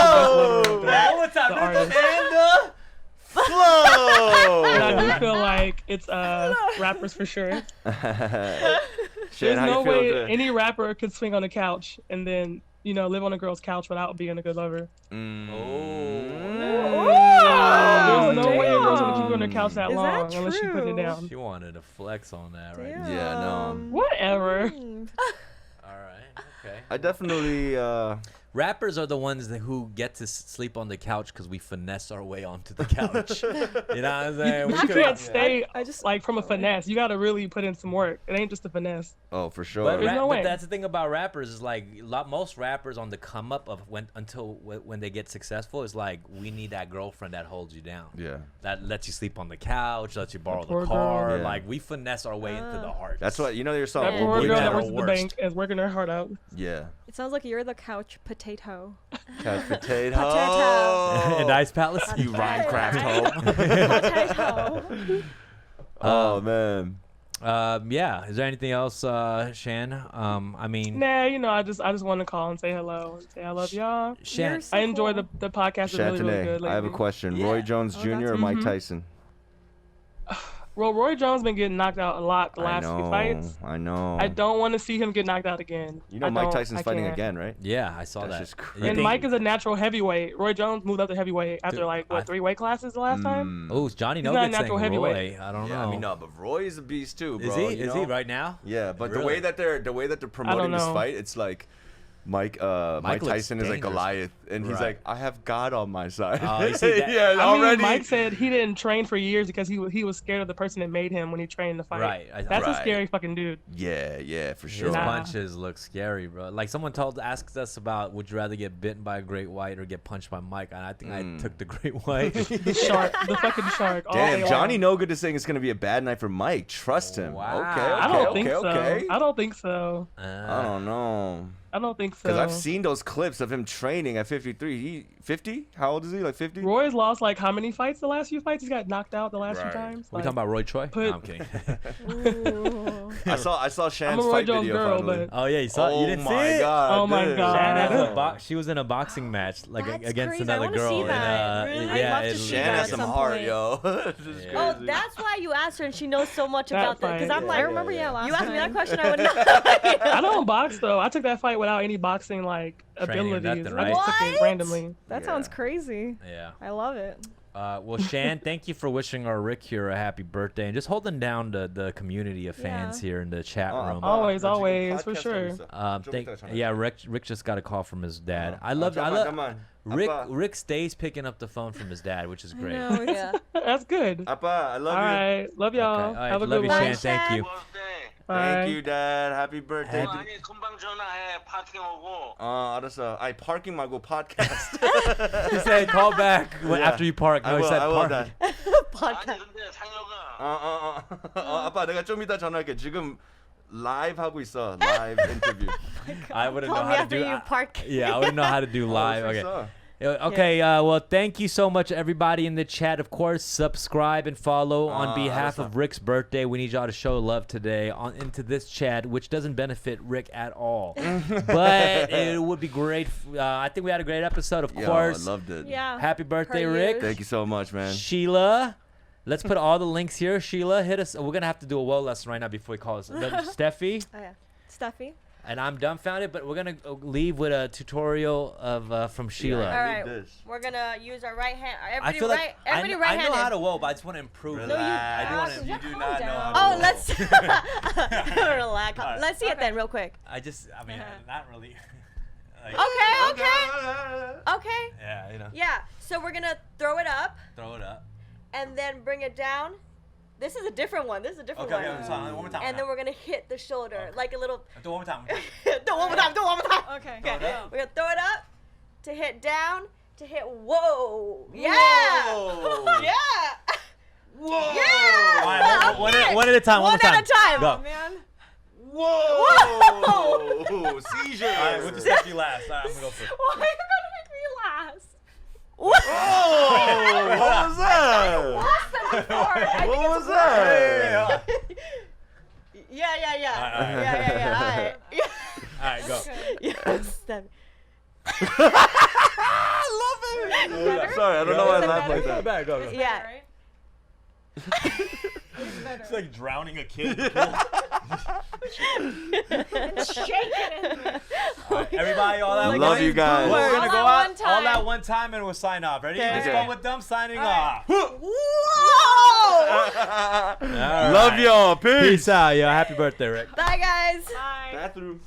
What's up, The artist. Panda? Flow. And I do feel like it's rappers for sure. Shan, There's how no you feel way today? any rapper could swing on a couch and then, live on a girl's couch without being a good lover. There's no way a girl's gonna keep you on her couch that Is that long unless she putting it true? down. She wanted to flex on that right Damn. now. Yeah, no. Whatever. All right. Okay. I definitely. Rappers are the ones who get to sleep on the couch because we finesse our way onto the couch. You know what I'm saying? You We could- can't stay I just like from a finesse. You gotta really put in some work. It ain't just a finesse. Oh, for sure. But, There's no but way. that's the thing about rappers is like most rappers on the come up of when they get successful is like we need that girlfriend that holds you down. Yeah. That lets you sleep on the couch, lets you borrow poor the girl. car. Yeah. Like we finesse our way into the heart. That's what your song. That poor we girl at that our works at the worst. bank is working her heart out. Yeah. It sounds like you're the couch potato. Couch potato. Potato. in Ice Palace. You Rhymecraft hoe. Potato. Oh man. Yeah. Is there anything else, Shan? I mean, Nah, I just want to call and say hello and say I love y'all. Shan. You're so I enjoy cool. the podcast. Is really, really Shantane, good lately. I have a question. Roy Jones Oh, Jr. that's or Mike Mhm. Tyson? Well, Roy Jones been getting knocked out a lot the last few fights. I know. I don't want to see him get knocked out again. You know I Mike don't- Tyson's I fighting can't. again, right? Yeah, I saw That's that. just You crazy. And think- Mike is a natural heavyweight. Roy Jones moved up to heavyweight after Dude, I- 3 weight classes the last time. Mm. Oh, is Johnny He's not a Nuggets natural saying heavyweight. Roy? I don't Yeah, know. I mean, no, but Roy is a beast too, bro. Is he? you Is he know? right now? Yeah, but Really? the way that they're promoting this know. fight, it's like Mike looks Tyson is like dangerous. Goliath, and he's Right. like, I have God on my side. Oh, you see that? yeah, I already. mean, Mike said he didn't train for years because he was scared of the person that made him when he trained to fight. Right. That's a Right. scary fucking dude. Yeah, for His sure. Nah. punches look scary, bro. Like someone asked us about, would you rather get bitten by a great white or get punched by Mike? And I think I took the great white. The shark, the fucking shark. all Damn, day Johnny long. No Good is saying it's gonna be a bad night for Mike. Trust him. Wow. Okay, I don't think so. okay. I don't think so. I don't know. I don't think so. Because I've seen those clips of him training at 53. He 50? How old is he? Like 50? Roy's lost like how many fights the last few fights? He's got knocked out the last Right. few times. we Like, talking about Roy Choi? put- No, I'm kidding. Ooh. I saw I'm Shan's a Roy fight Jones video girl, finally. but Oh yeah, you saw? Oh You didn't see my it? god! Oh my dude. God. Shan has Yeah. she was in a boxing match, like That's against crazy. I another wanna girl. see and, that. Really? I'd yeah, love to it- see Shan that has at some some heart, point. yo. This is Yeah. Oh, crazy. that's why you asked her, and she knows so much That about that. Because fight. I'm I like, remember, last you asked me that time. question, I would know. I don't box though. I took that fight without any boxing like Training, abilities. nothing, I just took it right? randomly. That Yeah. sounds crazy. Yeah. I love it. Well, Shan, thank you for wishing our Rick here a happy birthday and just holding down the community of fans here in the chat room. Always, for sure. Rick just got a call from his dad. I Come love on. Rick. Appa. Rick stays picking up the phone from his dad, which is great. No, it's, Yeah. That's good. Appa, I love All you. right, love Okay, y'all. all right, Have a love good you, one. Shan. Thank you. Bye. Thank you, Dad. Happy birthday. Happy- 알았어. I parking 말고 podcast. He said call back after you park. No, I he will, said I will, park. Dad. Podcast. 아빠 내가 좀 이따 전화할게. 지금 live 하고 있어. Live interview. I wouldn't know Call me how to after do. you park. Yeah, I wouldn't know how to do live. Oh, Okay. 있어. Okay, well, thank you so much, everybody in the chat. Of course, subscribe and follow on behalf of Rick's birthday. We need y'all to show love today into this chat, which doesn't benefit Rick at all. But it would be great. I think we had a great episode, of Yo, course. I loved it. yeah. Happy birthday, Per Rick. year. Thank you so much, man. Sheela, Let's put all the links here. Sheila, hit us. We're gonna have to do a woe lesson right now before we call us. Steffi. Oh yeah, Steffi. And I'm dumbfounded, but we're gonna leave with a tutorial of from Sheila. All right, we're gonna use our right hand. I feel like Everybody I right-handed. know how to woe, but I just want to improve. No, I do want to. You do not know how Oh, to let's relax. All right. Let's see it then, real quick. I mean, not really. Like, Okay. Yeah, you know. Yeah. So we're gonna throw it up Throw it up. and then bring it down. This is a different one. One more time. And then we're gonna hit the shoulder like a little. Do one more time. Do one more time. Okay. Throw it up. We're gonna throw it up to hit down to hit whoa. Yeah. Whoa. Yeah. Whoa. Yeah. All right, one at a time. One at a time. Go. Man. Whoa. Seizure. All right, we'll just have you last. All right, I'm gonna go first. Why are you gonna make me last? Whoa. What was that? What was that? Yeah. All right. Yeah. All right, go. Yes. I love it. Sorry, I don't know why I laugh like that. Back, go. Yeah. It's like drowning a kid. It's shaking. All right, everybody, all that. Love you guys. We're gonna All go at out one time. all that one time, and we'll sign off. Ready? Okay. It's Okay. fun with them signing off. Whoa! All Love right. y'all. Peace. Peace out, yo. Happy birthday, Rick. Bye, guys. Bye. Bathroom.